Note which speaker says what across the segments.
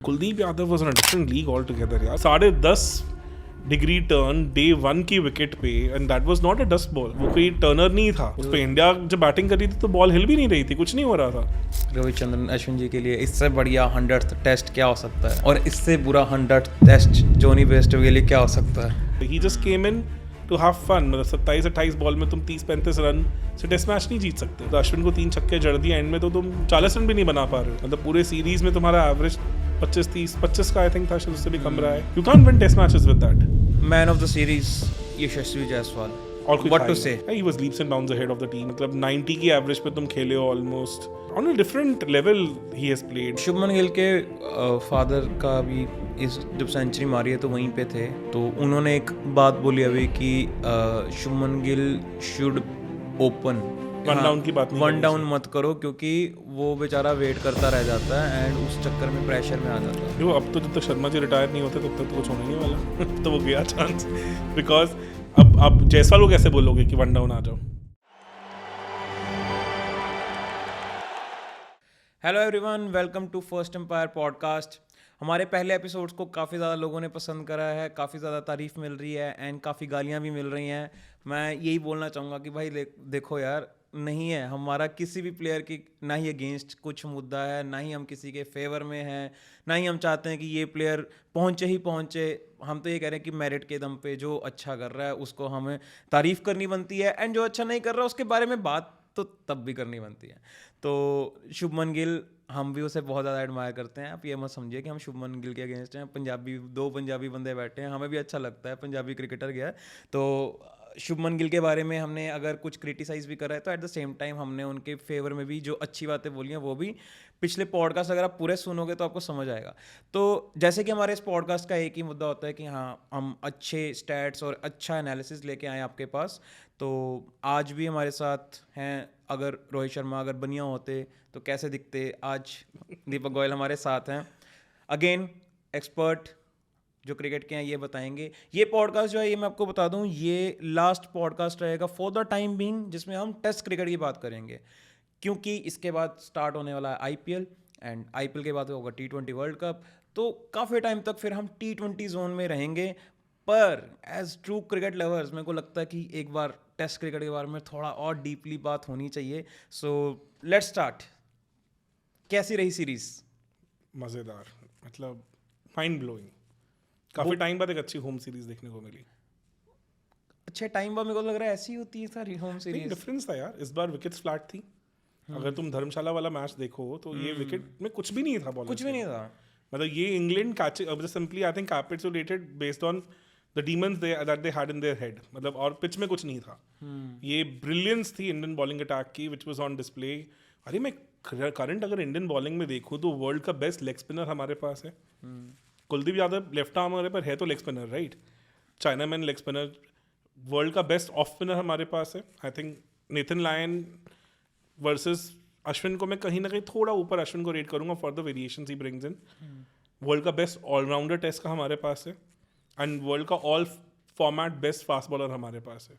Speaker 1: Kuldeep Yadav was on a different league all together यार। 10.5 degree turn day 1 की wicket पे, and that was not a dust ball. वो कोई Turner नहीं था उस पे। इंडिया जब बैटिंग कर रही थी तो बॉल हिल भी नहीं रही थी, कुछ नहीं हो रहा था।
Speaker 2: रविचंद्रन अश्विन जी के लिए इससे बढ़िया 100th टेस्ट क्या हो सकता है, और इससे बुरा 100th टेस्ट जोनी बेयरस्टो के लिए क्या हो सकता है।
Speaker 1: He just came in to have fun. मतलब 27-28 बॉल में तुम 30-35 रन से टेस्ट मैच नहीं जीत सकते। तो अश्विन को 3 छक्के जड़ दिए एंड में, तो तुम 40 रन भी नहीं बना पा रहे हो। मतलब पूरे सीरीज में तुम्हारा एवरेज 25 का आई थिंक था, शायद उससे भी कम रहा है। You can't win test matches with that.
Speaker 2: Man of the series Yashasvi Jaiswal.
Speaker 1: और कुछ
Speaker 2: what to say,
Speaker 1: he was leaps and bounds ahead of the team. मतलब 90 की एवरेज पे तुम खेले हो almost. On a different level he has played.
Speaker 2: Shubman Gill के father का भी इस जब सेंचुरी मारी है तो वहीं पे थे, तो उन्होंने एक बात बोली अभी कि Shubman Gill should open
Speaker 1: one down की बात नहीं,
Speaker 2: वन डाउन मत करो, क्योंकि वो बेचारा वेट करता रह जाता है एंड उस चक्कर में प्रेशर में आ जाता है।
Speaker 1: देखो अब तो जब तक शर्मा जी रिटायर नहीं होते तब तक तो कुछ होने नहीं वाला। तो वो गया चांस, बिकॉज अब जायसवाल को कैसे बोलोगे कि वन डाउन आ जाओ।
Speaker 2: Hello everyone, welcome to first empire podcast. हमारे पहले एपिसोड्स को काफ़ी ज़्यादा लोगों ने पसंद करा है, काफ़ी ज़्यादा तारीफ मिल रही है एंड काफ़ी गालियाँ भी मिल रही हैं। मैं यही बोलना चाहूँगा कि भाई देखो यार, नहीं है हमारा किसी भी प्लेयर की ना ही अगेंस्ट कुछ मुद्दा है, ना ही हम किसी के फेवर में हैं, ना ही हम चाहते हैं कि ये प्लेयर पहुँचे ही पहुँचे। हम तो ये कह रहे हैं कि मेरिट के दम पे जो अच्छा कर रहा है उसको हमें तारीफ़ करनी बनती है, एंड जो अच्छा नहीं कर रहा उसके बारे में बात तो तब भी करनी बनती है। तो शुभमन गिल, हम भी उसे बहुत ज़्यादा एडमायर करते हैं। आप ये मत समझिए कि हम शुभमन गिल के अगेंस्ट हैं। दो पंजाबी बंदे बैठे हैं, हमें भी अच्छा लगता है पंजाबी क्रिकेटर गया। तो शुभमन गिल के बारे में हमने अगर कुछ क्रिटिसाइज़ भी करा है तो एट द सेम टाइम हमने उनके फेवर में भी जो अच्छी बातें बोली हैं वो भी पिछले पॉडकास्ट अगर आप पूरे सुनोगे तो आपको समझ आएगा। तो जैसे कि हमारे इस पॉडकास्ट का एक ही मुद्दा होता है कि हाँ, हम अच्छे स्टैट्स और अच्छा एनालिसिस लेके आए आपके पास। तो आज भी हमारे साथ हैं, अगर रोहित शर्मा अगर बनिया होते तो कैसे दिखते। आज दीपक गोयल हमारे साथ हैं, अगेन एक्सपर्ट जो क्रिकेट के हैं ये बताएंगे। ये पॉडकास्ट जो है, ये मैं आपको बता दूं, ये लास्ट पॉडकास्ट रहेगा फॉर द टाइम बीइंग जिसमें हम टेस्ट क्रिकेट की बात करेंगे, क्योंकि इसके बाद स्टार्ट होने वाला है आईपीएल, एंड आईपीएल के बाद होगा T20 वर्ल्ड कप। तो काफ़ी टाइम तक फिर हम T20 जोन में रहेंगे। पर एज ट्रू क्रिकेट लवर्स मेरे को लगता है कि एक बार टेस्ट क्रिकेट के बारे में थोड़ा और डीपली बात होनी चाहिए। So let's start. कैसी रही सीरीज?
Speaker 1: मज़ेदार, मतलब माइंड ब्लोइंग। काफ़ी टाइम बाद एक अच्छी होम सीरीज देखने को मिली।
Speaker 2: अच्छे टाइम बाद मेरे को लग रहा है ऐसी होती है सारी होम सीरीज।
Speaker 1: डिफरेंस था यार, इस बार विकेट्स फ्लैट थी। अगर तुम धर्मशाला वाला मैच देखो तो ये विकेट में कुछ भी नहीं था, बॉलर
Speaker 2: कुछ भी नहीं था।
Speaker 1: मतलब ये इंग्लैंड कैच अब simply I think capitulated based on the demons that they had in their head. मतलब और पिच में कुछ नहीं था। ये ब्रिलियंस थी इंडियन बॉलिंग अटैक की, विच वाज ऑन डिस्प्ले। अरे मैं करंट अगर इंडियन बॉलिंग में देखूँ तो वर्ल्ड का बेस्ट लेग स्पिनर हमारे पास है। कुलदीप यादव लेफ्ट आर्म हमारे पर है तो leg spinner, right? Chinaman leg spinner. World का बेस्ट ऑफ स्पिनर हमारे पास है। I think Nathan Lyon versus Ashwin को मैं कहीं ना कहीं थोड़ा ऊपर अश्विन को रेट करूंगा for the variations he brings in. World का बेस्ट ऑलराउंडर टेस्ट का हमारे पास है, एंड वर्ल्ड का all format best fast bowler हमारे पास है।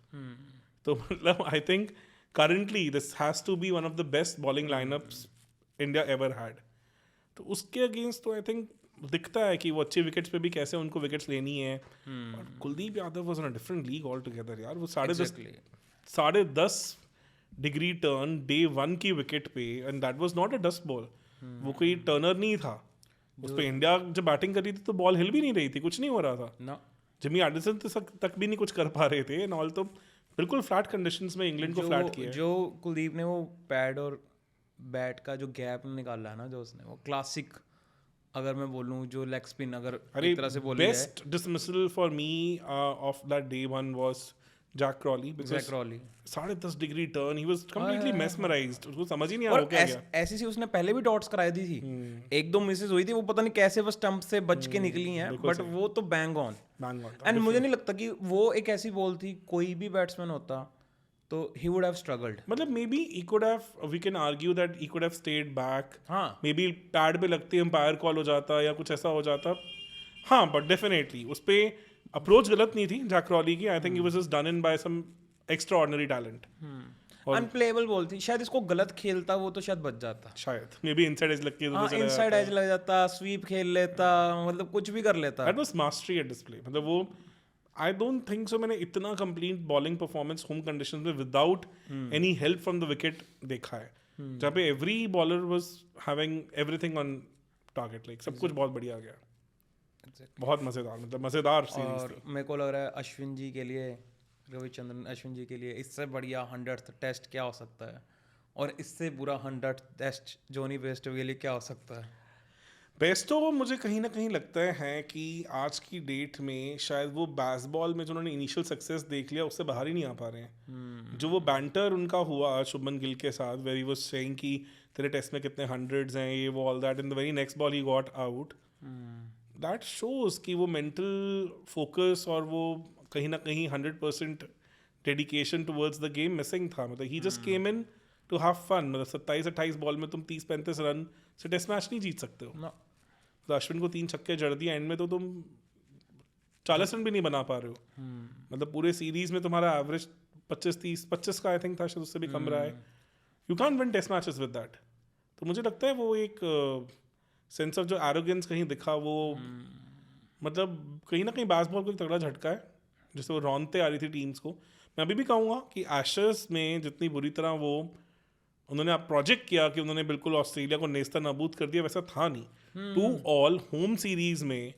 Speaker 1: तो मतलब I think currently this has to be one of the best bowling lineups India ever had. तो उसके अगेंस्ट तो आई थिंक दिखता है कि वो अच्छे विकेट्स पे भी कैसे उनको विकेट्स लेनी है। और Kuldeep Yadav was on a different league all together यार। वो 10.5 डिग्री टर्न डे 1 की विकेट पे, and that was not a dust ball. वो कोई टर्नर नहीं था उस पे। इंडिया जब बैटिंग कर रही थी तो बॉल हिल भी नहीं रही थी, कुछ नहीं हो रहा था। जिमी एंडरसन तक भी नहीं कुछ कर पा रहे थे। नॉल तो बिल्कुल फ्लैट कंडीशंस में इंग्लैंड को फ्लैट किया।
Speaker 2: जो कुलदीप ने वो पैड और बैट का जो गैप निकाला है ना, जो उसने वो क्लासिक, अगर मैं बोलूं जो लेग स्पिन अगर एक तरह से बोले,
Speaker 1: best dismissal for me of that day 1 was Zak Crawley. 10.5 degree turn, he was completely mesmerised. उसको समझ ही नहीं आ रहा क्या गया।
Speaker 2: ऐसी सी उसने पहले भी डॉट्स कराई दी थी। एक दो मिसेस हुई थी, वो पता नहीं कैसे वो स्टंप से बच के निकली हैं, बट वो तो बैंग ऑन। एंड मुझे नहीं लगता कि वो एक ऐसी बॉल थी, कोई भी बैट्समैन होता तो he would have struggled.
Speaker 1: मतलब maybe he could have, we can argue that he could have stayed back.
Speaker 2: हाँ,
Speaker 1: maybe पैड पे लगती एम्पायर कॉल हो जाता या कुछ ऐसा हो जाता। हाँ, बट डेफिनेटली उस पे अप्रोच गलत नहीं थी जैक क्रॉली की। I think he was just done in by some extraordinary talent.
Speaker 2: Unplayable ball थी, शायद इसको गलत खेलता वो तो शायद बच जाता,
Speaker 1: शायद मे बी इनसाइड एज लग के
Speaker 2: हाँ इनसाइड एज लग जाता, स्वीप खेल लेता, मतलब कुछ भी कर लेता।
Speaker 1: That was mastery at display, मतलब वो आई डोंट थिंक सो मैंने इतना complete bowling performance home conditions में without any help from the wicket देखा है, जहाँ पे every bowler was having everything on target, like सब कुछ बहुत बढ़िया गया। बहुत मजेदार, मतलब मजेदार सीरीज
Speaker 2: और मेरे को लग रहा है अश्विन जी के लिए, रविचंद्रन अश्विन जी के लिए इससे बढ़िया 100th टेस्ट क्या हो सकता है, और इससे बुरा 100th टेस्ट जोनी बेस्टो के लिए क्या हो सकता है।
Speaker 1: बेस्टो मुझे कहीं ना कहीं लगता है कि आज की डेट में शायद वो बेसबॉल में जो उन्होंने इनिशियल सक्सेस देख लिया उससे बाहर ही नहीं आ पा रहे हैं। जो वो बैंटर उनका हुआ शुभमन गिल के साथ, वेर ही वाज सेइंग कि तेरे टेस्ट में कितने हंड्रेड्स हैं, ये वो all that, in the very next ball he got out, that shows कि वो मेंटल फोकस और वो कहीं ना कहीं 100% dedication towards the game missing था। मतलब he just came in to have fun. मतलब 27-28 बॉल में तुम 30-35 रन से टेस्ट मैच नहीं जीत सकते हो। तो अश्विन को 3 छक्के जड़ दिया एंड में, तो तुम 40 रन भी नहीं बना पा रहे हो। मतलब पूरे सीरीज में तुम्हारा एवरेज 25 का आई थिंक था, शायद उससे भी कम रहा है। You can't win test matches with that. तो मुझे लगता है वो एक सेंस ऑफ जो एरोगेंस कहीं दिखा, वो मतलब कहीं ना कहीं बेसबॉल को एक तगड़ा झटका है, जैसे वो रौनते आ रही थी टीम्स को। मैं अभी भी कहूँगा कि एशेस में जितनी बुरी तरह वो उन्होंने आप प्रोजेक्ट किया कि उन्होंने बिल्कुल ऑस्ट्रेलिया को नेस्ता नाबूद कर दिया, वैसा था नहीं। 2-2 होम सीरीज में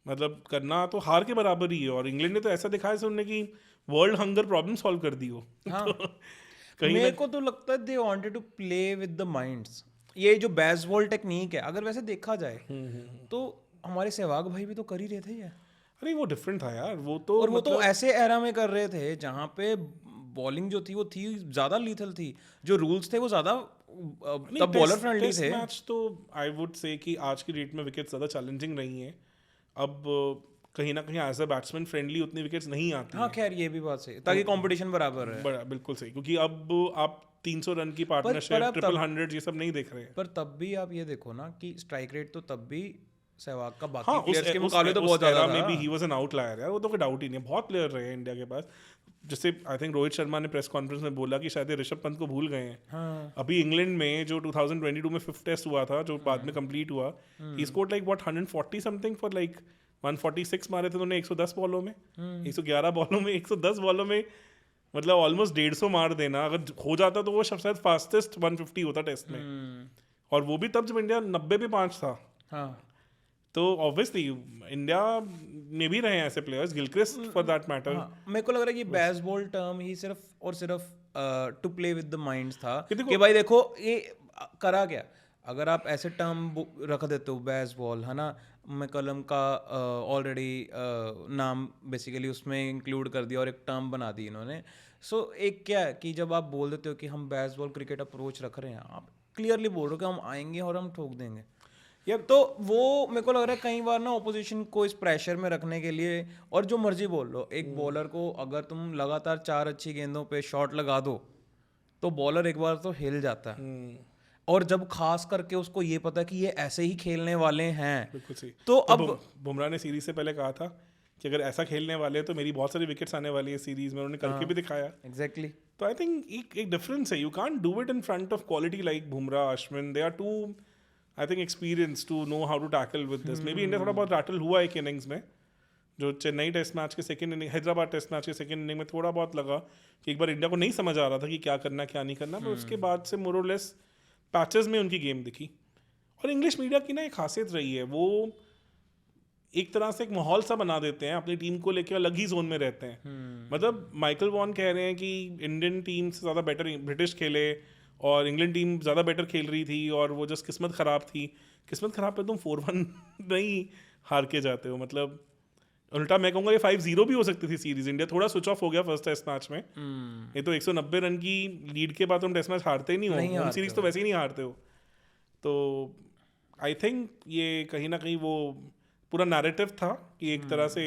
Speaker 1: मतलब करना तो हार के बराबर ही है। और इंग्लैंड ने तो ऐसा दिखाया जैसे उन्होंने कि वर्ल्ड हंगर प्रॉब्लम सॉल्व कर दी हो।
Speaker 2: हाँ।
Speaker 1: कहीं
Speaker 2: मेरे को तो लगता है they wanted to play with the minds. ये जो बेसबॉल टेक्निक है, अगर वैसे देखा जाए तो हमारे सहवाग भाई भी तो कर ही रहे थे ये।
Speaker 1: अरे वो डिफरेंट था यार, वो तो
Speaker 2: और वो तो ऐसे एरा में कर रहे थे जहाँ पे बॉलिंग जो थी वो थी ज्यादा लीथल थी, जो रूल्स थे वो ज्यादा तब बॉलर फ्रेंडली थे।
Speaker 1: मैच तो आई वुड से कि आज की डेट में विकेट ज़्यादा चैलेंजिंग नहीं है। अब कहीं ना कहीं एज अ बैट्समैन फ्रेंडली उतनी विकेट्स नहीं आती।
Speaker 2: हाँ खैर ये भी बात सही, ताकि कंपटीशन बराबर है।
Speaker 1: बड़ा बिल्कुल सही, क्योंकि अब आप 300 रन की पार्टनरशिप, ट्रिपल 100 ये सब नहीं देख रहे हैं।
Speaker 2: पर तब भी आप ये देखो ना कि स्ट्राइक रेट तो तब भी सहवाग का बाकी
Speaker 1: हाँ,
Speaker 2: प्लेयर्स के मुकाबले तो बहुत ज्यादा था।
Speaker 1: मे be he was an outlier यार, वो तो कोई डाउट ही नहीं है। बहुत प्लेयर रहे हैं इंडिया के पास, जैसे आई थिंक रोहित शर्मा ने प्रेस कॉन्फ्रेंस में बोला कि शायद ऋषभ पंत को भूल गए हैं।
Speaker 2: हाँ।
Speaker 1: अभी इंग्लैंड में जो 2022 में 5th टेस्ट हुआ था, जो बाद में कंप्लीट हुआ, he scored like what 140 something for like 146 मारे थे उन्होंने 110 बॉलों में, 111 बॉलों में, 110 बॉलों में, मतलब ऑलमोस्ट 150 मार देना। अगर हो जाता तो वो शायद फास्टेस्ट 150 होता टेस्ट में, और वो भी तब जब इंडिया 90 पे 5 था।
Speaker 2: हाँ।
Speaker 1: तो ऑब्वियसली इंडिया में भी रहे हैं ऐसे players, Gilchrist for that matter.
Speaker 2: मेरे को लग रहा है कि बेसबॉल टर्म ही सिर्फ और सिर्फ to play with the minds था कि भाई देखो ये करा क्या। अगर आप ऐसे टर्म रख देते हो बेसबॉल, है ना, मैकलम का ऑलरेडी नाम बेसिकली उसमें इंक्लूड कर दिया और एक टर्म बना दी इन्होंने। सो एक क्या है कि जब आप बोल देते हो कि हम बेसबॉल क्रिकेट अप्रोच रख रहे हैं, आप क्लियरली बोल रहे हो कि हम आएंगे और हम ठोक देंगे यार। तो वो मेरे को लग रहा है कई बार ना ऑपोजिशन को इस प्रेशर में रखने के लिए, और जो मर्जी बोल लो, एक बॉलर को अगर तुम लगातार 4 अच्छी गेंदों पे शॉट लगा दो तो बॉलर एक बार तो हिल जाता है। और जब खास करके उसको ये पता है कि ये ऐसे ही खेलने वाले हैं, बिल्कुल सही। तो अब
Speaker 1: बुमराह ने सीरीज से पहले कहा था कि अगर ऐसा खेलने वाले हैं तो मेरी बहुत सारी विकेट्स आने वाली है सीरीज में, उन्होंने करके भी दिखाया।
Speaker 2: एग्जैक्टली।
Speaker 1: तो आई थिंक एक डिफरेंस है, you can't do it in front of quality like Bumrah, Ashwin, they are too I think experience to know how to tackle with this. Maybe India थोड़ा बहुत रैटल हुआ एक इनिंग्स में, जो Chennai test match के second inning, Hyderabad test match के second inning में थोड़ा बहुत लगा कि एक बार इंडिया को नहीं समझ आ रहा था कि क्या करना क्या नहीं करना, पर उसके बाद से मोर और लेस पैचेस में उनकी गेम दिखी। और इंग्लिश मीडिया की ना एक खासियत रही है, वो एक तरह से एक माहौल सा बना देते हैं, अपनी टीम को लेकर अलग ही जोन में रहते हैं। मतलब माइकल वॉन कह रहे हैं कि इंडियन टीम से ज़्यादा बेटर ब्रिटिश खेले और इंग्लैंड टीम ज़्यादा बेटर खेल रही थी, और वो जस्ट किस्मत ख़राब थी। किस्मत ख़राब पे तुम 4-1 नहीं हार के जाते हो। मतलब उल्टा मैं कहूँगा ये 5-0 भी हो सकती थी सीरीज। इंडिया थोड़ा स्विच ऑफ हो गया फर्स्ट टेस्ट मैच में। ये तो 190 रन की लीड के बाद तुम टेस्ट मैच हारते ही नहीं हो, सीरीज तो वैसे ही नहीं हारते हो। तो आई थिंक ये कहीं ना कहीं वो पूरा नैरेटिव था कि एक तरह से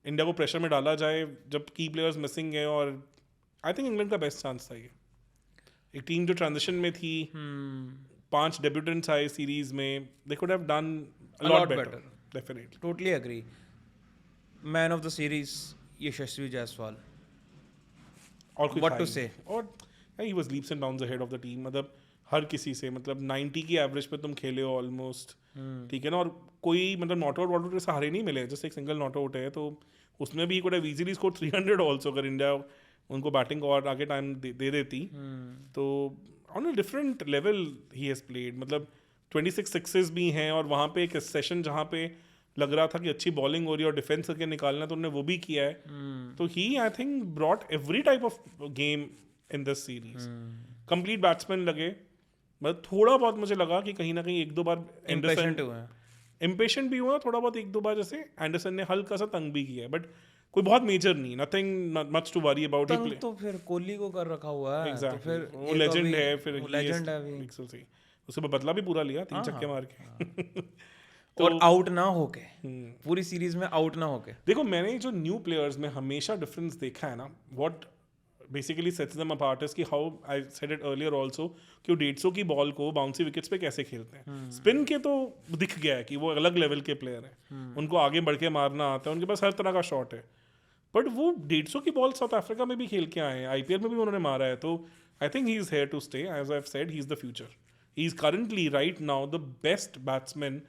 Speaker 1: इंडिया को प्रेशर में डाला जाए जब की प्लेयर्स मिसिंग है, और आई थिंक इंग्लैंड का बेस्ट चांस था ये। एक टीम जो ट्रांजिशन में थी, 5 डेब्यूटेंट्स आए सीरीज में, they could have done a lot better. Definitely,
Speaker 2: totally agree. Man of the series Yashasvi Jaiswal,
Speaker 1: और
Speaker 2: व्हाट टू से।
Speaker 1: और he was leaps and bounds ahead of the team, मतलब हर किसी से, मतलब 90 की एवरेज पे तुम खेले हो ऑलमोस्ट, ठीक है ना, और कोई मतलब नॉट आउट के सहारे नहीं मिले, जस्ट एक सिंगल नॉट आउट है, तो उसमें भी could have easily score 300 also अगर इंडिया उनको बैटिंग को और आगे टाइम दे देती। तो on a different level he has played, मतलब 26 सिक्सेस भी हैं, और वहाँ पे एक सेशन जहाँ पे लग रहा था कि अच्छी बॉलिंग हो रही है और डिफेंस करके निकालना, तो उन्होंने वो भी किया है। तो he I think brought every type of game in this series. Complete batsman लगे, मतलब थोड़ा बहुत मुझे लगा कि कहीं ना कहीं एक दो बार एंडरसन इम्पेशेंट भी हुआ, थोड़ा बहुत एक दो बार जैसे एंडरसन ने हल्का सा तंग भी किया है, बट कोई बहुत मेजर नहीं, nothing much to worry about.
Speaker 2: तंग तो फिर कोहली को कर रखा हुआ है, तो फिर
Speaker 1: वो लेजेंड है, फिर
Speaker 2: लेजेंड है अभी,
Speaker 1: उससे बदला भी पूरा लिया 3 छक्के मार के।
Speaker 2: और आउट ना होके, पूरी सीरीज में आउट ना होके।
Speaker 1: देखो मैंने जो न्यू प्लेयर्स में हमेशा डिफरेंस देखा है ना, what basically sets them apart is कि how I said it earlier also कि वो 150 की बॉल को बाउंसी विकेट्स पे कैसे खेलते हैं। स्पिन के तो दिख गया है कि वो अलग लेवल के प्लेयर हैं, उनको आगे बढ़ के मारना आता है, उनके पास हर तरह का शॉट है, बट वो 150 की बॉल साउथ अफ्रीका में भी खेल के आए हैं, आईपीएल में भी उन्होंने मारा है, तो I think he is here to stay, as I have said he is the future, he is currently right now the best batsman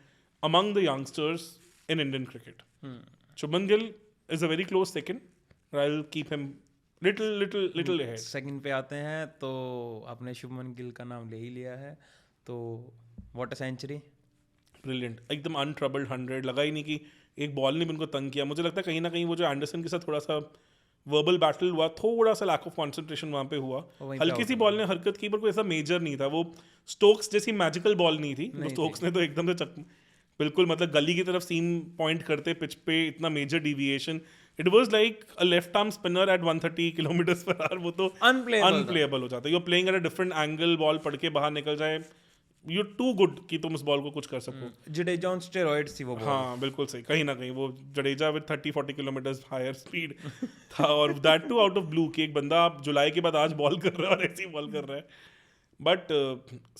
Speaker 1: among the youngsters in Indian cricket. Shubman Gill is a very close second. I'll keep him little ahead.
Speaker 2: Second पे आते हैं, तो आपने शुभमन गिल का नाम ले ही लिया है, तो व्हाट अ सेंचुरी,
Speaker 1: ब्रिलियंट, एकदम अनट्रबल्ड 100, लगा ही नहीं कि एक बॉल ने भी उनको तंग किया। मुझे लगता है कहीं ना कहीं वो जो एंडरसन के साथ थोड़ा सा वर्बल बैटल हुआ, थोड़ा सा लैक ऑफ कॉन्सेंट्रेशन वहाँ पे हुआ, हल्की सी बॉल ने हरकत की, पर कोई ऐसा मेजर नहीं था, वो स्टोक्स जैसी मैजिकल बॉल नहीं थी, स्टोक्स ने तो एकदम से बिल्कुल मतलब गली की तरफ सीम पॉइंट करते पिच पे इतना major deviation, it was like a left arm spinner at 130 kilometre per hour, वो तो अनप्लेएबल हो जाता है। You are playing at a different angle, ball पड़ के बाहर निकल जाए, यू आर टू गुड कि तुम उस बॉल को कुछ कर सको।
Speaker 2: जडेजा ऑन स्टेरॉइड्स थी वो बॉल।
Speaker 1: हाँ बिल्कुल सही, कहीं ना कहीं वो Jadeja with 30-40 kilometre higher speed था, और that too out of blue, कि एक बंदा आप जुलाई के बाद आज बॉल कर रहा है और ऐसी बॉल कर रहा है। बट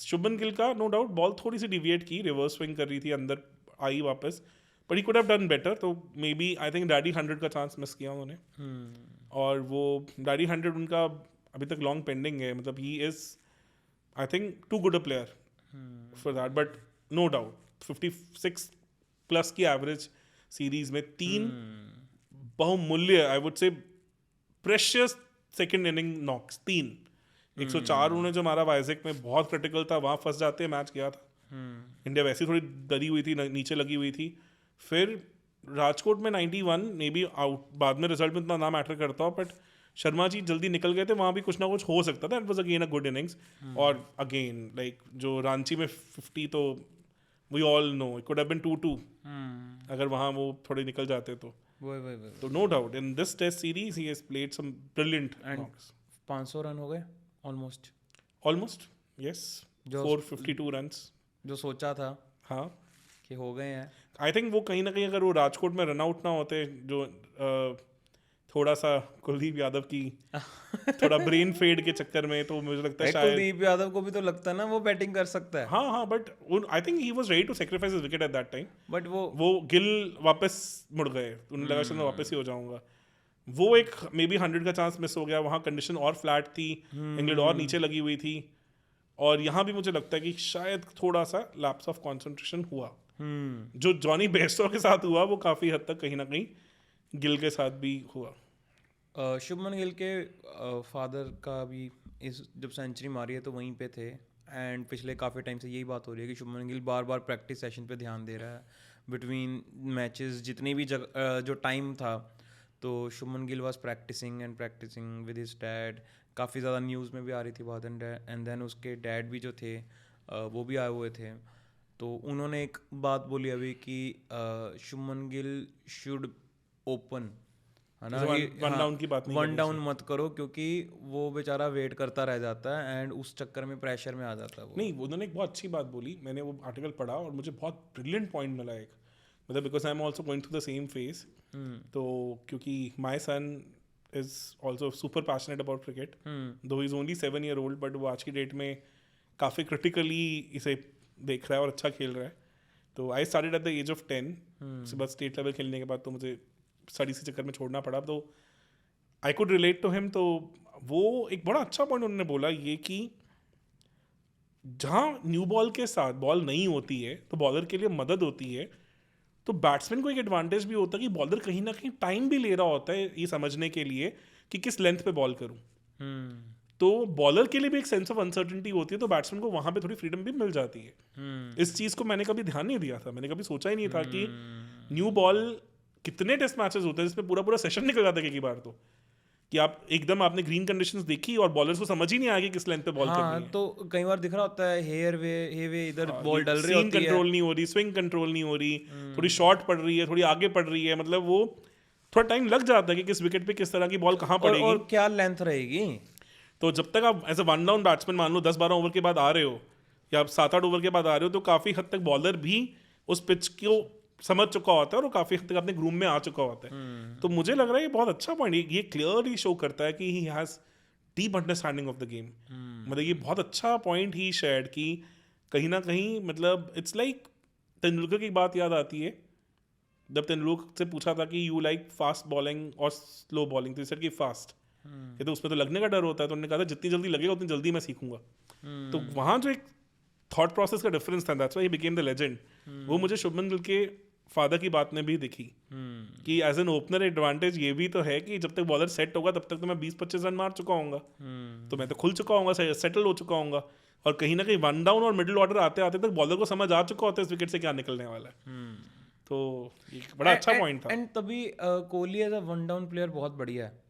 Speaker 1: शुभमन गिल का नो डाउट बॉल थोड़ी सी डिविएट की, रिवर्स स्विंग कर रही थी, अंदर आई वापस, but he could have done better, तो maybe I think daddy 100 का चांस मिस किया उन्होंने, और वो डैडी 100 उनका अभी तक लॉन्ग पेंडिंग है, मतलब he is I think too good a player for that, but no doubt 56 plus की एवरेज सीरीज में 3 बहुमूल्य, I would say precious second inning knocks, 3 104 उन्होंने जो मारा वाइजैक में बहुत क्रिटिकल था, वहाँ फंस जाते मैच गया था। इंडिया वैसे थोड़ी डरी हुई थी, नीचे लगी हुई थी, फिर राजकोट में 91 मे बी आउट, बाद में रिजल्ट में इतना ना मैटर करता हो, बट शर्मा जी जल्दी निकल गए थे, वहाँ भी कुछ ना कुछ हो सकता था, it was again a good innings. और अगेन लाइक जो रांची में 50, तो we all know it could have been 2-2 अगर वहाँ वो थोड़े निकल जाते तो no doubt in this test series he has played some brilliant knocks.
Speaker 2: 500 run हो गए
Speaker 1: ऑलमोस्ट यस, 452 रन्स
Speaker 2: जो सोचा था
Speaker 1: हाँ
Speaker 2: कि हो गए हैं।
Speaker 1: आई थिंक वो कहीं ना कहीं अगर वो राजकोट में रन आउट ना होते, जो थोड़ा सा कुलदीप यादव की थोड़ा ब्रेन फेड के चक्कर में, तो मुझे लगता है शायद
Speaker 2: कुलदीप यादव को भी तो लगता है ना वो बैटिंग कर सकता है।
Speaker 1: हाँ, but I think he was ready to sacrifice his wicket at that time,
Speaker 2: but वो
Speaker 1: गिल वापस मुड़ गए, उन्हें लगा शायद मैं वापस ही हो जाऊंगा, वो एक मे बी 100 का चांस मिस हो गया, वहाँ कंडीशन और फ्लैट थी, इंग्लैंड और नीचे लगी हुई थी, और यहाँ भी मुझे लगता है कि शायद थोड़ा सा लैप्स ऑफ कंसंट्रेशन हुआ, जो जॉनी बेस्टो के साथ हुआ वो काफ़ी हद तक कहीं ना कहीं गिल के साथ भी हुआ।
Speaker 2: शुभमन गिल के फादर का भी इस जब सेंचुरी मारी है तो वहीं पे थे, एंड पिछले काफ़ी टाइम से यही बात हो रही है कि शुभमन गिल बार बार प्रैक्टिस सेशन पे ध्यान दे रहा है, बिटवीन मैचेस जितनी भी जो टाइम था, तो Shubman Gill was practising with his dad, काफ़ी ज़्यादा न्यूज़ में भी आ रही थी बात, एंड देन उसके डैड भी जो थे वो भी आए हुए थे, तो उन्होंने एक बात बोली अभी कि शुभमन गिल शुड ओपन, है ना,
Speaker 1: वन डाउन की बात नहीं,
Speaker 2: वन डाउन मत करो, क्योंकि वो बेचारा वेट करता रह जाता है एंड उस चक्कर में प्रेशर में आ जाता है वो।
Speaker 1: नहीं, उन्होंने एक बहुत अच्छी बात बोली, मैंने वो आर्टिकल पढ़ा और मुझे बहुत ब्रिलियंट पॉइंट मिला एक, मतलब because I am also going through the same phase, तो क्योंकि माई सन is also super passionate about cricket, though he's only 7 year old, but वो आज की डेट में काफ़ी critically इसे देख रहा है और अच्छा खेल रहा है। तो I started at the age of 10, उसके बाद स्टेट लेवल खेलने के बाद तो मुझे स्टडी के चक्कर में छोड़ना पड़ा, तो I could relate to him, तो वो एक बड़ा अच्छा पॉइंट उन्होंने बोला ये कि जहाँ न्यू बॉल के साथ बॉल नहीं होती है तो बॉलर के लिए मदद होती है, तो बैट्समैन को एक एडवांटेज भी होता है कि बॉलर कहीं ना कहीं टाइम भी ले रहा होता है ये समझने के लिए कि किस लेंथ पे बॉल करूं। तो बॉलर के लिए भी एक सेंस ऑफ अनसर्टेनिटी होती है, तो बैट्समैन को वहां पे थोड़ी फ्रीडम भी मिल जाती है। इस चीज को मैंने कभी ध्यान नहीं दिया था, मैंने कभी सोचा ही नहीं था कि न्यू बॉल कितने टेस्ट मैचेस होते हैं जिसमें पूरा पूरा सेशन निकल जाता है कई बार, तो कि आप एकदम आपने ग्रीन कंडीशंस देखी और बॉलर्स को समझ ही नहीं आया कि किस लेंथ पे बॉल करनी है।
Speaker 2: तो कई बार दिख रहा होता है हे वे इधर बॉल डल रही होती है,
Speaker 1: कंट्रोल नहीं हो रही, स्विंग कंट्रोल नहीं हो रही, थोड़ी शॉर्ट पड़ रही है, थोड़ी आगे पड़ रही है, मतलब वो थोड़ा टाइम लग जाता है कि किस विकेट पे किस तरह की बॉल कहाँ पड़ेगी
Speaker 2: और क्या लेंथ रहेगी।
Speaker 1: तो जब तक आप as a one down batsman मान लो 10-12 ओवर के बाद आ रहे हो या आप 7-8 ओवर के बाद आ रहे हो, तो काफ़ी हद तक बॉलर भी उस पिच को समझ चुका होता है और काफ़ी हद तक अपने ग्रूम में आ चुका होता है। तो मुझे लग रहा है ये बहुत अच्छा पॉइंट, ये क्लियरली शो करता है कि he has deep understanding of the game. मतलब ये बहुत अच्छा पॉइंट ही शेयर्ड कि कहीं ना कहीं मतलब इट्स लाइक तेंदुलकर की बात याद आती है जब तेंदुलकर से पूछा था कि यू लाइक फास्ट बॉलिंग और स्लो बॉलिंग, तो सर की फास्ट, ये तो उसमें तो लगने का डर होता है, तो उन्होंने कहा था जितनी जल्दी लगेगा उतनी जल्दी मैं सीखूंगा। तो वहाँ जो एक थॉट प्रोसेस का डिफरेंस था, that's why he became the legend. वो मुझे शुभमन गिल के फादर की बात में भी दिखी कि एज एन ओपनर एडवांटेज ये भी तो है कि जब तक बॉलर सेट होगा तब तक तो मैं 20-25 रन मार चुका हूँगा, तो मैं तो खुल चुका हूँगा, सेटल हो चुका हूँगा, और कहीं ना कहीं वन डाउन और मिडिल ऑर्डर आते आते तक बॉलर को समझ आ चुका होता है इस विकेट से क्या निकलने वाला है। तो एक बड़ा अच्छा पॉइंट था।
Speaker 2: एंड तभी Kohli as a one down player बहुत बढ़िया है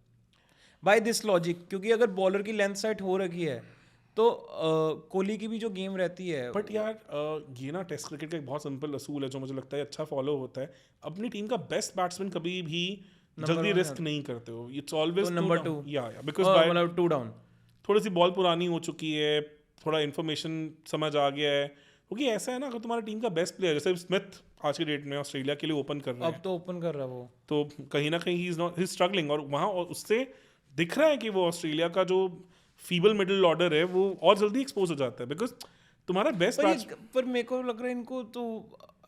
Speaker 2: बाय दिस लॉजिक, क्योंकि अगर बॉलर की लेंथ सेट हो रखी है तो कोहली की भी जो गेम रहती है।
Speaker 1: बट यार ये ना टेस्ट क्रिकेट का एक बहुत सिंपल असूल है जो मुझे लगता है अच्छा फॉलो होता है, अपनी टीम का बेस्ट बैट्समैन कभी भी जल्दी रिस्क नहीं करते हो, इट्स ऑलवेज
Speaker 2: नंबर 2
Speaker 1: या बिकॉज
Speaker 2: मतलब 2 डाउन
Speaker 1: थोड़ी सी बॉल पुरानी हो चुकी है, थोड़ा इन्फॉर्मेशन समझ आ गया है, क्योंकि ऐसा है ना अगर तुम्हारी टीम का बेस्ट प्लेयर जैसे स्मिथ आज के डेट में ऑस्ट्रेलिया के लिए ओपन कर रहा है,
Speaker 2: अब तो ओपन कर रहा है वो,
Speaker 1: तो कहीं ना कहीं ही इज नॉट ही स्ट्रगलिंग, और वहाँ उससे दिख रहा है कि वो ऑस्ट्रेलिया का जो फीबल मिडिल ऑर्डर है वो और जल्दी एक्सपोज हो जाता है, बिकॉज तुम्हारा बेस्ट
Speaker 2: पर मेरे को लग रहा है इनको तो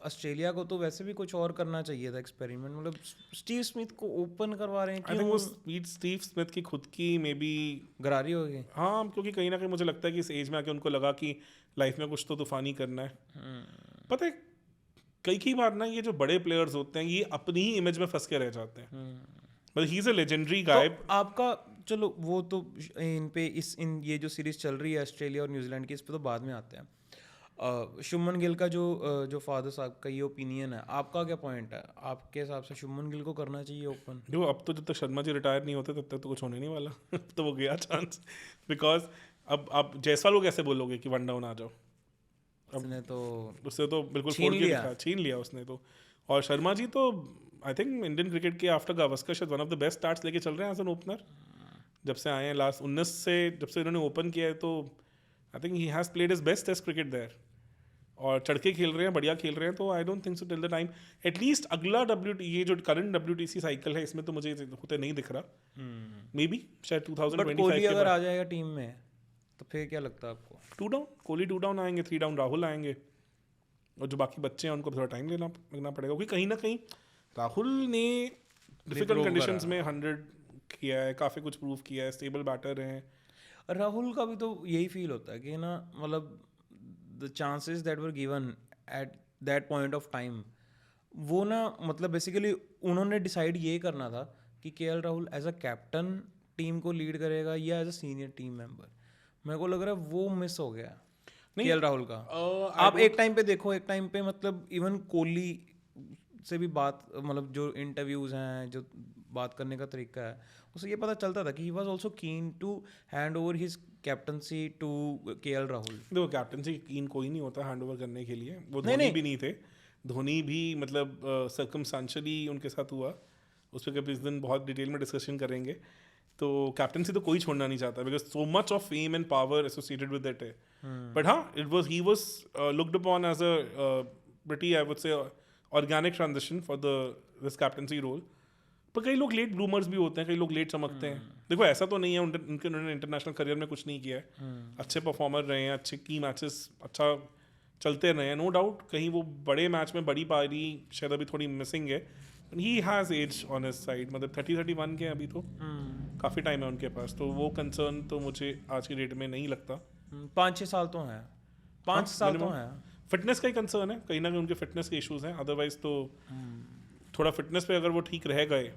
Speaker 2: ऑस्ट्रेलिया को तो वैसे भी कुछ और करना चाहिए था एक्सपेरिमेंट, मतलब स्टीव स्मिथ को ओपन करवा रहे हैं
Speaker 1: आई थिंक वो स्टीव स्मिथ की खुद की मे बी
Speaker 2: गरारी हो गई।
Speaker 1: हाँ, क्योंकि कहीं ना कहीं मुझे लगता है कि इस एज में आके उनको लगा कि लाइफ में कुछ तो तूफानी करना है। पता है कई बार ना ये जो बड़े प्लेयर्स होते हैं ये अपनी ही इमेज में फंस के रह जाते हैं, मतलब ही इज अ लेजेंडरी गाय।
Speaker 2: आपका चलो वो तो इन ये जो सीरीज चल रही है ऑस्ट्रेलिया और न्यूजीलैंड की, इस पे तो बाद में आते हैं। शुभमन गिल का जो फादर साहब का ये ओपिनियन है, आपका क्या पॉइंट है? आपके हिसाब से शुभमन गिल को करना चाहिए ओपन?
Speaker 1: देखो अब तो जब तक शर्मा जी रिटायर नहीं होते तब तक तो कुछ होने नहीं वाला तो वो गया चांस, बिकॉज अब आप जायसवाल को कैसे बोलोगे कि वन डाउन आ जाओ,
Speaker 2: उसने तो
Speaker 1: बिल्कुल छीन लिया उसने तो। और शर्मा जी तो आई थिंक इंडियन क्रिकेट के आफ्टर गावस्कर शायद one of the best starts लेके चल रहे हैं एज एन ओपनर, जब से आए हैं लास्ट 19 से जब से इन्होंने ओपन किया है, तो I think he has played his best test cricket there, और चढ़ के खेल रहे हैं, बढ़िया खेल रहे हैं, तो आई don't think so till the time at least अगला ये जो करंट WTC साइकिल है इसमें तो मुझे होते नहीं दिख रहा, मे बी शायद 2025
Speaker 2: कोहली अगर आ जाएगा टीम में तो फिर क्या लगता है आपको?
Speaker 1: 2 डाउन कोहली, 2 डाउन आएंगे, 3 डाउन राहुल आएंगे, और जो बाकी बच्चे हैं उनको थोड़ा टाइम लगना पड़ेगा, क्योंकि कहीं ना कहीं राहुल ने डिफिकल्ट कंडीशंस में 100 किया है, काफ़ी कुछ प्रूव किया है, स्टेबल बैटर हैं।
Speaker 2: राहुल का भी तो यही फील होता है कि ना, मतलब the chances that were given at that point of time, वो ना मतलब बेसिकली उन्होंने डिसाइड ये करना था कि KL Rahul as a captain team को लीड करेगा या as a senior team member. मेरे को लग रहा है वो मिस हो गया KL राहुल का। आप एक टाइम पे देखो, एक टाइम पे मतलब इवन कोहली से भी बात, मतलब जो इंटरव्यूज हैं, जो बात करने का तरीका है, उससे ये पता चलता था कि he was also keen to hand over his captaincy to KL Rahul.
Speaker 1: देखो कैप्टनसी कीन कोई नहीं होता हैंड ओवर करने के लिए, वो धोनी भी नहीं थे, धोनी भी मतलब सर्कमस्टेंशियली उनके साथ हुआ, उस पर कभी इस दिन बहुत डिटेल में डिस्कशन करेंगे। तो कैप्टनसी तो कोई छोड़ना नहीं चाहता because so much of fame and power associated with that है, बट हाँ he was looked upon as a pretty I would say organic transition for this captaincy role. पर कई लोग लेट ब्लूमर्स भी होते हैं, कई लोग लेट चमकते हैं। देखो ऐसा तो नहीं है उन्होंने इंटरनेशनल करियर में कुछ नहीं किया है, अच्छे परफॉर्मर रहे हैं, अच्छे की मैचेस अच्छा चलते रहे हैं, नो डाउट कहीं वो बड़े मैच में बड़ी पारी शायद अभी थोड़ी मिसिंग है. He has age on his side, मतलब 30-31 के हैं अभी, तो काफ़ी टाइम है उनके पास, तो वो कंसर्न तो मुझे आज की डेट में नहीं लगता.
Speaker 2: 5-6 साल तो हैं, 5 साल तो हैं.
Speaker 1: फिटनेस का ही कंसर्न है, कहीं ना कहीं उनके फिटनेस के इश्यूज हैं, अदरवाइज तो थोड़ा फिटनेस पे अगर वो ठीक रह गए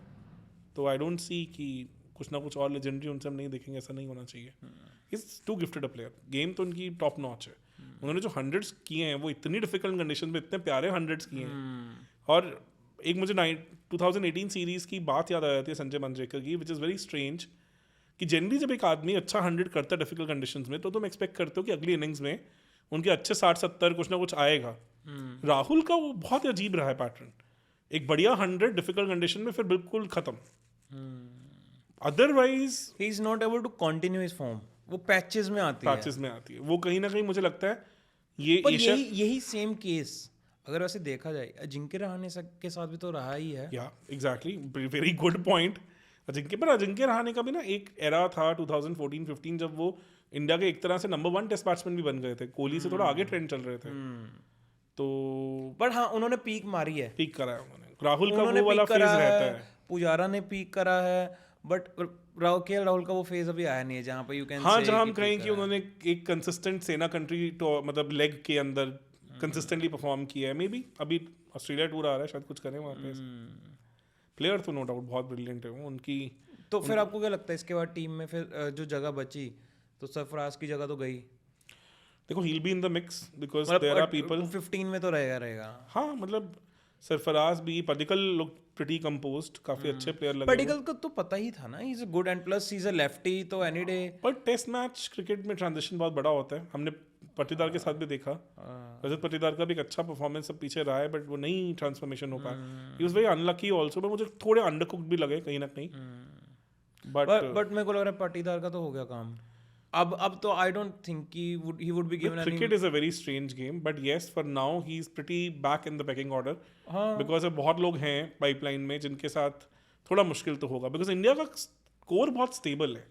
Speaker 1: तो आई डोंट सी कि कुछ ना कुछ और लेजेंडरी उनसे हम नहीं देखेंगे. ऐसा नहीं होना चाहिए. Is too gifted a player. Game तो उनकी टॉप नॉच है. उन्होंने जो 100s किए हैं वो इतनी डिफिकल्ट कंडीशन में इतने प्यारे 100s किए हैं. और एक मुझे 2018 सीरीज की बात याद आ जाती है संजय मंजरेकर की, विच इज़ वेरी स्ट्रेंज, कि जनरली जब एक आदमी अच्छा 100 करता है डिफिकल्ट कंडीशंस में, तो तुम एक्सपेक्ट करते हो कि अगली इनिंग्स में उनके अच्छे 60-70 कुछ ना कुछ आएगा. राहुल का वो बहुत अजीब रहा है पैटर्न. एक बढ़िया 100 डिफिकल्ट कंडीशन में फिर बिल्कुल खत्म. Otherwise
Speaker 2: he is not able to continue his form. वो पैचेस में आती है.
Speaker 1: पैचेस में आती है वो, कहीं ना कहीं मुझे लगता है ये
Speaker 2: पर यही सेम केस अगर वैसे देखा जाए अजिंक्य रहाणे के साथ भी तो रहा ही है.
Speaker 1: या exactly, very good point. Ajinkya Rahane का भी ना एक एरा था 2014-15 जब वो इंडिया के एक तरह से नंबर 1 टेस्ट बैट्समैन भी बन गए थे. कोहली से थोड़ा आगे ट्रेंड चल रहे थे. तो
Speaker 2: बट हाँ, उन्होंने पीक मारी है.
Speaker 1: पीक करा है उन्होंने. राहुल का वो वाला फेज रहता है.
Speaker 2: पुजारा ने पीक करा है, बट राहुल का वो फेज अभी आया नहीं है जहाँ पे यू कैन
Speaker 1: हाँ, जहाँ हम कहें कि उन्होंने एक कंसिस्टेंट सेना कंट्री तो मतलब लेग के अंदर कंसिस्टेंटली परफॉर्म किया है. मे बी अभी ऑस्ट्रेलिया टूर आ रहा है, शायद कुछ करें वहाँ पे. प्लेयर तो नो डाउट बहुत ब्रिलियंट है वो उनकी.
Speaker 2: तो फिर आपको क्या लगता है इसके बाद टीम में फिर जो जगह बची, तो सरफराज की जगह तो गई.
Speaker 1: देखो, he'll be in the mix because there are people
Speaker 2: 15 में तो रहेगा.
Speaker 1: हाँ, मतलब सरफराज भी, पडिक्कल look pretty composed, काफी अच्छे प्लेयर लगे.
Speaker 2: पडिक्कल को तो पता ही था ना, ही is a good and plus he is a lefty, तो एनी डे.
Speaker 1: पर टेस्ट मैच क्रिकेट में ट्रांजिशन बहुत बड़ा होता है. हमने पटीदार के साथ भी देखा. रजत पटीदार का भी एक अच्छा परफॉर्मेंस सब पीछे रहा है, बट वो नहीं ट्रांसफॉर्मेशन हो पाया. He was very unlucky also, पर मुझे थोड़े अंडरकुक्ड भी लगे कहीं ना कहीं.
Speaker 2: बट मेरे को लग रहा है पटीदार का तो हो गया काम. अब तो आई don't think he would be given any.
Speaker 1: Cricket is a very strange game, but yes, for now he is pretty back in the pecking order. Because अब बहुत लोग हैं पाइपलाइन में जिनके साथ थोड़ा मुश्किल तो होगा. Because इंडिया का स्कोर बहुत स्टेबल है.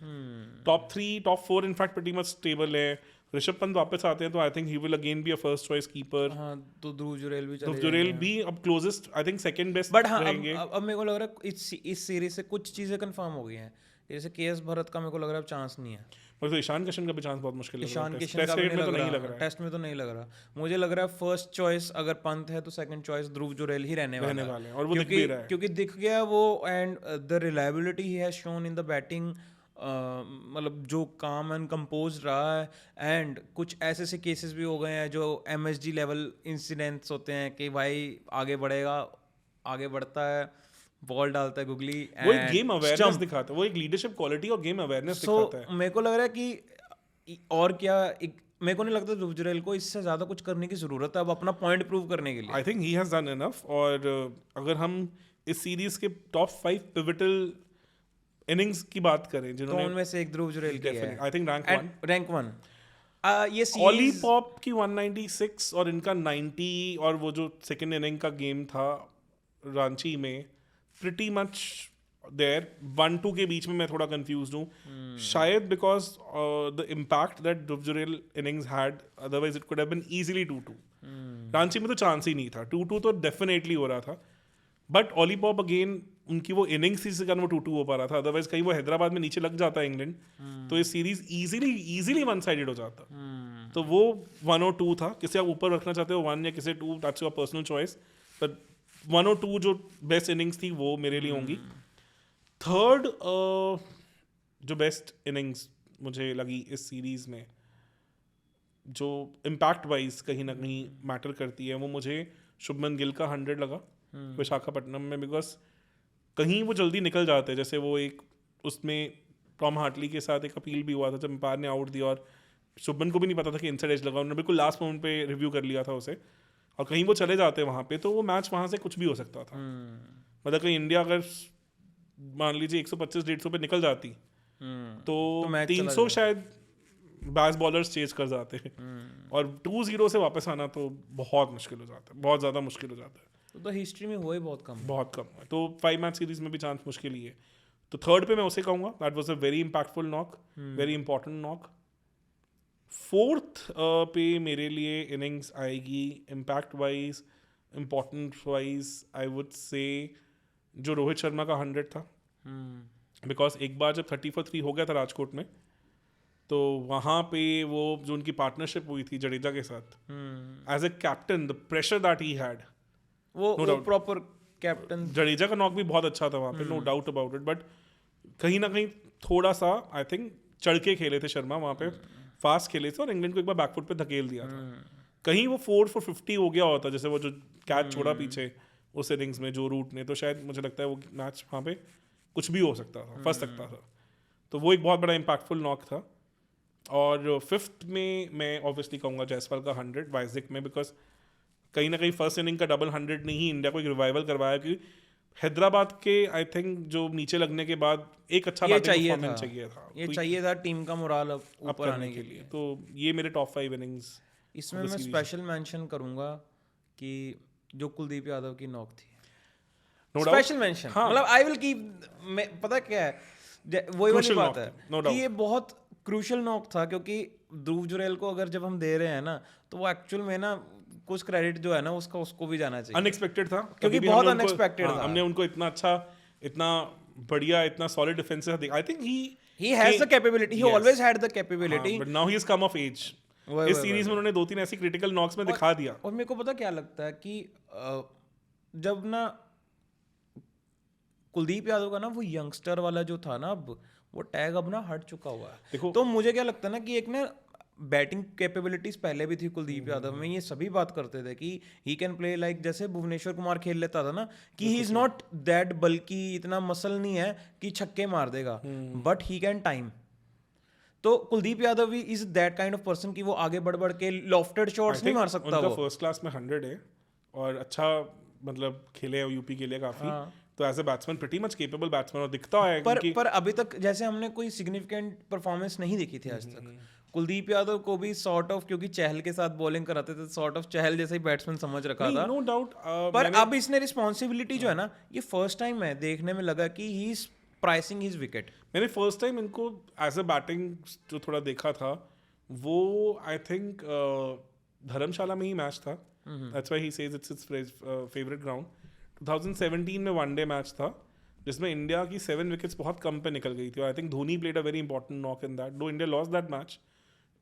Speaker 1: Top 3, top 4 in fact pretty much stable है. ऋषभ पंत वापस आते हैं तो I think he will again be a first choice keeper.
Speaker 2: हाँ, तो ध्रुव जुरेल भी
Speaker 1: ध्रुव जुरेल भी अब closest, I think second best रहेंगे.
Speaker 2: अब मेरे को लग रहा है इस सीरीज से कुछ चीजें कंफर्म हो गई हैं. जैसे केएस भरत का मेरे को लग रहा है अब चांस नहीं है.
Speaker 1: पर तो ईशान किशन का भी चांस बहुत मुश्किल है.
Speaker 2: ईशान किशन का भी नहीं लग रहा. टेस्ट में तो नहीं लग रहा. मुझे लग रहा है फर्स्ट चॉइस अगर पंत है तो सेकंड चॉइस ध्रुव जुरेल ही रहने वाले हैं.
Speaker 1: और वो दिख भी रहा है
Speaker 2: क्योंकि दिख गया वो. And the reliability he has shown in the batting, मतलब जो काम एंड कंपोज रहा है. एंड कुछ ऐसे से केसेस भी हो गए हैं जो MSG लेवल इंसिडेंट्स होते हैं कि भाई आगे बढ़ेगा, आगे बढ़ता है, बॉल डालता है गुगली.
Speaker 1: वो एक गेम अवेयरनेस दिखाता है, वो एक लीडरशिप क्वालिटी और गेम अवेयरनेस दिखाता है.
Speaker 2: मेरे को लग रहा है कि और क्या, मेरे को नहीं लगता ध्रुव जुरेल को इससे ज्यादा कुछ करने की जरूरत है अब अपना पॉइंट प्रूव करने के लिए.
Speaker 1: आई think he has done enough. और अगर हम इस सीरीज के टॉप 5 पिवटल इनिंग्स की बात करें जिन्होंने,
Speaker 2: तो उनमें से एक ध्रुव जुरेल की है.
Speaker 1: I think rank 1.
Speaker 2: ये
Speaker 1: ऑली पॉप की 196 और इनका 90, और वो जो सेकंड इनिंग का गेम था रांची में, प्रिटी मच देयर. 1-2 के बीच में मैं थोड़ा कंफ्यूज हूँ. शायद because the impact that Dhruv Jurel innings had, otherwise it could have been easily 2-2. Ranchi में तो चांस ही नहीं था. 2-2 तो डेफिनेटली हो रहा था. बट ऑली पॉप अगेन, उनकी वो इनिंग्स थी जिसके कारण वो 2-2 हो पा रहा था. अदरवाइज कहीं वो हैदराबाद में नीचे लग जाता है इंग्लैंड, तो ये सीरीज इजीली वन साइडेड हो जाता. तो वो 1 और 2 था. किसे आप ऊपर रखना चाहते हो 1 या किसे 2, that's your personal choice. But 1 और 2 जो बेस्ट इनिंग्स थी वो मेरे लिए होंगी. थर्ड जो बेस्ट इनिंग्स मुझे लगी इस सीरीज में, जो इम्पैक्ट वाइज कहीं ना कहीं मैटर करती है, वो मुझे शुभमन गिल का 100 लगा विशाखापट्टनम में. बिकॉज कहीं वो जल्दी निकल जाते हैं. जैसे वो एक उसमें टॉम हार्टली के साथ एक अपील भी हुआ था जब एम्पायर ने आउट दिया और शुभमन को भी नहीं पता था कि इनसाइड एज लगा. उन्होंने बिल्कुल लास्ट मोमेंट पे रिव्यू कर लिया था उसे, और कहीं वो चले जाते वहाँ पे तो वो मैच वहाँ से कुछ भी हो सकता था. मतलब कहीं इंडिया अगर मान लीजिए 125-150 पे निकल जाती तो 300 शायद बैस बॉलर्स चेज कर जाते हैं. और 2-0 से वापस आना तो बहुत मुश्किल हो जाता है, बहुत ज़्यादा मुश्किल हो जाता है.
Speaker 2: तो हिस्ट्री में हुआ ही बहुत कम
Speaker 1: है. तो 5 मैच सीरीज में भी चांस मुश्किल ही है. तो थर्ड पे मैं उसे कहूँगा that was a very impactful knock, very important knock. Fourth पे मेरे लिए इनिंग्स आएगी impact wise, importance wise, I would से जो रोहित शर्मा का 100 था. बिकॉज एक बार जब 30 for 3 हो गया था राजकोट में, तो वहाँ पे वो जो उनकी पार्टनरशिप हुई थी जडेजा के साथ, as a captain the pressure that he had,
Speaker 2: वो प्रॉपर कैप्टन.
Speaker 1: जडेजा का नॉक भी बहुत अच्छा था वहाँ पे, no doubt about it. But कहीं ना कहीं थोड़ा सा आई थिंक चढ़ के खेले थे शर्मा वहाँ पे, फास्ट खेले थे और इंग्लैंड को एक बार बैकफुट पे धकेल दिया था. कहीं वो 4 for 50 हो गया होता, जैसे वो जो कैच छोड़ा पीछे उस इनिंग्स में जो रूट ने, तो शायद मुझे लगता है वो मैच वहाँ पे कुछ भी हो सकता था, फंस सकता था. तो वो एक बहुत बड़ा इम्पैक्टफुल नॉक था. और फिफ्थ में मैं ऑब्वियसली कहूँगा जायसवाल का 100 वाइजिक में, बिकॉज कहीं ना कहीं फर्स्ट इनिंग का डबल 100 ने ही इंडिया को एक रिवाइवल करवाया, क्योंकि हैदराबाद के आई थिंक जो नीचे लगने के बाद एक अच्छा परफॉर्मेंस चाहिए था.
Speaker 2: ये चाहिए था टीम का मोराल ऊपर आने के लिए.
Speaker 1: तो ये मेरे टॉप 5 इनिंग्स.
Speaker 2: इसमें मैं स्पेशल मेंशन करूंगा कि जो कुलदीप यादव की नॉक थी, स्पेशल मेंशन. मतलब आई विल कीप, पता क्या है, वही वाली बात है कि ये बहुत क्रूशियल नॉक था, क्योंकि ध्रुव जुरैल को अगर जब हम दे रहे हैं ना, तो वो एक्चुअल में ना कुछ क्रेडिट जो है ना उसका उसको भी जाना चाहिए.
Speaker 1: अनएक्सपेक्टेड था,
Speaker 2: क्योंकि बहुत अनएक्सपेक्टेड था.
Speaker 1: हमने उनको इतना अच्छा, इतना बढ़िया, इतना सॉलिड डिफेंस देखा. I think
Speaker 2: he has the capability, he always had the capability,
Speaker 1: but now he has come of age. इस सीरीज में उन्होंने 2-3 ऐसी क्रिटिकल नॉक्स में दिखा दिया.
Speaker 2: और मेरे को पता क्या लगता है कि जब ना कुलदीप यादव का ना वो यंगस्टर वाला जो था ना, अब वो टैग अब ना हट चुका हुआ है. तो मुझे क्या लगता है ना कि एक ना बैटिंग कैपेबिलिटीज पहले भी थी कुलदीप यादव में, ये सभी बात करते थे कि ही कैन प्ले लाइक, जैसे भुवनेश्वर कुमार खेल लेता था ना, कि ही इज नॉट दैट बल्कि, इतना मसल नहीं है कि छक्के मार देगा, बट ही कैन टाइम. तो कुलदीप यादव भी is that kind of person कि वो आगे बढ़ बढ़ के लॉफ्टेड शॉट्स नहीं मार सकता.
Speaker 1: उनका फर्स्ट क्लास में 100 है और अच्छा मतलब खेले यूपी के लिए काफी. तो as a batsman pretty much capable batsman, और दिखता है
Speaker 2: पर अभी तक जैसे हमने कोई सिग्निफिकेंट परफॉर्मेंस नहीं देखी थी आज तक. कुलदीप यादव को भी सॉर्ट ऑफ, क्योंकि चहल के साथ बॉलिंग कराते थे, सॉर्ट ऑफ चहल जैसा ही बैट्समैन समझ रखा था.
Speaker 1: No doubt.
Speaker 2: पर अब इसने रिस्पॉन्सिबिलिटी जो है ना, ये फर्स्ट टाइम है देखने में लगा कि he is pricing his wicket.
Speaker 1: मैंने फर्स्ट टाइम इनको एज अ बैटिंग जो थोड़ा देखा था, वो आई थिंक धर्मशाला में ही मैच था. That's why he says it's his favourite ground. 2017 में वनडे मैच था जिसमें इंडिया की 7 विकेट्स बहुत कम पे निकल गई थी. I think Dhoni played a very important knock in that. Though India lost that match.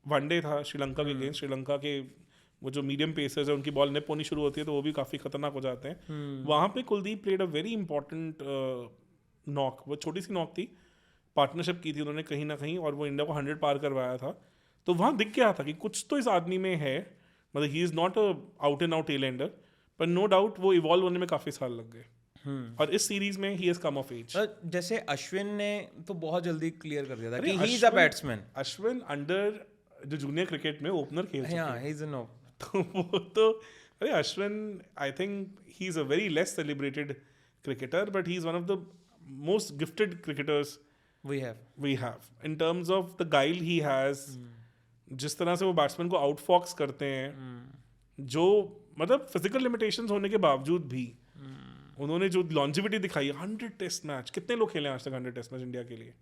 Speaker 1: One day था श्रीलंका के अगेंस्ट. श्रीलंका के वो जो मीडियम पेसर्स है उनकी बॉल निप होनी शुरू होती है, तो वो भी काफ़ी खतरनाक हो जाते हैं. वहाँ पे Kuldeep played a very important knock. वो छोटी सी नॉक थी, पार्टनरशिप की थी उन्होंने कहीं ना कहीं, और वो इंडिया को 100 पार करवाया था. तो वहाँ दिख गया था कि कुछ तो इस आदमी में है. मतलब he is not a out and out tailender, पर नो डाउट वो इवॉल्व होने में काफ़ी साल लग गए. और इस सीरीज में he has come of age.
Speaker 2: जैसे अश्विन ने तो बहुत जल्दी क्लियर कर दिया था कि he is a batsman.
Speaker 1: Ashwin under जो जूनियर क्रिकेट में ओपनर खेल चुके हैं.
Speaker 2: He is no.
Speaker 1: तो वो तो अरे Ashwin I think he is a very less celebrated cricketer, but he is one of the most gifted cricketers we have in terms of the guile he has. जिस तरह से वो बैट्समैन को आउटफॉक्स करते हैं, जो मतलब फिजिकल लिमिटेशंस होने के बावजूद भी उन्होंने जो लॉन्जिविटी दिखाई है. 100 टेस्ट मैच, कितने लोग खेले आज तक 100 टेस्ट मैच इंडिया के लिए?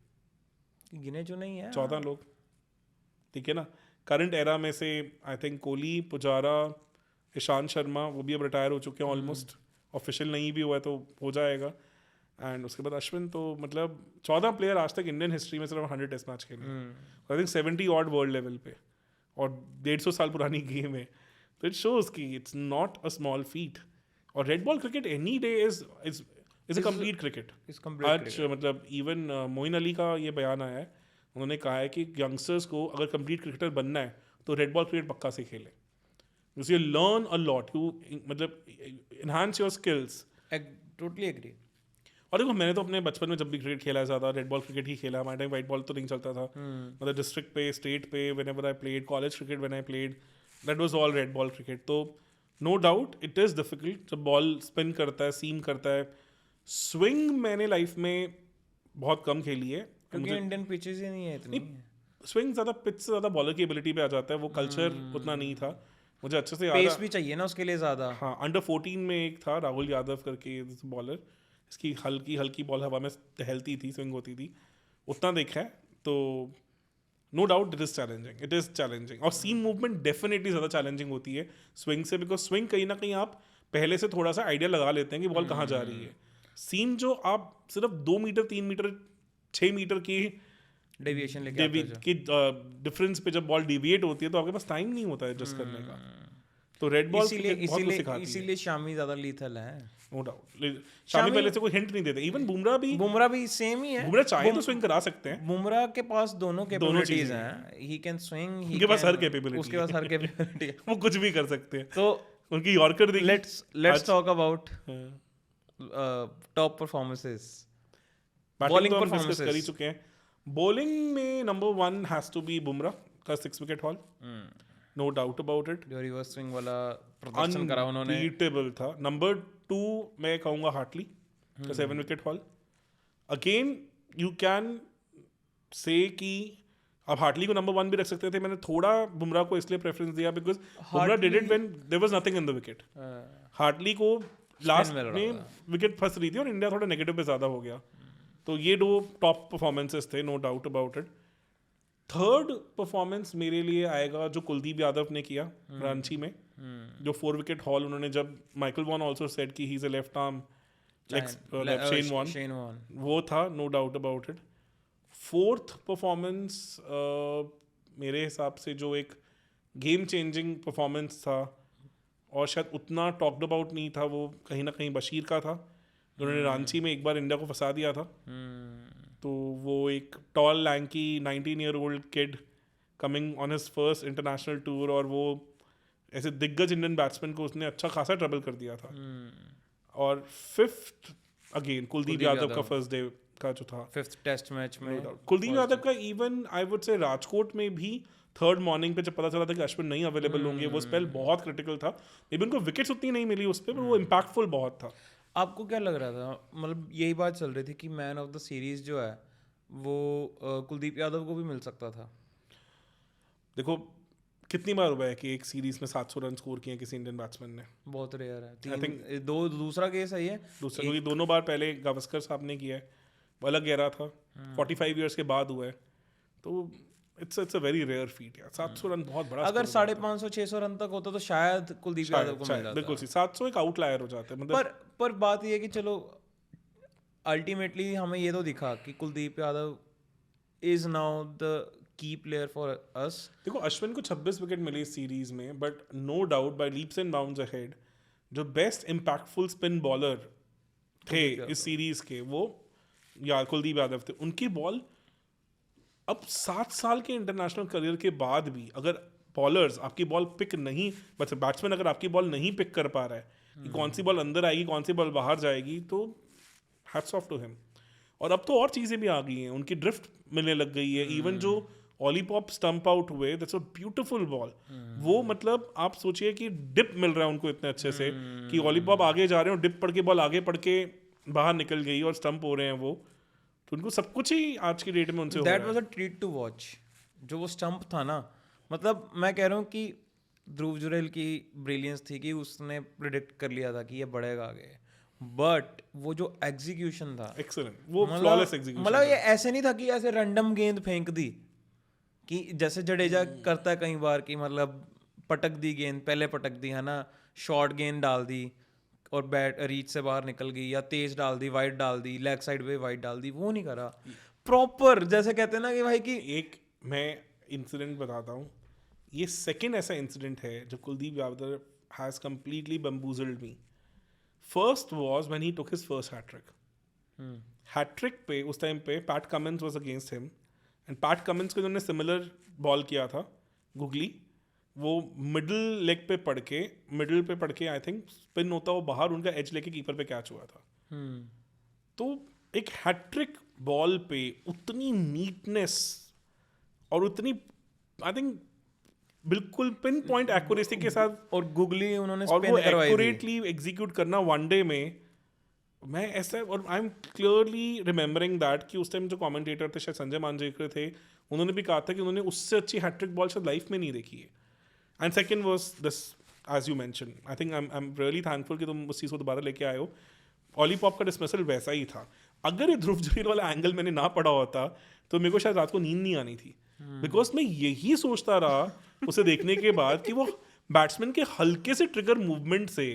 Speaker 2: गिने जो नहीं है
Speaker 1: 14 लोग. ठीक है ना. करंट एरा में से आई थिंक कोहली, पुजारा, ईशांत शर्मा, वो भी अब रिटायर हो चुके हैं ऑलमोस्ट. ऑफिशियल नहीं भी हुआ है तो हो जाएगा. एंड उसके बाद अश्विन. तो मतलब 14 प्लेयर आज तक इंडियन हिस्ट्री में सिर्फ 100 टेस्ट मैच खेले. I think 70 odd world level पे, और 150 साल पुरानी गेम है. तो इट शोज कि it's not a small feat. और red ball cricket any day is a complete cricket. आज मतलब इवन मोइन अली का ये बयान आया है, उन्होंने कहा है कि यंगस्टर्स को अगर कंप्लीट क्रिकेटर बनना है तो रेड बॉल क्रिकेट पक्का से खेले. You learn a lot, you मतलब enhance your skills.
Speaker 2: Totally agree.
Speaker 1: और देखो मैंने तो अपने बचपन में जब भी क्रिकेट खेला है ज़्यादा रेड बॉल क्रिकेट ही खेला. हमारे टाइम वाइट बॉल तो नहीं चलता था. मतलब डिस्ट्रिक्ट पे, स्टेट पे, whenever I played, college cricket when I played, that was all red ball cricket. तो no doubt it is difficult जब बॉल स्पिन करता है, सीम करता है. स्विंग मैंने लाइफ में बहुत कम खेली है
Speaker 2: क्योंकि इंडियन पिचेस ही नहीं है इतनी.
Speaker 1: स्विंग ज़्यादा पिच से ज़्यादा बॉलर की एबिलिटी पे आ जाता है. वो कल्चर उतना नहीं था. मुझे अच्छे से याद है,
Speaker 2: पेस भी चाहिए ना उसके लिए ज़्यादा.
Speaker 1: हाँ, अंडर 14 में एक था राहुल यादव करके बॉलर, इसकी हल्की हल्की बॉल हवा में टहलती थी, स्विंग होती थी. उतना देखा है. तो no doubt it is challenging और सीम मूवमेंट डेफिनेटली ज़्यादा चैलेंजिंग होती है स्विंग से, बिकॉज स्विंग कहीं ना कहीं आप पहले से थोड़ा सा आइडिया लगा लेते हैं कि बॉल कहाँ जा रही है. सीम जो आप सिर्फ 2 मीटर 3 मीटर 6 मीटर की
Speaker 2: डेविएशन लेके आते हैं
Speaker 1: की डिफरेंस पे जब बॉल डिविएट होती है तो आपके पास टाइम नहीं होता है एडजस्ट करने का. तो रेड बॉल
Speaker 2: इसीलिए शामी ज्यादा लीथल है.
Speaker 1: No doubt. शामी पहले से कोई हिंट नहीं देते. इवन बुमराह भी
Speaker 2: सेम ही है.
Speaker 1: बुमराह चाहे तो स्विंग करा सकते हैं.
Speaker 2: बुमराह के पास दोनों कैपेबिलिटीज हैं. ही कैन स्विंग,
Speaker 1: उनके पास हर कैपेबिलिटी,
Speaker 2: उसके पास हर कैपेबिलिटी
Speaker 1: वो कुछ भी कर सकते हैं.
Speaker 2: तो
Speaker 1: उनकी यॉर्कर देखिए.
Speaker 2: Let's talk about top performances.
Speaker 1: Bowling performances कर ही चुके हैं. बॉलिंग में number 1 has to be Bumrah का 6 wicket haul. No doubt about it.
Speaker 2: जो रिवर्स स्विंग वाला प्रदर्शन करा उन्होंने,
Speaker 1: अनबीटेबल था. नंबर 2 मैं कहूंगा हार्टली का 7 wicket haul. Again you can say कि आप हार्टली को नंबर 1 भी रख सकते थे. मैंने थोड़ा बुमराह को इसलिए प्रेफरेंस दिया because Bumrah did it when there was nothing in the wicket. Hartley को लास्ट में विकेट फंस रही थी और इंडिया थोड़ा नेगेटिव पे ज्यादा हो गया. तो ये 2 टॉप परफॉर्मेंसेस थे, no doubt about it. Third performance मेरे लिए आएगा जो कुलदीप यादव ने किया रांची में, जो 4 विकेट हॉल उन्होंने, जब माइकल वॉन आल्सो सेड कि he is a left arm Shane Warne, वो था no doubt about it. Fourth performance मेरे हिसाब से जो एक गेम चेंजिंग परफॉर्मेंस था और शायद उतना टॉक्ड अबाउट नहीं था, वो कहीं ना कहीं बशीर का था, जिन्होंने रांची में एक बार इंडिया को फंसा दिया था. तो वो एक tall lanky 19-year-old kid coming on his first international tour, और वो ऐसे दिग्गज इंडियन बैट्समैन को उसने अच्छा खासा ट्रबल कर दिया था. और फिफ्थ अगेन कुलदीप यादव का फर्स्ट डे का जो था
Speaker 2: 5th टेस्ट मैच में
Speaker 1: कुलदीप यादव का. इवन आई वुड से राजकोट में भी थर्ड मॉर्निंग पे जब पता चला था कि अश्विन नहीं अवेलेबल होंगे, वो स्पेल बहुत क्रिटिकल था. मे बी उनको विकेट्स उतनी नहीं मिली उस पर, पर वो इम्पैक्टफुल बहुत था.
Speaker 2: आपको क्या लग रहा था, मतलब यही बात चल रही थी कि मैन ऑफ द सीरीज जो है वो कुलदीप यादव को भी मिल सकता था.
Speaker 1: देखो कितनी बार हुआ है कि एक सीरीज में 700 रन स्कोर किए किसी इंडियन बैट्समैन ने.
Speaker 2: बहुत रेयर है. दूसरा केस है ये.
Speaker 1: दूसरा क्योंकि दोनों बार पहले गावस्कर साहब ने किया है, वो अलग गहरा था. 45 ईयर्स के बाद हुआ है, तो it's a very rare feat यार. 700 रन बहुत बड़ा.
Speaker 2: अगर 550-600 रन तक होता तो शायद कुलदीप यादव को मिल जाता.
Speaker 1: बिल्कुल 700 एक आउटलायर हो जाता है. मतलब
Speaker 2: पर बात ये है कि चलो अल्टीमेटली हमें ये तो दिखा कि Kuldeep Yadav is now the key player for us.
Speaker 1: देखो अश्विन को 26 विकेट मिले इस सीरीज में, but no doubt by leaps and bounds ahead जो बेस्ट इम्पैक्टफुल स्पिन बॉलर थे इस सीरीज के, वो यार कुलदीप यादव थे. उनकी बॉल अब 7 साल के इंटरनेशनल करियर के बाद भी अगर बॉलर्स आपकी बॉल पिक नहीं, मतलब बैट्समैन अगर आपकी बॉल नहीं पिक कर पा रहा है कि कौन सी बॉल अंदर आएगी कौन सी बॉल बाहर जाएगी, तो हैट्स ऑफ टू हिम. और अब तो और चीज़ें भी आ गई हैं, उनकी ड्रिफ्ट मिलने लग गई है. इवन जो ऑलीपॉप स्टंप आउट हुए, दैट्स अ ब्यूटीफुल बॉल. वो मतलब आप सोचिए कि डिप मिल रहा है उनको इतने अच्छे से कि ऑलीपॉप आगे जा रहे हैं और डिप पड़ के बॉल आगे पड़ के बाहर निकल गई और स्टंप हो रहे हैं वो. तो उनको सब कुछ ही आज की डेट में उनसे हो रहा है.
Speaker 2: That was a treat to watch. जो वो स्टंप था ना, मतलब मैं कह रहा हूँ कि ध्रुव जुरेल की ब्रिलियंस थी कि उसने प्रिडिक्ट कर लिया था कि ये बढ़ेगा आगे, बट वो जो एग्जीक्यूशन था
Speaker 1: एक्सीलेंट, वो फ्लॉलेस एग्जीक्यूशन.
Speaker 2: मतलब ये ऐसे नहीं था कि ऐसे रैंडम गेंद फेंक दी कि जैसे जडेजा करता है कई बार कि मतलब पटक दी गेंद, पहले पटक दी है ना, शॉर्ट गेंद डाल दी और बैट रीच से बाहर निकल गई, या तेज डाल दी, वाइड डाल दी, लेग साइड पे वाइड डाल दी. वो नहीं करा प्रॉपर, जैसे कहते हैं ना कि भाई कि
Speaker 1: एक मैं इंसिडेंट बताता हूँ. ये सेकंड ऐसा इंसिडेंट है जब Kuldeep Yadav has completely bamboozled me. First was when he took his first hat-trick. Hat-trick पे उस टाइम पे Pat Cummins was against him, and Pat Cummins को उन्होंने सिमिलर बॉल किया था गुगली. वो मिडिल लेग पे पड़ के आई थिंक स्पिन होता वो बाहर, उनका एज लेके कीपर पे कैच हुआ था. तो एक हैट्रिक बॉल पे उतनी नीटनेस और उतनी आई थिंक बिल्कुल पिन पॉइंट एक्यूरेसी के साथ,
Speaker 2: और गुगली उन्होंने
Speaker 1: और वो एक्यूरेटली एग्जीक्यूट करना वनडे में, मैं ऐसा, और I am clearly remembering that कि उस टाइम जो कमेंटेटर थे शायद संजय मांजरेकर थे, उन्होंने भी कहा था कि उन्होंने उससे अच्छी हैट्रिक बॉल शायद लाइफ में नहीं देखी है. And second was this, as you mention, I think I am really thankful कि तुम उस चीज़ को दोबारा लेके आए हो. ऑलीपॉप का डिसमिसल वैसा ही था. अगर ये ध्रुव जुरेल वाला एंगल मैंने ना पढ़ा होता तो मेरे को शायद रात को नींद नहीं आनी थी. बिकॉज मैं यही सोचता रहा उसे देखने के बाद कि वो बैट्समैन के हल्के से ट्रिगर मूवमेंट से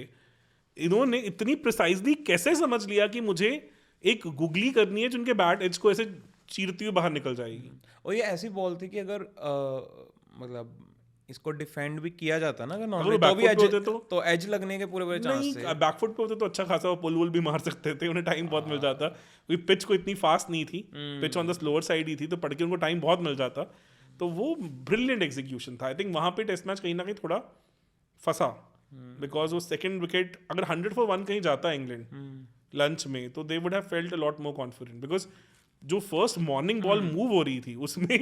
Speaker 1: इन्होंने इतनी प्रिसाइजली कैसे समझ लिया कि मुझे एक गुगली करनी है जिनके बैट एज को ऐसे चीरती हुई बाहर निकल जाएगी।
Speaker 2: और ये ऐसी बॉल थी कि अगर मतलब इसको डिफेंड भी किया जाता ना अगर नॉर्मली
Speaker 1: back
Speaker 2: तो भी
Speaker 1: foot पे
Speaker 2: एज
Speaker 1: होते
Speaker 2: तो एज लगने के पूरे चांस
Speaker 1: नहीं,
Speaker 2: थे।
Speaker 1: बैकफुट पे होते तो अच्छा खासा पुल वुल भी मार सकते थे, उन्हें टाइम बहुत मिल जाता क्योंकि पिच को इतनी फास्ट नहीं थी, pitch on the slower side ही थी, तो पढ़ के उनको टाइम बहुत मिल जाता। तो वो ब्रिलियंट एग्जीक्यूशन था। आई थिंक वहां पे टेस्ट मैच कहीं ना कहीं थोड़ा फंसा, बिकॉज वो सेकंड विकेट अगर 100 for 1 कहीं जाता है इंग्लैंड लंच में, तो they would have felt a lot more confident, because जो फर्स्ट मॉर्निंग बॉल मूव हो रही थी उसमें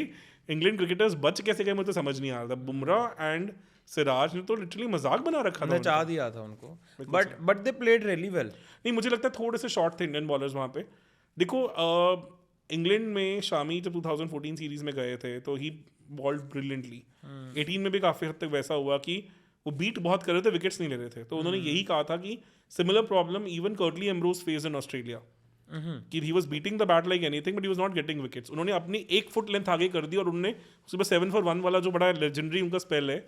Speaker 1: इंग्लैंड क्रिकेटर्स बच कैसे गए मुझे तो समझ नहीं आ रहा था। बुमराह एंड सिराज ने तो लिटरली मजाक बना रखा था,
Speaker 2: नचा दिया था उनको, but they played really well.
Speaker 1: नहीं मुझे लगता है थोड़े से शॉर्ट थे इंडियन बॉलर्स वहाँ पे। देखो इंग्लैंड में शामी जब 2014 सीरीज में गए थे तो ही बॉल्ड ब्रिलियंटली। 18 में भी काफी हद तक वैसा हुआ कि वो बीट बहुत कर रहे थे, विकेट्स नहीं ले रहे थे, तो उन्होंने यही कहा था कि similar problem even Curtly Ambrose face in Australia, कि he was beating the bat like anything but he was not getting wickets. उन्होंने अपनी 1 फुट लेंथ आगे कर दी और उन्होंने उसके 7 for 1 वाला जो बड़ा लेजेंडरी उनका स्पेल है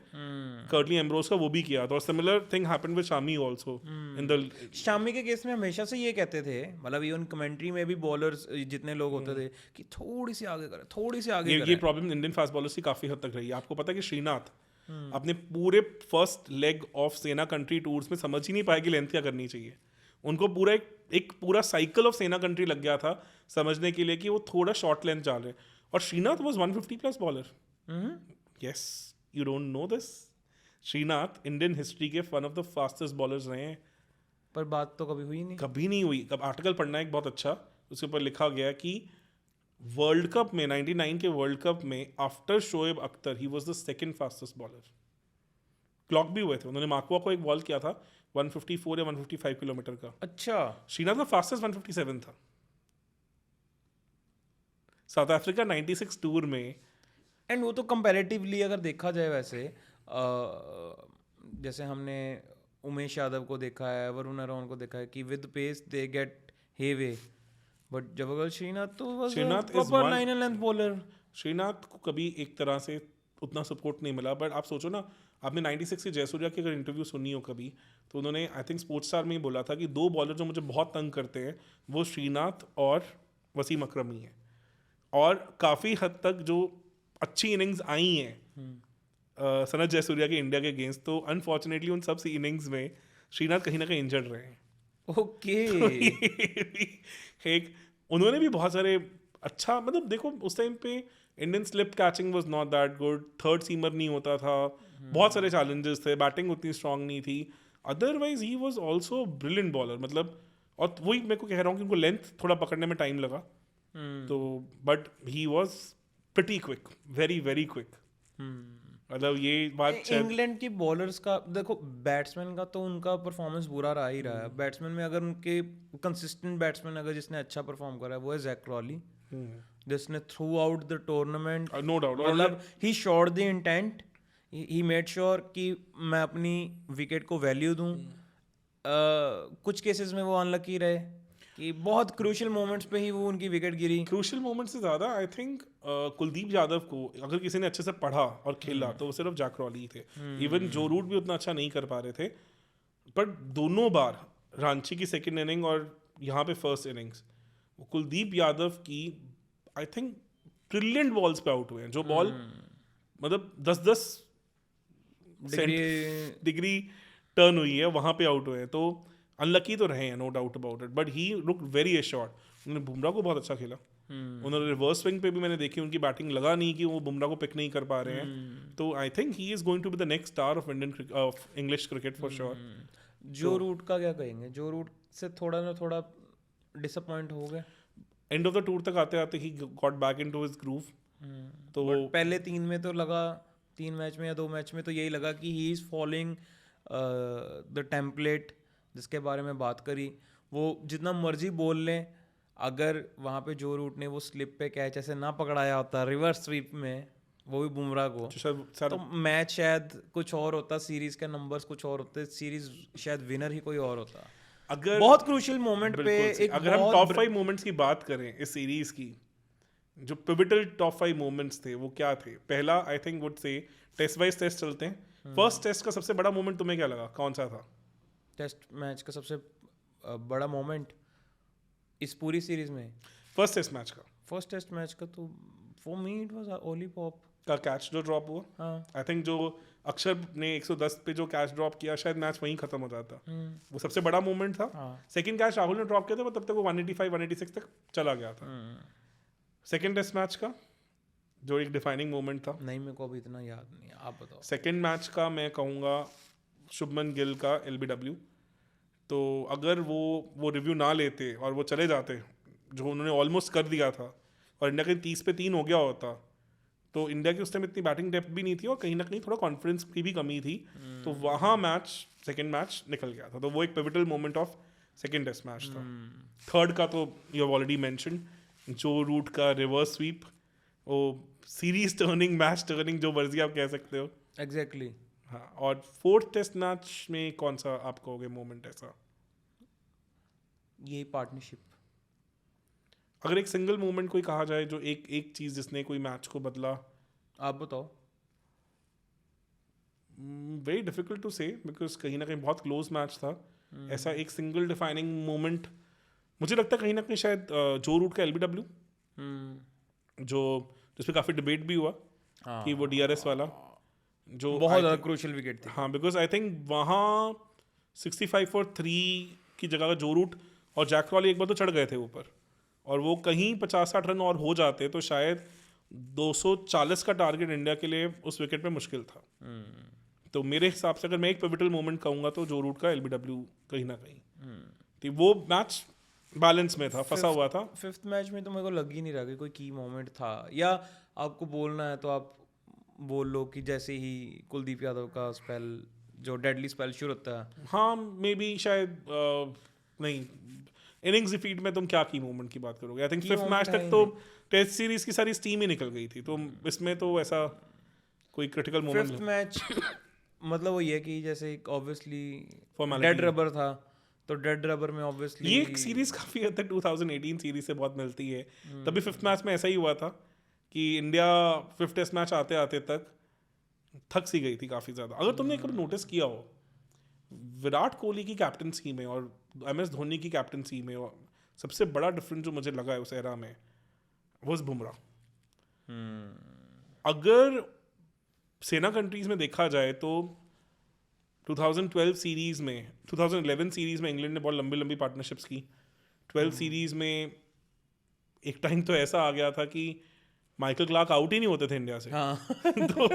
Speaker 1: कर्टली एम्ब्रोज का, वो भी किया था। और similar thing happened with Shami also in the
Speaker 2: Shami के केस में हमेशा से ये कहते थे, मतलब इवन कमेंट्री में भी बॉलर्स जितने लोग होते थे कि थोड़ी सी आगे करें, थोड़ी सी आगे
Speaker 1: ये प्रॉब्लम इंडियन फास्ट बॉलर्स की काफी हद तक रही है। आपको पता है कि श्रीनाथ अपने पूरे फर्स्ट लेग ऑफ सेना कंट्री टूर्स में समझ ही नहीं पाए कि लेंथ क्या करनी चाहिए। उनको पूरा एक पूरा साइकिल ऑफ सेना कंट्री लग गया था समझने के लिए कि वो थोड़ा शॉर्ट लेंथ जा रहे हैं। और Srinath was 150+ bowler. Yes, you don't know this? Srinath Indian history के one of the fastest bowlers रहे हैं।
Speaker 2: पर बात तो कभी हुई नहीं,
Speaker 1: कभी नहीं हुई। कब आर्टिकल पढ़ना है एक बहुत अच्छा, उसके ऊपर लिखा गया कि वर्ल्ड कप में 99 के वर्ल्ड कप में after Shoaib Akhtar he was the second fastest bowler. Clock भी हुए थे, उन्होंने मार्कवा को एक बॉल किया था 154 या 155 किलोमीटर का।
Speaker 2: अच्छा,
Speaker 1: श्रीनाथ का फास्टेस्ट 157 था। साउथ अफ्रीका 96 टूर में।
Speaker 2: एंड वो तो कंपैरेटिवली अगर देखा जाए वैसे जैसे हमने उमेश यादव को देखा है, वरुण अरोन को देखा है कि with pace they get heavy, but जब अगर श्रीनाथ तो
Speaker 1: Srinath
Speaker 2: proper line and length bowler.
Speaker 1: Srinath को कभी एक तरह से उतना सपोर्ट नहीं मिला। बट आप सोचो ना, आपने 96 के जयसूर्या की अगर इंटरव्यू सुनी हो कभी, तो उन्होंने आई थिंक स्पोर्ट्स स्टार में ही बोला था कि 2 बॉलर जो मुझे बहुत तंग करते हैं वो श्रीनाथ और वसीम अकरम ही हैं। और काफ़ी हद तक जो अच्छी इनिंग्स आई हैं सनत जयसूर्या के इंडिया के अगेंस्ट, तो अनफॉर्चुनेटली उन सब सी इनिंग्स में श्रीनाथ कहीं ना कहीं इंजर्ड रहे हैं।
Speaker 2: ओके
Speaker 1: एक उन्होंने भी बहुत सारे अच्छा, मतलब देखो उस टाइम पे Indian slip catching was not that good, third seamer नहीं होता था, बहुत सारे चैलेंजेस थे, बैटिंग उतनी स्ट्रांग नहीं थी। Otherwise he was also brilliant bowler, मतलब। और वही मैं को कह रहा हूँ कि उनको लेंथ थोड़ा पकड़ने में टाइम लगा, तो but he was pretty quick, very very quick. मतलब ये बात
Speaker 2: इंग्लैंड की बॉलर्स का देखो, बैट्समैन का तो उनका परफॉर्मेंस बुरा रहा ही रहा है। बैट्समैन में अगर उनके कंसिस्टेंट बैट्समैन अगर जिसने अच्छा परफॉर्म करा है वो है जैक क्रॉली, जिसने throughout the tournament
Speaker 1: no doubt,
Speaker 2: मतलब he shot the intent, he made sure कि मैं अपनी विकेट को वैल्यू दूं। कुछ केसेस में वो अनलकी रहे कि बहुत क्रूशियल मोमेंट्स पे ही वो उनकी विकेट गिरी।
Speaker 1: क्रूशियल मोमेंट से ज़्यादा आई थिंक कुलदीप यादव को अगर किसी ने अच्छे से पढ़ा और खेला तो वो सिर्फ जैक क्रॉली थे। इवन जो रूट भी उतना अच्छा नहीं कर पा रहे थे, बट दोनों बार रांची की सेकेंड इनिंग और यहाँ पे फर्स्ट इनिंग्स कुलदीप यादव की आई थिंक ब्रिलियंट बॉल्स पे आउट हुए हैं, जो बॉल मतलब 10-10 डिग्री टर्न हुई है वहाँ पे आउट हुए हैं। तो अनलकी तो रहे हैं, no doubt about it, but he look very assured. उन्होंने बुमराह को बहुत अच्छा खेला। उन्होंने रिवर्स स्विंग पे भी मैंने देखी उनकी बैटिंग, लगा नहीं कि वो बुमराह को पिक नहीं कर पा रहे हैं। तो I think he is going to be the next star of English cricket for sure.
Speaker 2: Joe Root का क्या कहेंगे? जो रूट से थोड़ा ना थोड़ा डिसअपॉइंट हो गए।
Speaker 1: एंड ऑफ द टूर तक आते आते he got back into his groove. तो
Speaker 2: पहले 3 में तो लगा, 3 मैच में या 2 मैच में तो यही लगा कि he is following the template जिसके बारे में बात करी। वो जितना मर्जी बोल लें, अगर वहाँ पे जो रूट ने वो स्लिप पे कैच ऐसे ना पकड़ाया होता रिवर्स स्वीप में, वो भी बुमराह को, तो मैच शायद कुछ और होता, सीरीज के नंबर्स कुछ और होते, सीरीज शायद विनर ही कोई और होता।
Speaker 1: अगर
Speaker 2: बहुत क्रूशियल मोमेंट पे एक
Speaker 1: अगर हम टॉप 5 मोमेंट्स की बात करें इस सीरीज की, जो पिविटल टॉप 5 मोमेंट्स थे वो क्या थे? पहला I think would say test wise test चलते हैं। फर्स्ट टेस्ट का सबसे बड़ा मोमेंट तुम्हें क्या लगा, कौन सा था?
Speaker 2: टेस्ट मैच का सबसे बड़ा मोमेंट इस पूरी सीरीज में,
Speaker 1: फर्स्ट टेस्ट मैच का,
Speaker 2: फर्स्ट टेस्ट मैच का तो for me it was Ollie Pope
Speaker 1: का कैच जो ड्रॉप हुआ।
Speaker 2: हाँ
Speaker 1: आई थिंक जो अक्षर ने 110 पे जो कैच ड्रॉप किया, शायद मैच वहीं खत्म हो जाता। वो सबसे बड़ा मोमेंट था।
Speaker 2: हाँ
Speaker 1: सेकंड कैच राहुल ने ड्रॉप किया था, तब तक वो 185 186 तक चला गया था। सेकंड टेस्ट मैच का जो एक डिफाइनिंग मोमेंट था,
Speaker 2: नहीं मेरे को अभी इतना याद नहीं है, आप बताओ।
Speaker 1: सेकंड मैच का मैं कहूँगा शुभमन गिल का LBW। तो अगर वो रिव्यू ना लेते और वो चले जाते, जो उन्होंने ऑलमोस्ट कर दिया था, और इंडिया के 30 पे 3 हो गया होता, तो इंडिया की उस टाइम इतनी बैटिंग डेप्थ भी नहीं थी और कहीं ना कहीं थोड़ा कॉन्फिडेंस की भी कमी थी। तो वहाँ मैच, सेकंड मैच निकल गया था। तो वो एक pivotal moment of second test match था। थर्ड का तो you have already mention, Joe Root का रिवर्स स्वीप, वो सीरीज टर्निंग, मैच टर्निंग, जो मर्जी आप कह सकते हो।
Speaker 2: एग्जैक्टली
Speaker 1: हाँ, और फोर्थ टेस्ट मैच में कौन सा आप कहोगे मोमेंट ऐसा?
Speaker 2: यही पार्टनरशिप।
Speaker 1: अगर एक सिंगल मोमेंट कोई कहा जाए, जो एक एक चीज जिसने कोई मैच को बदला,
Speaker 2: आप बताओ।
Speaker 1: वेरी डिफिकल्ट टू से, बिकॉज कहीं ना कहीं बहुत क्लोज मैच था। ऐसा एक सिंगल डिफाइनिंग मोमेंट मुझे लगता है कहीं ना कहीं शायद जो रूट का LBW, जो जिसपे काफी डिबेट भी हुआ कि वो DRS वाला, जो
Speaker 2: बहुत ज़्यादा क्रूशियल विकेट थी।
Speaker 1: हाँ, बिकॉज आई थिंक वहाँ 65 for 3 की जगह का जो रूट और जैक क्रॉली एक बार तो चढ़ गए थे ऊपर, और वो कहीं 50-60 रन और हो जाते तो शायद 240 का टारगेट इंडिया के लिए उस विकेट पे मुश्किल था। तो मेरे हिसाब से अगर मैं एक पिवटल मोमेंट कहूँगा तो जो रूट का LBW कहीं ना कहीं। तो वो मैच बैलेंस में था, फंसा हुआ था।
Speaker 2: फिफ्थ मैच में तो मेरे को लग ही नहीं रहा कि कोई की मोमेंट था, या आपको बोलना है तो आप बोल लो कि जैसे ही कुलदीप यादव का स्पेल, जो डेडली स्पेल शुरू होता है।
Speaker 1: हाँ, मे बी शायद नहीं, इनिंग्स डिफीट में तुम क्या की मोमेंट की बात करोगे? आई थिंक फिफ्थ मैच तक तो टेस्ट सीरीज की सारी स्टीम ही निकल गई थी, तो इसमें तो ऐसा कोई क्रिटिकल मोमेंट
Speaker 2: फिफ्थ मैच मतलब वही है कि जैसे ऑब्वियसली
Speaker 1: Formality।
Speaker 2: डेड रबर था, तो डेड रबर में ऑब्वियसली
Speaker 1: ये एक सीरीज काफी हद तक 2018 सीरीज से बहुत मिलती है। तभी फिफ्थ मैच में ऐसा ही हुआ था कि इंडिया फिफ्थ टेस्ट मैच आते आते तक थक सी गई थी काफी ज्यादा। अगर तुमने एक नोटिस किया हो, विराट कोहली की कैप्टनसी में और MS धोनी की कैप्टनसी में सबसे बड़ा डिफरेंस जो मुझे लगा है उस एरा में वो बुमराह। अगर सेना कंट्रीज में देखा जाए तो 2012 सीरीज में, 2011 सीरीज में इंग्लैंड ने बहुत लंबी लंबी पार्टनरशिप्स की। 12 सीरीज में एक टाइम तो ऐसा आ गया था कि माइकल क्लार्क आउट ही नहीं होते थे इंडिया से। तो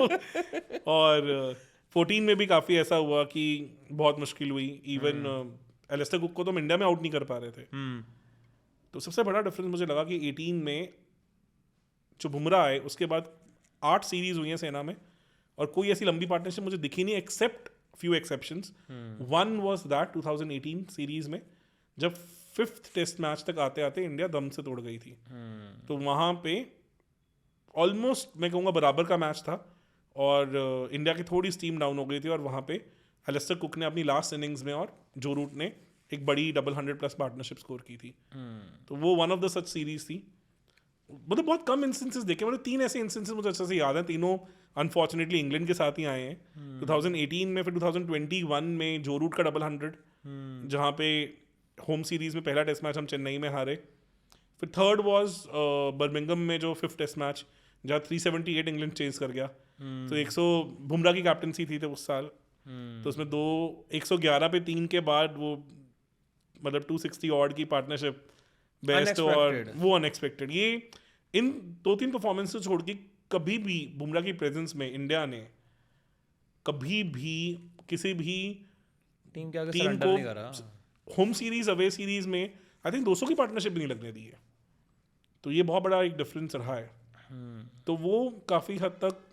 Speaker 1: और 14 में भी काफ़ी ऐसा हुआ कि बहुत मुश्किल हुई। इवन एलिस्टर कुक को तो हम इंडिया में आउट नहीं कर पा रहे थे। तो सबसे बड़ा डिफरेंस मुझे लगा कि 18 में जो बुमराह आए उसके बाद 8 सीरीज हुई हैं सेना में, और कोई ऐसी लंबी पार्टनरशिप मुझे दिखी नहीं except few exceptions. One was that 2018 series में, जब फिफ्थ टेस्ट मैच तक आते आते इंडिया दम से तोड़ गई थी। तो वहाँ पे ऑलमोस्ट मैं कहूँगा बराबर का मैच था, और इंडिया की थोड़ी स्टीम डाउन हो गई थी, और वहाँ पे एलिस्टर कुक ने अपनी लास्ट इनिंग्स में और जो रूट ने एक बड़ी 100+ पार्टनरशिप स्कोर की थी। तो वो one of the such series थी। मतलब बहुत कम इंस्टेंसेस देखे, मतलब 3 ऐसे इंस्टेंसेस मुझे अच्छे से याद हैं, तीनों अनफॉर्चुनेटली इंग्लैंड के साथ ही आए हैं। 2018 में, फिर 2021 में जो रूट का 100, जहाँ पे होम सीरीज में पहला टेस्ट मैच हम चेन्नई में हारे। फिर थर्ड वाज बर्मिंघम में जो फिफ्थ टेस्ट मैच, जहाँ 378 इंग्लैंड चेज कर गया। तो 100 बुमराह की कैप्टनसी थी तो उस साल, तो उसमें 111 पे 3 के बाद वो मतलब 260 ऑड की पार्टनरशिप बेस्ट, और वो अनएक्सपेक्टेड। ये इन 2-3 परफॉर्मेंस से छोड़ के कभी भी बुमराह की प्रेजेंस में इंडिया ने कभी भी किसी भी
Speaker 2: टीम के आगे
Speaker 1: टीम
Speaker 2: सरेंडर नहीं करा।
Speaker 1: को होम सीरीज अवे सीरीज में आई थिंक 200 की पार्टनरशिप भी नहीं लगने दी है। तो ये बहुत बड़ा एक डिफरेंस रहा है। तो वो काफ़ी हद तक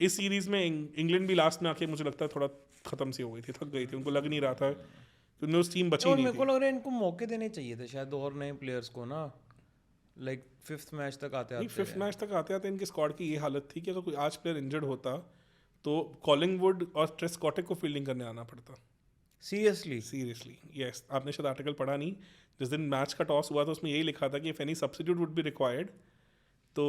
Speaker 1: इस सीरीज में इंग्लैंड भी लास्ट में आके मुझे लगता है थोड़ा खत्म सी हो गई थी, थक गई थी, उनको लग नहीं रहा था कि उनमें उस टीम बची नहीं थी।
Speaker 2: मेरे को लग रहा है इनको मौके देने चाहिए थे शायद और नए प्लेयर्स को ना, लाइक फिफ्थ मैच तक आते
Speaker 1: फिफ्थ मैच तक आते आते इनके स्क्वाड की ये हालत थी कि अगर कोई आज प्लेयर इंजर्ड होता तो कॉलिंगवुड और ट्रेस स्कॉटिक को फील्डिंग करने आना पड़ता। Seriously yes. आपने शायद आर्टिकल पढ़ा नहीं, जिस दिन मैच का टॉस हुआ था उसमें यही लिखा था कि if any substitute would be required तो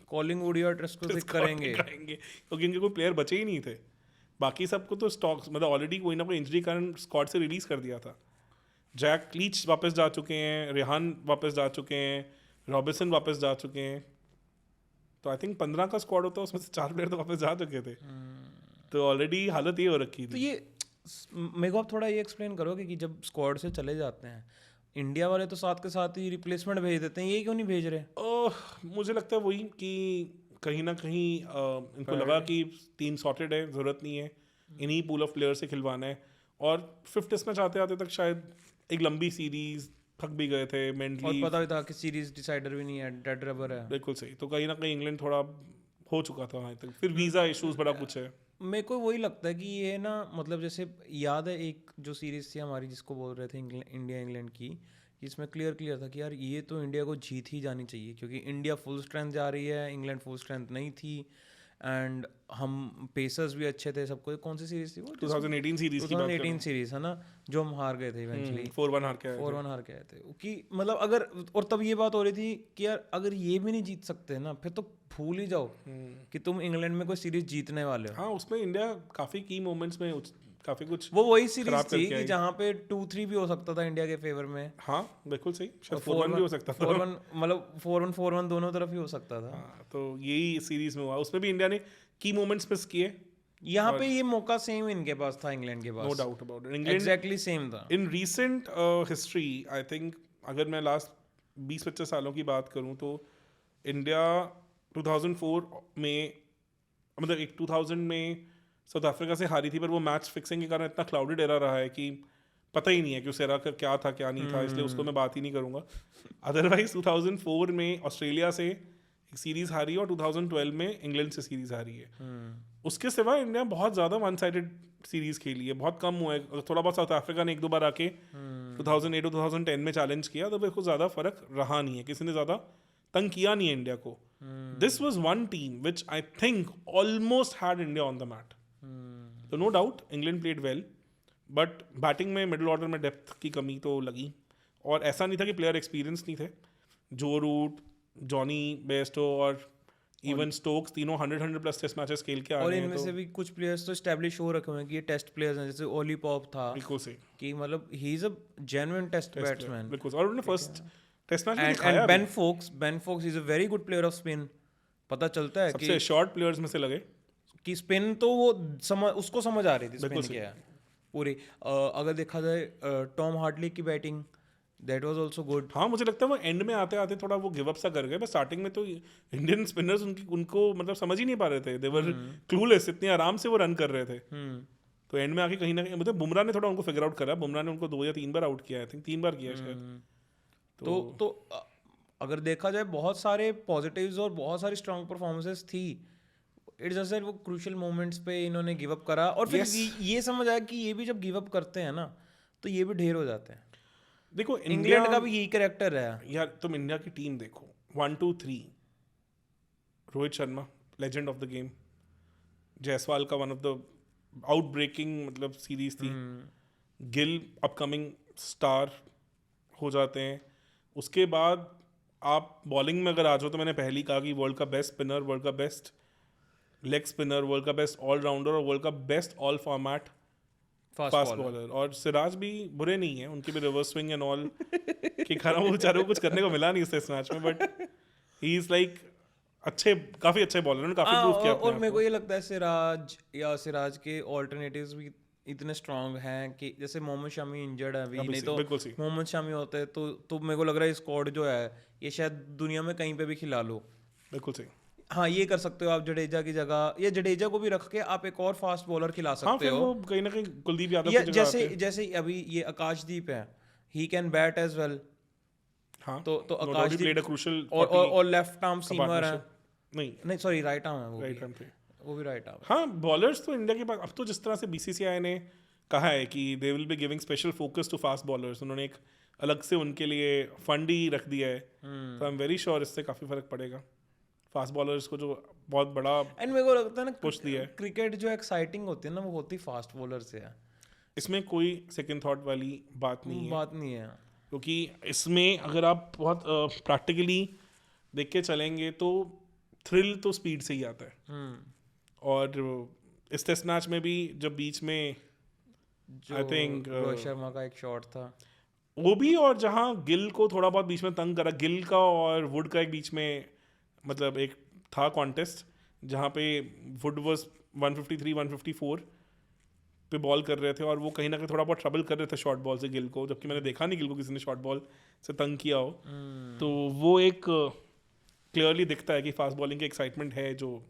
Speaker 2: कॉलिंगवुड या ट्रेस्को से करेंगे
Speaker 1: क्योंकि इनके कोई प्लेयर बचे ही नहीं थे. बाकी सबको तो स्टॉक्स मतलब ऑलरेडी कोई ना कोई इंजरी कारण स्क्वाड से रिलीज कर दिया था. जैक लीच वापस जा चुके हैं, रेहान वापस जा चुके हैं, रॉबिन्सन वापस जा चुके हैं. तो आई थिंक 15 का स्क्वाड होता है, उसमें से 4 प्लेयर तो वापस जा चुके थे. तो ऑलरेडी हालत ये हो रखी
Speaker 2: तो
Speaker 1: थी.
Speaker 2: ये मेरे को आप थोड़ा ये एक्सप्लेन करोगे कि जब स्क्वाड से चले जाते हैं इंडिया वाले तो साथ के साथ ही रिप्लेसमेंट भेज देते हैं, ये क्यों नहीं भेज रहे?
Speaker 1: मुझे लगता है वही कि कहीं ना कहीं इनको लगा कि टीम सॉर्टेड है, ज़रूरत नहीं है इन्हीं पूल ऑफ प्लेयर से खिलवाना है. और 5th टेस्ट मैच आते आते तक शायद एक लंबी सीरीज थक भी गए थे
Speaker 2: और
Speaker 1: मेंटली.
Speaker 2: पता भी था कि सीरीज डिसाइडर भी नहीं है, डेड रबर है.
Speaker 1: बिल्कुल सही. तो कहीं ना कहीं इंग्लैंड थोड़ा हो चुका था वहाँ तक. फिर वीज़ा इश्यूज बड़ा कुछ है.
Speaker 2: मेरे को वही लगता है कि ये ना मतलब जैसे याद है एक जो सीरीज थी हमारी जिसको बोल रहे थे इंडिया इंग्लैंड की, जिसमें क्लियर था कि यार ये तो इंडिया को जीत ही जानी चाहिए क्योंकि इंडिया फुल स्ट्रेंथ जा रही है, इंग्लैंड फुल स्ट्रेंथ नहीं थी. एंड हम पेसर्स भी अच्छे थे सबको. कौन सी सीरीज थी वो?
Speaker 1: 2018 सीरीज की बात कर रहा
Speaker 2: 2018 सीरीज है ना, जो हम हार गए थे इवेंचुअली.
Speaker 1: 4-1 हार के आए थे.
Speaker 2: 4-1 हार के आए थे कि मतलब अगर, और तब ये बात हो रही थी कि यार अगर ये भी नहीं जीत सकते ना फिर तो भूल ही जाओ कि तुम इंग्लैंड में कोई सीरीज जीतने वाले हो.
Speaker 1: हाँ, उसमें इंडिया काफी की मोमेंट्स में काफी कुछ
Speaker 2: वो वही सीरीज
Speaker 1: खराब
Speaker 2: थी
Speaker 1: करके
Speaker 2: कि
Speaker 1: आई.
Speaker 2: जहाँ पे 2-3 भी हो सकता था इंडिया के फेवर में.
Speaker 1: हाँ बिल्कुल सही. शायद 4-1 भी हो सकता था.
Speaker 2: 4-1 मतलब 4-1 दोनों तरफ ही हो सकता था.
Speaker 1: हाँ, तो यही सीरीज में हुआ. उसमें भी इंडिया ने की मोमेंट्स मिस किए.
Speaker 2: यहाँ पे ये मौका सेम इनके पास था, इंग्लैंड के पास.
Speaker 1: No doubt about it.
Speaker 2: Exactly same था.
Speaker 1: In recent history I think अगर मैं लास्ट 20-25 सालों की बात करूँ तो इंडिया 2004 में मतलब एक 2000 में साउथ अफ्रीका से हारी थी, पर वो मैच फिक्सिंग के कारण इतना क्लाउडेड एरा रहा है कि पता ही नहीं है कि उस एरा का क्या था क्या नहीं था, इसलिए उसको मैं बात ही नहीं करूँगा. अदरवाइज 2004 में ऑस्ट्रेलिया से एक सीरीज हारी और 2012 में इंग्लैंड से सीरीज हारी है. उसके सिवा इंडिया बहुत ज़्यादा वन साइडेड सीरीज खेली है. बहुत कम हुआ है. थोड़ा बहुत साउथ अफ्रीका ने 1-2 बार आके 2008 और 2010 में चैलेंज किया, तो बिल्कुल ज़्यादा फर्क रहा नहीं है. किसी ने ज़्यादा तंग किया नहीं है इंडिया को. This was one team which I think almost had India on the mat. तो no doubt England played well, but batting में मिडिल ऑर्डर में डेप्थ की कमी तो लगी. और ऐसा नहीं था कि प्लेयर एक्सपीरियंस नहीं थे. जो रूट, जॉनी बेस्टो और इवन स्टोक्स तीनों 100 प्लस टेस्ट मैचेस खेल के आ
Speaker 2: और
Speaker 1: गए हैं.
Speaker 2: इनमें से भी कुछ प्लेयर्स तो एस्टैब्लिश हो रखे हुए हैं कि ये टेस्ट प्लेयर्स हैं. जैसे ओली पॉप था
Speaker 1: बिल्कुल सही
Speaker 2: कि मतलब he is a genuine test batsman.
Speaker 1: बिल्कुल. और उन्होंने फर्स्ट टेस्ट मैच में
Speaker 2: एंड
Speaker 1: दिखाया.
Speaker 2: Ben Foakes is a very good player of spin. पता चलता है
Speaker 1: सबसे शॉर्ट प्लेयर्स में से लगे
Speaker 2: कि स्पिन तो वो उसको समझ आ रही थी
Speaker 1: बिल्कुल
Speaker 2: स्पिन क्या है पूरी. अगर देखा जाए टॉम हार्टली की batting that was also good.
Speaker 1: हाँ, मुझे लगता है वो एंड में आते आते थोड़ा वो गिव अप सा कर गए. बस स्टार्टिंग में तो इंडियन स्पिनर्स उनको मतलब समझ ही नहीं पा रहे थे. दे वर क्लूलेस. इतने आराम से वो रन कर रहे थे. तो एंड में आके कहीं ना कहीं मतलब बुमराह ने थोड़ा उनको फिगर आउट करा. बुमराह ने उनको 2 या 3 बार आउट किया. आई थिंक 3 बार किया शायद.
Speaker 2: तो अगर देखा जाए बहुत सारे पॉजिटिव्स और बहुत सारी स्ट्रांग परफॉर्मेंसेस थी. इट्स जस्ट दैट वो क्रूशियल मोमेंट्स पे इन्होंने गिव अप करा और फिर ये समझ आया कि ये भी जब गिव अप करते हैं ना तो ये भी ढेर हो जाते हैं.
Speaker 1: देखो
Speaker 2: इंग्लैंड का भी यही कैरेक्टर है
Speaker 1: यार. तुम इंडिया की टीम देखो 1 2 3. Rohit Sharma legend of the game. Jaiswal का one of the out breaking मतलब सीरीज थी. गिल अपकमिंग स्टार हो जाते हैं. उसके बाद आप बॉलिंग में अगर आ जाओ तो मैंने पहले ही कहा कि वर्ल्ड का बेस्ट स्पिनर, वर्ल्ड का बेस्ट लेग स्पिनर, वर्ल्ड का बेस्ट ऑलराउंडर और वर्ल्ड का best all format fast bowler. और सिराज भी बुरे नहीं है. उनके भी रिवर्स स्विंग एंड ऑल कि खरा वो बेचारे को कुछ करने को मिला नहीं इस मैच में, बट ही इज लाइक काफी अच्छे बॉलर. उन्होंने काफी प्रूव किया.
Speaker 2: और मेरे को ये लगता है सिराज के ऑल्टरनेटिव्स भी इतने स्ट्रांग हैं कि जैसे मोहम्मद शामी इंजर्ड है अभी, नहीं तो मोहम्मद शामी होते हैं तो मेरे को लग रहा है स्क्वाड जो है ये शायद दुनिया में कहीं पे भी खिला लो.
Speaker 1: बिल्कुल सही.
Speaker 2: हाँ, ये कर सकते हो आप जडेजा की जगह, या जडेजा को भी रख के आप एक और फास्ट बॉलर खिला सकते हो.
Speaker 1: कहीं ना कहीं कुलदीप यादव
Speaker 2: या जैसे अभी ये आकाशदीप है, he can bat as well.
Speaker 1: हाँ,
Speaker 2: तो आकाशदीप और लेफ्ट आर्म सीमर है. नहीं सॉरी राइट आर्म है वो भी राइट आर्म.
Speaker 1: हाँ, बॉलर्स तो इंडिया के पास अब तो जिस तरह से बीसीसीआई ने कहा है कि they will be giving special focus to fast bowlers. उन्होंने एक अलग से उनके लिए फंड ही रख दिया है. तो आई एम वेरी श्योर इससे काफी फर्क पड़ेगा फास्ट बॉलर्स को, जो बहुत बड़ा
Speaker 2: एंड मेरे को लगता है ना
Speaker 1: पुश दिया है.
Speaker 2: क्रिकेट जो एक्साइटिंग होती है ना वो होती फास्ट बॉलर से है.
Speaker 1: इसमें कोई सेकंड थॉट वाली बात नहीं है.
Speaker 2: क्योंकि
Speaker 1: इसमें अगर आप बहुत प्रैक्टिकली देख के चलेंगे तो थ्रिल तो स्पीड से ही आता है। और इस टेस्ट मैच में भी जब बीच में
Speaker 2: जो
Speaker 1: आई थिंक
Speaker 2: रोहित शर्मा का एक शॉट था,
Speaker 1: वो भी, और जहाँ गिल को थोड़ा बहुत बीच में तंग करा, गिल का और वुड का एक बीच में मतलब एक था कॉन्टेस्ट जहाँ पे वुड वाज 153 154 पे बॉल कर रहे थे और वो कहीं ना कहीं थोड़ा बहुत ट्रबल कर रहे थे शॉर्ट बॉल से गिल को, जबकि मैंने देखा नहीं गिल को किसी ने शॉर्ट बॉल से तंग किया हो। तो वो एक क्लियरली दिखता है कि फास्ट बॉलिंग की एक्साइटमेंट है जो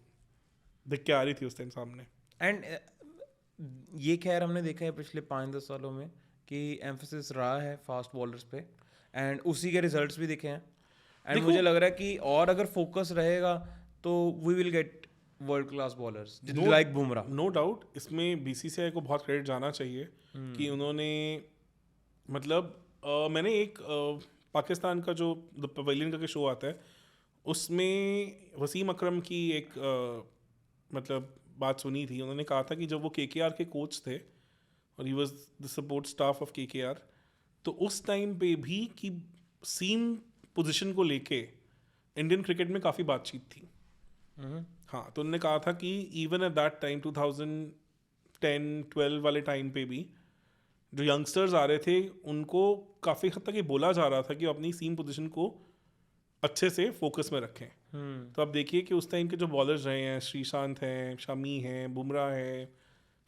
Speaker 1: दिख के आ रही थी उस टाइम सामने।
Speaker 2: एंड ये खैर हमने देखा है पिछले 5-10 सालों में कि एम्फेसिस रहा है फास्ट बॉलर्स पे, एंड उसी के रिजल्ट्स भी दिखे हैं। एंड मुझे लग रहा है कि और अगर फोकस रहेगा तो we will get world class bowlers like Bumrah.
Speaker 1: No doubt इसमें बीसीसीआई को बहुत क्रेडिट जाना चाहिए कि उन्होंने मतलब मैंने एक पाकिस्तान का जो द पवेलियन का शो आता है उसमें वसीम अकरम की एक मतलब बात सुनी थी। उन्होंने कहा था कि जब वो केकेआर के कोच थे और he was the support staff of KKR, तो उस टाइम पे भी कि सीम पोजीशन को लेके इंडियन क्रिकेट में काफ़ी बातचीत थी। हाँ, तो उन्होंने कहा था कि इवन एट दैट टाइम 2010-12 वाले टाइम पे भी जो यंगस्टर्स आ रहे थे उनको काफ़ी हद तक ये बोला जा रहा था कि अपनी सीम पोजीशन को अच्छे से फोकस में रखें। तो आप देखिए कि उस टाइम के जो बॉलर्स रहे हैं, श्रीशांत हैं, शमी हैं, बुमराह है,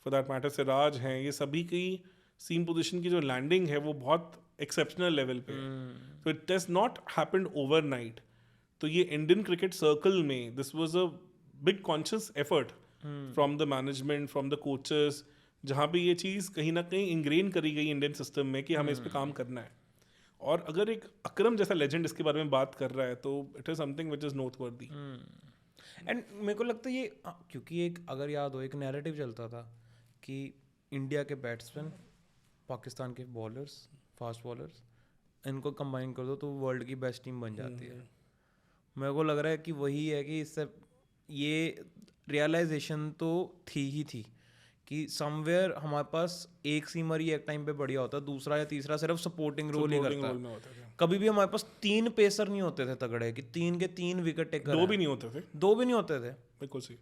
Speaker 1: फॉर दैट मैटर सिराज हैं, ये सभी की सीम पोजीशन की जो लैंडिंग है वो बहुत एक्सेप्शनल लेवल पे है। तो it has not happened overnight. तो ये इंडियन क्रिकेट सर्कल में this was a big conscious effort from the management, from the coaches, जहाँ पे ये चीज़ कहीं ना कहीं इंग्रेन करी गई इंडियन सिस्टम में कि हमें इस पे काम करना है। और अगर एक अकरम जैसा लेजेंड इसके बारे में बात कर रहा है तो it is something which is noteworthy.
Speaker 2: And मेरे को लगता है ये क्योंकि एक अगर याद हो एक नैरेटिव चलता था कि इंडिया के बैट्समैन, पाकिस्तान के बॉलर्स, फास्ट बॉलर्स, इनको कंबाइन कर दो तो वर्ल्ड की बेस्ट टीम बन जाती है। मेरे को लग रहा है कि वही है कि इससे ये रियलाइजेशन तो थी ही थी कि समवेयर हमारे पास एक सीमर ही एक टाइम पे बढ़िया होता है, दूसरा या तीसरा सिर्फ सपोर्टिंग रोल ही करता है। कभी भी हमारे पास 3 पेसर नहीं होते थे तगड़े कि 3 के 3 विकेट टेकर,
Speaker 1: 2 भी नहीं होते थे,
Speaker 2: 2 भी नहीं होते थे,
Speaker 1: बिल्कुल सही।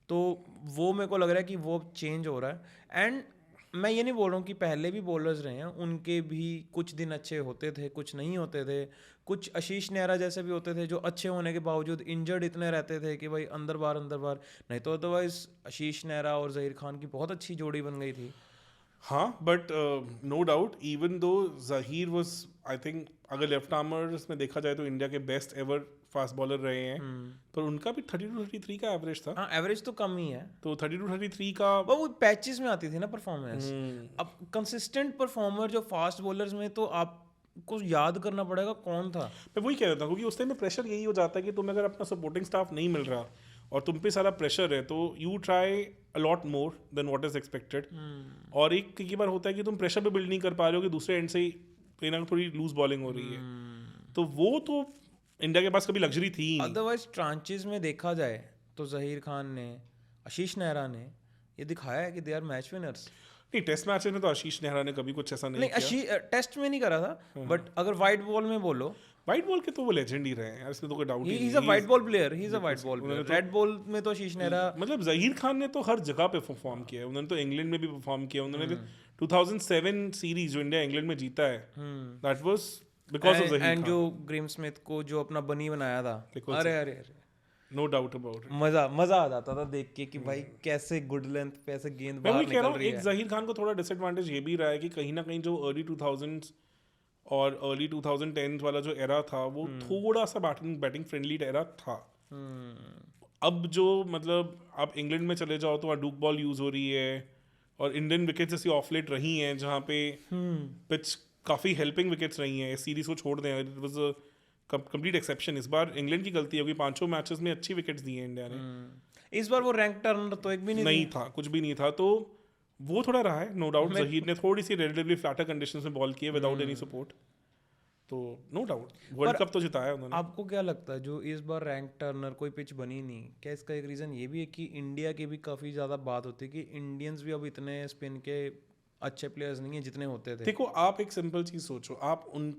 Speaker 2: तो वो मेरे को लग रहा है कि वो चेंज हो रहा है। एंड मैं ये नहीं बोल रहा हूँ कि पहले भी बॉलर्स रहे हैं, उनके भी कुछ दिन अच्छे होते थे, कुछ नहीं होते थे, कुछ आशीष नेहरा जैसे भी होते थे जो अच्छे होने के बावजूद इंजर्ड इतने रहते थे कि भाई अंदर बार, नहीं तो अदरवाइज आशीष नेहरा और जहीर खान की बहुत अच्छी जोड़ी बन गई थी।
Speaker 1: हाँ, but no doubt even though Zaheer was I think अगर लेफ्ट आर्मर्स में देखा जाए तो इंडिया के बेस्ट एवर फास्ट बॉलर रहे हैं, पर उनका भी 32-33 का एवरेज था।
Speaker 2: हाँ, एवरेज तो कम ही है,
Speaker 1: तो 32-33 का
Speaker 2: वो पैचेस में आती थी ना परफॉर्मेंस। अब कंसिस्टेंट परफॉर्मर जो फास्ट बॉलर्स में तो आपको याद करना पड़ेगा कौन था।
Speaker 1: मैं वही कह रहा था क्योंकि उस टाइम में प्रेशर यही हो जाता है कि तुम्हें अगर अपना सपोर्टिंग स्टाफ नहीं मिल रहा और तुम पे सारा प्रेशर है तो you try a lot more than what is expected. और एक कई बार होता है कि तुम प्रेशर पे बिल्ड नहीं कर पा रहे हो कि दूसरे एंड से ही कहीं ना थोड़ी लूज बॉलिंग हो रही है। तो वो तो इंडिया के पास कभी लग्जरी थी।
Speaker 2: अदरवाइज ट्रांचेस में देखा जाए तो जहीर खान ने, आशीष नेहरा ने ये दिखाया है कि दे आर मैच विनर्स।
Speaker 1: नहीं, टेस्ट मैचेस में तो आशीष नेहरा ने कभी कुछ ऐसा नहीं किया।
Speaker 2: टेस्ट में नहीं करा था, बट अगर वाइट बॉल में बोलो,
Speaker 1: वाइट बॉल के तो वो लेजेंड ही रहे हैं यार, इसमें तो कोई डाउट ही नहीं।
Speaker 2: ही is a white ball player, he is a white ball player. Red ball में तो आशीष नेहरा,
Speaker 1: मतलब जहीर खान ने तो हर जगह पे परफॉर्म किया है। उन्होंने तो इंग्लैंड में भी परफॉर्म किया। उन्होंने 2007 सीरीज जो इंडिया इंग्लैंड में जीता है, that was because of Zaheer Khan.
Speaker 2: And जो ग्रेम स्मिथ को जो अपना बनी बनाया था, अरे अरे अरे,
Speaker 1: नो डाउट अबाउट इट।
Speaker 2: मजा आ जाता था देख के कि भाई कैसे गुड लेंथ पे ऐसे गेंद बाहर निकल रही है।
Speaker 1: एक जहीर खान को थोड़ा डिसएडवांटेज ये भी रहा है कि कहीं ना कहीं जो अर्ली 2000s और अर्ली 2010s वाला जो एरा था वो थोड़ा सा बैटिंग फ्रेंडली एरा था। अब जो मतलब आप इंग्लैंड में चले जाओ तो वहाँ डूक बॉल यूज हो रही है और इंडियन विकेट्स ऐसी ऑफ लेट रही हैं जहाँ पे पिच काफ़ी हेल्पिंग विकेट्स रही हैं। इस सीरीज को छोड़ दें, it was a complete exception. इस बार इंग्लैंड की गलती होगी, 5 मैचेस में अच्छी विकेट्स दी हैं इंडिया ने।
Speaker 2: इस बार वो रैंक टर्नर तो एक भी नहीं
Speaker 1: था, कुछ भी नहीं था। तो वो थोड़ा रहा है, नो डाउट। जहीर ने थोड़ी सी रिलेटिवली फ्लैटर कंडीशंस में बॉल किए विदाउट एनी सपोर्ट, तो नो डाउट वर्ल्ड कप तो जिताया उन्होंने।
Speaker 2: आपको क्या लगता है जो इस बार रैंक टर्नर कोई पिच बनी नहीं, क्या इसका एक रीज़न ये भी है कि इंडिया की भी काफ़ी ज़्यादा बात होती है कि इंडियंस भी अब इतने स्पिन के अच्छे प्लेयर्स नहीं है जितने होते थे?
Speaker 1: देखो, आप एक सिंपल चीज़ सोचो, आप उन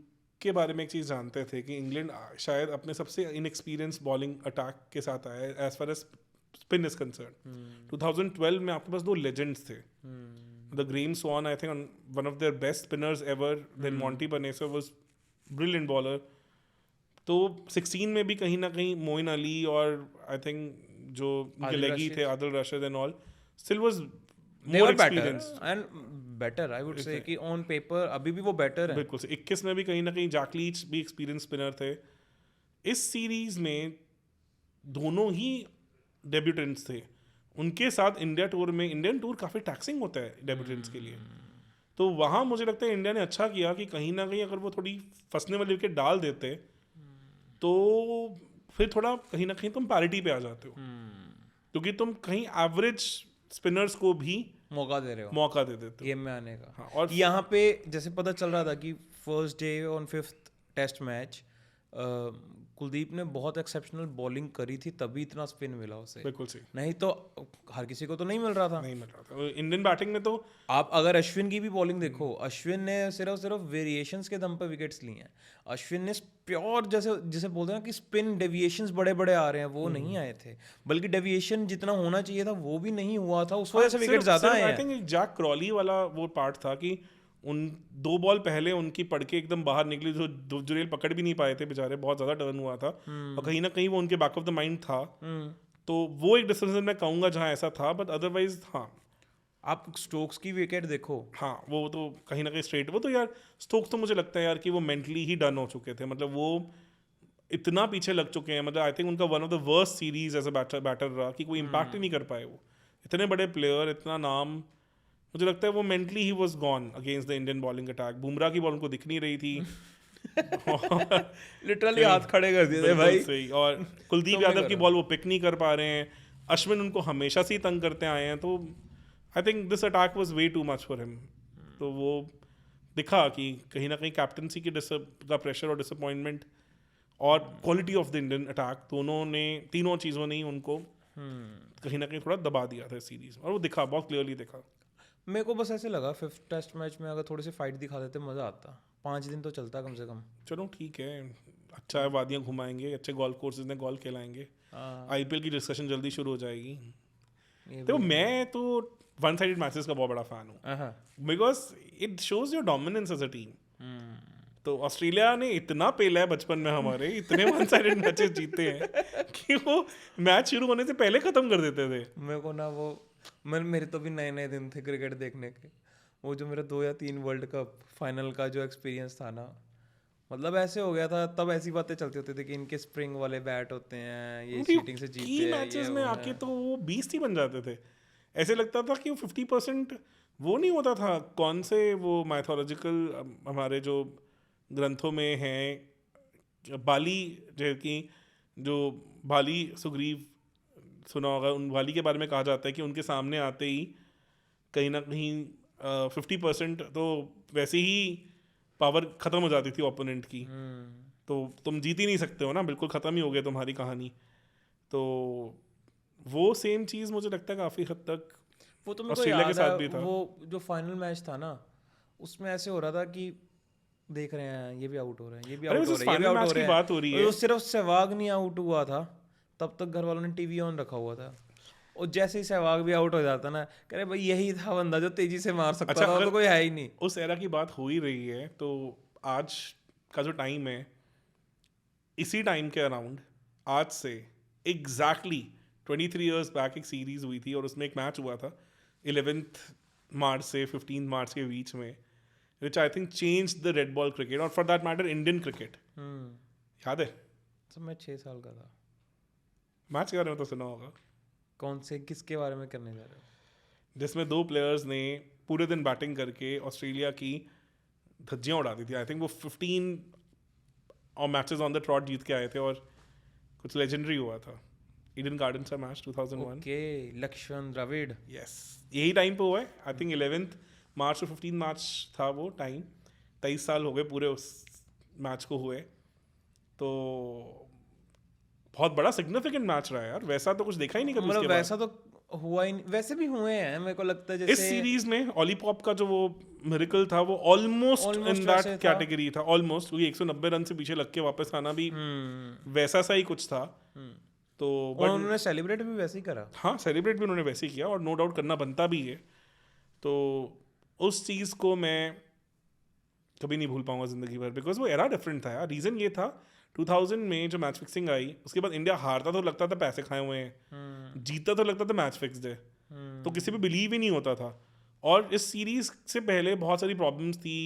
Speaker 1: के बारे में एक चीज़ जानते थे कि इंग्लैंड शायद अपने सबसे इनएक्सपीरियंस बॉलिंग अटैक के साथ आया है as far as spin is concern. 2012 में आपके पास दो लेजेंड्स थे, the Graeme Swann I think one of their best spinners ever, then Monty Panesar was brilliant bowler. तो 16 में भी कहीं ना कहीं मोइन अली और आई थिंक जो उनके लेगी थे Adil Rashid and all still was
Speaker 2: They
Speaker 1: more
Speaker 2: were better
Speaker 1: experience.
Speaker 2: and better, I would say कि on paper अभी भी वो better है।
Speaker 1: बिल्कुल 21 में भी कहीं ना कहीं जैक लीच भी एक्सपीरियंस स्पिनर थे। इस सीरीज में दोनों ही डेब्यूटेंट्स थे, उनके साथ इंडिया टूर में इंडियन टूर काफ़ी टैक्सिंग होता है डेब्यूटेंट्स के लिए। तो वहाँ मुझे लगता है इंडिया ने अच्छा किया कि कहीं ना कहीं अगर वो थोड़ी फंसने वाली विकेट डाल देते तो फिर थोड़ा कहीं ना कहीं तुम पैरिटी पे आ जाते हो, क्योंकि तुम कहीं एवरेज स्पिनर्स को भी
Speaker 2: मौका दे रहे हो
Speaker 1: मौका दे देते हो
Speaker 2: गेम में आने का।
Speaker 1: हाँ, और
Speaker 2: यहाँ पे जैसे पता चल रहा था कि first day on 5th test match Kuldeep ने बहुत एक्सेप्शनल बॉलिंग करी थी, तभी इतना स्पिन मिला उसे,
Speaker 1: बिल्कुल सही
Speaker 2: नहीं तो हर किसी को तो नहीं मिल रहा था।
Speaker 1: नहीं मिल रहा था। इंडियन बैटिंग में तो
Speaker 2: आप अगर अश्विन की भी बॉलिंग देखो, अश्विन ने सिर्फ वेरिएशंस के दम पर विकेट्स ली हैं। अश्विन ने प्योर जैसे बोलते हैं ना कि स्पिन डेविएशंस बड़े बड़े आ रहे हैं, वो नहीं आए थे, बल्कि डेविएशन जितना होना चाहिए था वो भी नहीं हुआ था, उस वजह से विकेट ज्यादा आए हैं।
Speaker 1: आई थिंक जैक क्रॉली वाला वो पार्ट था कि उन 2 बॉल पहले उनकी पड़ के एकदम बाहर निकली, जो जुरेल पकड़ भी नहीं पाए थे बेचारे, बहुत ज्यादा टर्न हुआ था और कहीं ना कहीं वो उनके बैक ऑफ द माइंड था। तो वो एक डिसीजन मैं कहूंगा जहाँ ऐसा था, बट अदरवाइज हाँ
Speaker 2: आप स्टोक्स की विकेट देखो,
Speaker 1: हाँ वो तो कहीं ना कहीं स्ट्रेट, वो तो यार स्टोक्स तो मुझे लगता है यार कि वो मेंटली ही डन हो चुके थे, मतलब वो इतना पीछे लग चुके हैं। मतलब आई थिंक उनका one of the worst series as a batter रहा कि कोई इम्पैक्ट ही नहीं कर पाए। वो इतने बड़े प्लेयर, इतना नाम, मुझे लगता है वो mentally he was gone against the Indian bowling attack. Bumrah की बॉल उनको दिख नहीं रही थी
Speaker 2: लिटरली हाथ खड़े कर दिए थे भाई।
Speaker 1: सही, और कुलदीप यादव की बॉल वो पिक नहीं कर पा रहे हैं, अश्विन उनको हमेशा से ही तंग करते आए हैं। तो I think this attack was way too much for him. तो वो दिखा कि कहीं ना कहीं कैप्टनसी की का प्रेशर और डिसअपॉइंटमेंट और quality of the Indian attack, दोनों ने, तीनों चीज़ों ने ही उनको कहीं ना कहीं थोड़ा दबा दिया था सीरीज, और वो दिखा, बहुत क्लियरली दिखा।
Speaker 2: मेरे को बस ऐसे लगा 5th टेस्ट मैच में अगर थोड़ी सी फाइट दिखा देते मज़ा आता। 5 दिन तो चलता कम से कम।
Speaker 1: चलो ठीक है, अच्छा है, वादियाँ घुमाएंगे, अच्छे गोल्फ कोर्सेज में गोल्फ खेलाएंगे, आईपीएल की डिस्कशन जल्दी शुरू हो जाएगी। तो मैं तो वन साइडेड मैचेस का बहुत बड़ा फैन हूँ, because it shows your dominance as a team. तो ऑस्ट्रेलिया ने इतना पेला है बचपन में हमारे, इतने वन साइडेड मैचेस जीते हैं कि वो मैच शुरू होने से पहले खत्म कर देते थे।
Speaker 2: मेरे को ना वो मेरे तो भी नए नए दिन थे क्रिकेट देखने के। वो जो मेरा 2 या 3 वर्ल्ड कप फाइनल का जो एक्सपीरियंस था ना, मतलब ऐसे हो गया था। तब ऐसी बातें चलती होती थी कि इनके स्प्रिंग वाले बैट होते हैं, ये चीटिंग से जीतते हैं,
Speaker 1: मैचेस में आके तो वो 20 ही बन जाते थे। ऐसे लगता था कि वो 50% वो नहीं होता था। कौन से वो माइथोलॉजिकल हमारे जो ग्रंथों में हैं, बाली, जो बाली सुग्रीव सुना होगा, उन वाली के बारे में कहा जाता है कि उनके सामने आते ही कहीं ना कहीं 50% तो वैसे ही पावर ख़त्म हो जाती थी ओपोनेंट की। तो तुम जीत ही नहीं सकते हो ना, बिल्कुल ख़त्म ही हो गया तुम्हारी कहानी। तो वो सेम चीज़ मुझे लगता है काफ़ी हद तक
Speaker 2: वो तो मेरे
Speaker 1: ऑस्ट्रेलिया
Speaker 2: को
Speaker 1: के
Speaker 2: याद
Speaker 1: साथ
Speaker 2: है,
Speaker 1: भी था।
Speaker 2: वो जो फाइनल मैच था ना, उसमें ऐसे हो रहा था कि देख रहे हैं ये भी आउट हो रहे हैं, ये भी आउट हो रहे हैं, ये भी आउट हो रहे हैं।
Speaker 1: बात हो रही है,
Speaker 2: वो सिर्फ सहवाग नहीं आउट हुआ था, तब तक घर वालों ने टीवी ऑन रखा हुआ था। और जैसे ही सहवाग भी आउट हो जाता ना, कह रहे भाई यही था बंदा जो तेजी से मार सकता था, तो कोई है ही नहीं।
Speaker 1: उस एरा की बात हो ही रही है, तो आज का जो टाइम है, इसी टाइम के अराउंड आज से एग्जैक्टली 23 इयर्स बैक एक सीरीज हुई थी, और उसमें एक मैच हुआ था 11th मार्च से 15 मार्च के बीच में, which I think changed the red ball cricket, और for that matter Indian cricket। याद है?
Speaker 2: तो मैं 6 साल का था।
Speaker 1: मैच के बारे में तो सुना होगा।
Speaker 2: कौन से, किसके बारे में करने जा रहे हो?
Speaker 1: जिसमें 2 प्लेयर्स ने पूरे दिन बैटिंग करके ऑस्ट्रेलिया की धज्जियां उड़ा दी थी। आई थिंक वो 15 और मैचेस ऑन द ट्रॉट जीत के आए थे, और कुछ लेजेंडरी हुआ था। ईडन गार्डन्स का match 2001।
Speaker 2: Okay, Laxman Dravid.
Speaker 1: Yes, यही टाइम पे हुआ है। आई थिंक 11th मार्च और 15 मार्च था वो टाइम। 23 साल हो गए पूरे उस मैच को हुए। तो बहुत बड़ा सिग्निफिकेंट मैच रहा है यार, वैसा तो कुछ देखा ही नहीं कभी।
Speaker 2: मतलब वैसा तो हुआ ही नहीं। वैसे भी हुए हैं मेरे को लगता है
Speaker 1: इस
Speaker 2: जैसे
Speaker 1: सीरीज में ऑलीपॉप का जो वो मिरेकल था वो ऑलमोस्ट
Speaker 2: Almost
Speaker 1: इन
Speaker 2: वैसे
Speaker 1: दैट
Speaker 2: था।
Speaker 1: कैटेगरी था, ऑलमोस्ट, क्योंकि 190 रन से पीछे लग के वापस आना भी वैसा सा ही कुछ था। तो
Speaker 2: और उन्होंने सेलिब्रेट भी वैसे ही करा।
Speaker 1: हाँ, सेलिब्रेट भी उन्होंने वैसे ही किया और नो डाउट करना बनता भी है। तो उस चीज़ को मैं कभी नहीं भूल पाऊंगा जिंदगी भर, बिकॉज वो एरा डिफरेंट था यार। रीज़न ये था 2000 में जो मैच फिक्सिंग आई उसके बाद इंडिया हारता तो लगता था पैसे खाए हुए हैं, जीतता तो लगता था मैच फिक्स्ड है, तो किसी पे बिलीव ही नहीं होता था। और इस सीरीज से पहले बहुत सारी प्रॉब्लम्स थी।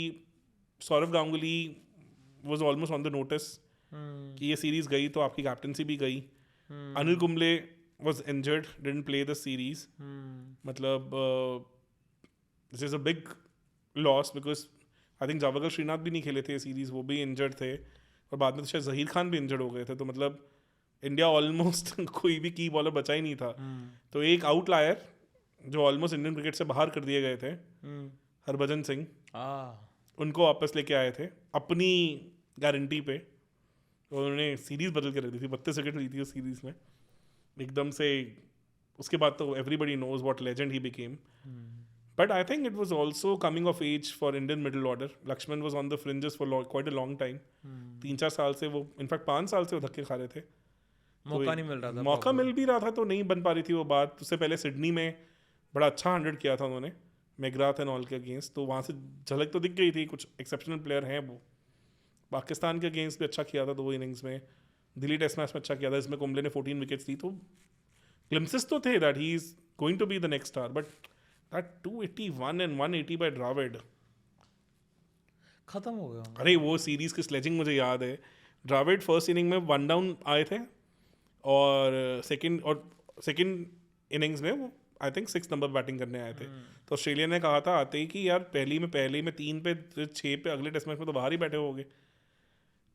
Speaker 1: Sourav Ganguly was almost on the notice कि ये सीरीज गई तो आपकी कैप्टनसी भी गई। Anil Kumble was injured, didn't play the series. मतलब this is a big loss because I think Javagal Srinath भी नहीं खेले थे सीरीज, वो भी इंजर्ड थे। और बाद में तो शायद जहीर खान भी इंजर्ड हो गए थे। तो मतलब इंडिया ऑलमोस्ट कोई भी की बॉलर बचा ही नहीं था। तो एक आउटलायर जो ऑलमोस्ट इंडियन क्रिकेट से बाहर कर दिए गए थे, हरभजन सिंह, उनको वापस लेके आए थे अपनी गारंटी पे। तो उन्होंने सीरीज बदल के रख दी थी, 32 विकेट ली थी उस सीरीज में एकदम से। उसके बाद तो everybody knows what legend he became. But I think it was also coming of age for Indian middle order. Laxman was on the fringes for quite a long time. 3-4 साल से वो, इनफैक्ट 5 साल से वो धक्के खा रहे थे।
Speaker 2: मौका नहीं मिल रहा था।
Speaker 1: मौका मिल भी रहा था तो नहीं बन पा रही थी वो बात। उससे पहले सिडनी में बड़ा अच्छा 100 किया था उन्होंने मैकग्राथ एंड ऑल के अगेंस्ट, तो वहाँ से झलक तो दिख गई थी, कुछ एक्सेप्शनल प्लेयर हैं वो। पाकिस्तान के अगेंस्ट भी अच्छा किया था 2 इनिंग्स में। दिल्ली टेस्ट मैच में अच्छा किया था, इसमें कुंबले ने 14 विकेट्स ली। तो ग्लिम्सेस तो थे that he is going to be the next star, but that 281 and 180 by Dravid
Speaker 2: खत्म हो गया।
Speaker 1: अरे वो सीरीज की स्लेजिंग मुझे याद है। द्रविड़ फर्स्ट इनिंग में 1 डाउन आए थे और सेकंड इनिंग्स में वो आई थिंक 6 नंबर बैटिंग करने आए थे। तो ऑस्ट्रेलिया ने कहा था आते ही कि यार पहले में 3 पे 6 पे अगले टेस्ट मैच में तो बाहर ही बैठे होगे।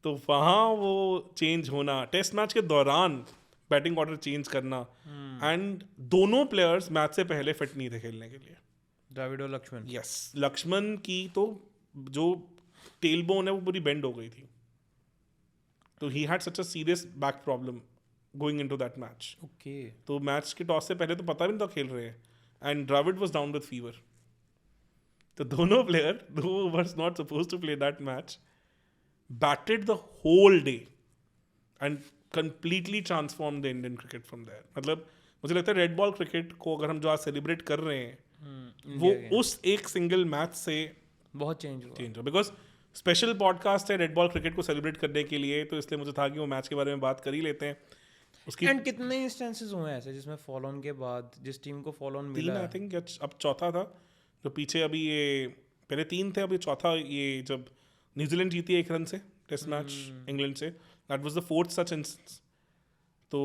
Speaker 1: तो वहाँ वो चेंज होना, टेस्ट मैच के दौरान बैटिंग ऑर्डर चेंज करना, एंड दोनों प्लेयर्स मैच से पहले फिट नहीं थे खेलने के लिए,
Speaker 2: द्रविड़ और लक्ष्मण।
Speaker 1: यस, लक्ष्मण की तो जो टेल बोन है वो पूरी बेंड हो गई थी। तो he had such a serious back problem going into that match.
Speaker 2: Okay.
Speaker 1: तो मैच के टॉस से पहले तो पता भी नहीं था खेल रहे हैं, and Dravid was down with fever. तो दोनों player though was not supposed to play that match batted the whole day and completely transformed the Indian cricket from there. मतलब मुझे लगता है रेड बॉल क्रिकेट को अगर हम जो आज सेलिब्रेट कर रहे हैं वो उस एक सिंगल मैच से
Speaker 2: बहुत चेंज
Speaker 1: हुआ। बिकॉज स्पेशल पॉडकास्ट है रेड बॉल क्रिकेट को सेलिब्रेट करने के लिए, तो इसलिए मुझे था कि वो मैच के बारे में बात कर ही लेते हैं उसकी।
Speaker 2: एंड कितने इंस्टेंसेस हुए ऐसे जिसमें फॉलो ऑन के बाद जिस टीम को फॉलो ऑन मिला?
Speaker 1: 3 आई थिंक, अब चौथा था जो पीछे अभी ये पहले 3 थे, अभी चौथा ये जब न्यूजीलैंड जीती 1 रन से टेस्ट मैच इंग्लैंड से, that was the 4th such instance. तो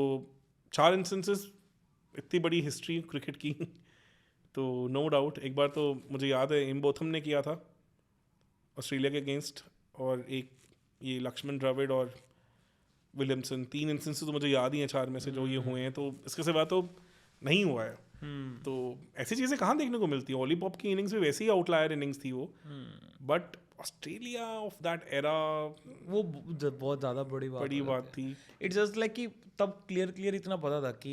Speaker 1: 4 इंस्टेंसेस, इतनी बड़ी हिस्ट्री क्रिकेट की। तो नो डाउट एक बार तो मुझे याद है इम्बोथम ने किया था ऑस्ट्रेलिया के अगेंस्ट, और एक ये लक्ष्मण द्रविड़ और विलियमसन। 3 इंस्टेंसेस तो मुझे याद ही हैं 4 में से जो ये हुए हैं। तो इसके सिवा तो नहीं हुआ है। तो ऐसी चीज़ें कहाँ देखने को मिलती हैं? ऑलीपॉप की इनिंग्स भी वैसी ही आउटलायर इनिंग्स थी वो, but Australia of that era
Speaker 2: वो बहुत ज़्यादा बड़ी बात
Speaker 1: थी।
Speaker 2: इट्स जस्ट लाइक कि तब क्लियर इतना पता था कि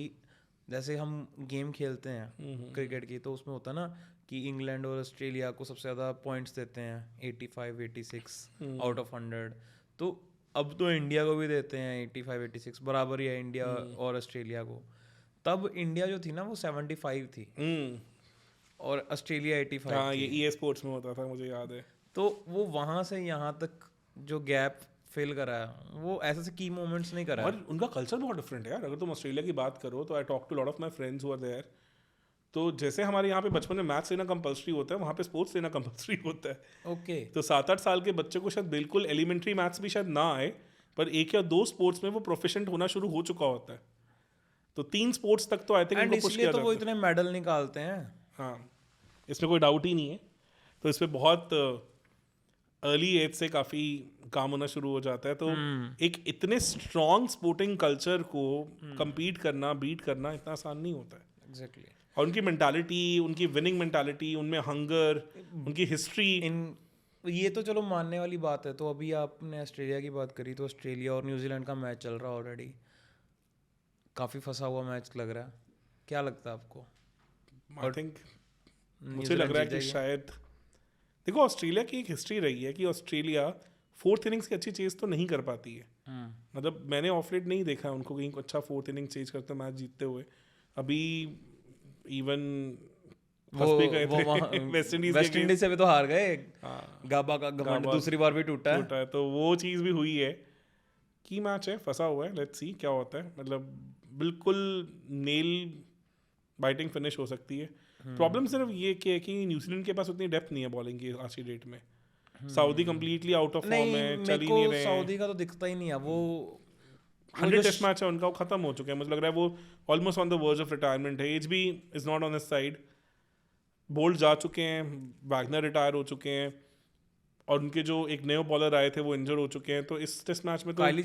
Speaker 2: जैसे हम गेम खेलते हैं क्रिकेट की, तो उसमें होता ना कि इंग्लैंड और ऑस्ट्रेलिया को सबसे ज़्यादा पॉइंट्स देते हैं 85 86 आउट ऑफ 100। तो अब तो इंडिया को भी देते हैं 85 86, बराबर ही है इंडिया और ऑस्ट्रेलिया को। तब इंडिया जो थी ना वो 75 थी और ऑस्ट्रेलिया 85।
Speaker 1: हाँ, ये EA स्पोर्ट्स में होता था, मुझे याद है।
Speaker 2: तो वो वहाँ से यहाँ तक जो गैप फिल करा है वो ऐसे से की मोमेंट्स नहीं करा।
Speaker 1: और उनका कल्चर बहुत डिफरेंट है यार। अगर तुम ऑस्ट्रेलिया की बात करो तो I talk to lot of my friends who are there. तो जैसे हमारे यहाँ पे बचपन में मैथ्स लेना कंपलसरी होता है, वहाँ पे स्पोर्ट्स लेना कंपलसरी होता है।
Speaker 2: ओके।
Speaker 1: तो 7-8 साल के बच्चे को शायद बिल्कुल एलिमेंट्री मैथ्स भी शायद ना आए, पर 1 या 2 स्पोर्ट्स में वो प्रोफिशिएंट होना शुरू हो चुका होता है। तो 3 स्पोर्ट्स तक तो आई थिंक
Speaker 2: उनको पुश किया जाता है। वो इतने मेडल निकालते हैं।
Speaker 1: हाँ, इसमें कोई डाउट ही नहीं है। तो इस पर बहुत अर्ली एज से काफ़ी काम होना शुरू हो जाता है। तो एक इतने स्ट्रॉन्ग स्पोर्टिंग कल्चर को compete करना, बीट करना इतना आसान नहीं होता है।
Speaker 2: एग्जैक्टली।
Speaker 1: और उनकी मेंटालिटी, उनकी विनिंग मेंटालिटी, उनमें हंगर, उनकी हिस्ट्री,
Speaker 2: ये तो चलो मानने वाली बात है। तो अभी आपने ऑस्ट्रेलिया की बात करी, तो ऑस्ट्रेलिया और न्यूजीलैंड का मैच चल रहा है ऑलरेडी, काफ़ी फंसा हुआ मैच लग रहा है। क्या लगता है आपको?
Speaker 1: आई थिंक मुझे लग रहा है कि शायद देखो ऑस्ट्रेलिया की एक हिस्ट्री रही है कि ऑस्ट्रेलिया फोर्थ इनिंग्स की अच्छी चेज तो नहीं कर पाती है. मतलब मैंने ऑफ लेट नहीं देखा है उनको कहीं अच्छा फोर्थ इनिंग चेज करते मैच जीतते हुए. अभी इवन वेस्ट इंडीज
Speaker 2: से भी तो हार गए. गाबा का घमंड दूसरी बार भी टूटा
Speaker 1: है. तो वो चीज़ भी हुई है कि मैच है फंसा हुआ है. लेट्स सी क्या होता है. मतलब बिल्कुल नेल बाइटिंग फिनिश हो सकती है. प्रॉब्लम सिर्फ ये कि न्यूजीलैंड के पास उतनी डेप्थ नहीं है बॉलिंग की आज की डेट में. Saudi completely out of form है, चल ही नहीं रहे.
Speaker 2: सऊदी का तो दिखता ही नहीं है. वो
Speaker 1: 100 टेस्ट मैच है उनका, वो खत्म हो चुके हैं. मुझे लग रहा है वो almost on the verge of retirement है. एज भी is not on his side. Bolt जा चुके हैं, वैगनर रिटायर हो चुके हैं, और उनके जो एक नए बॉलर आए थे वो इंजर हो चुके हैं. तो इस टेस्ट मैच में तो
Speaker 2: काइली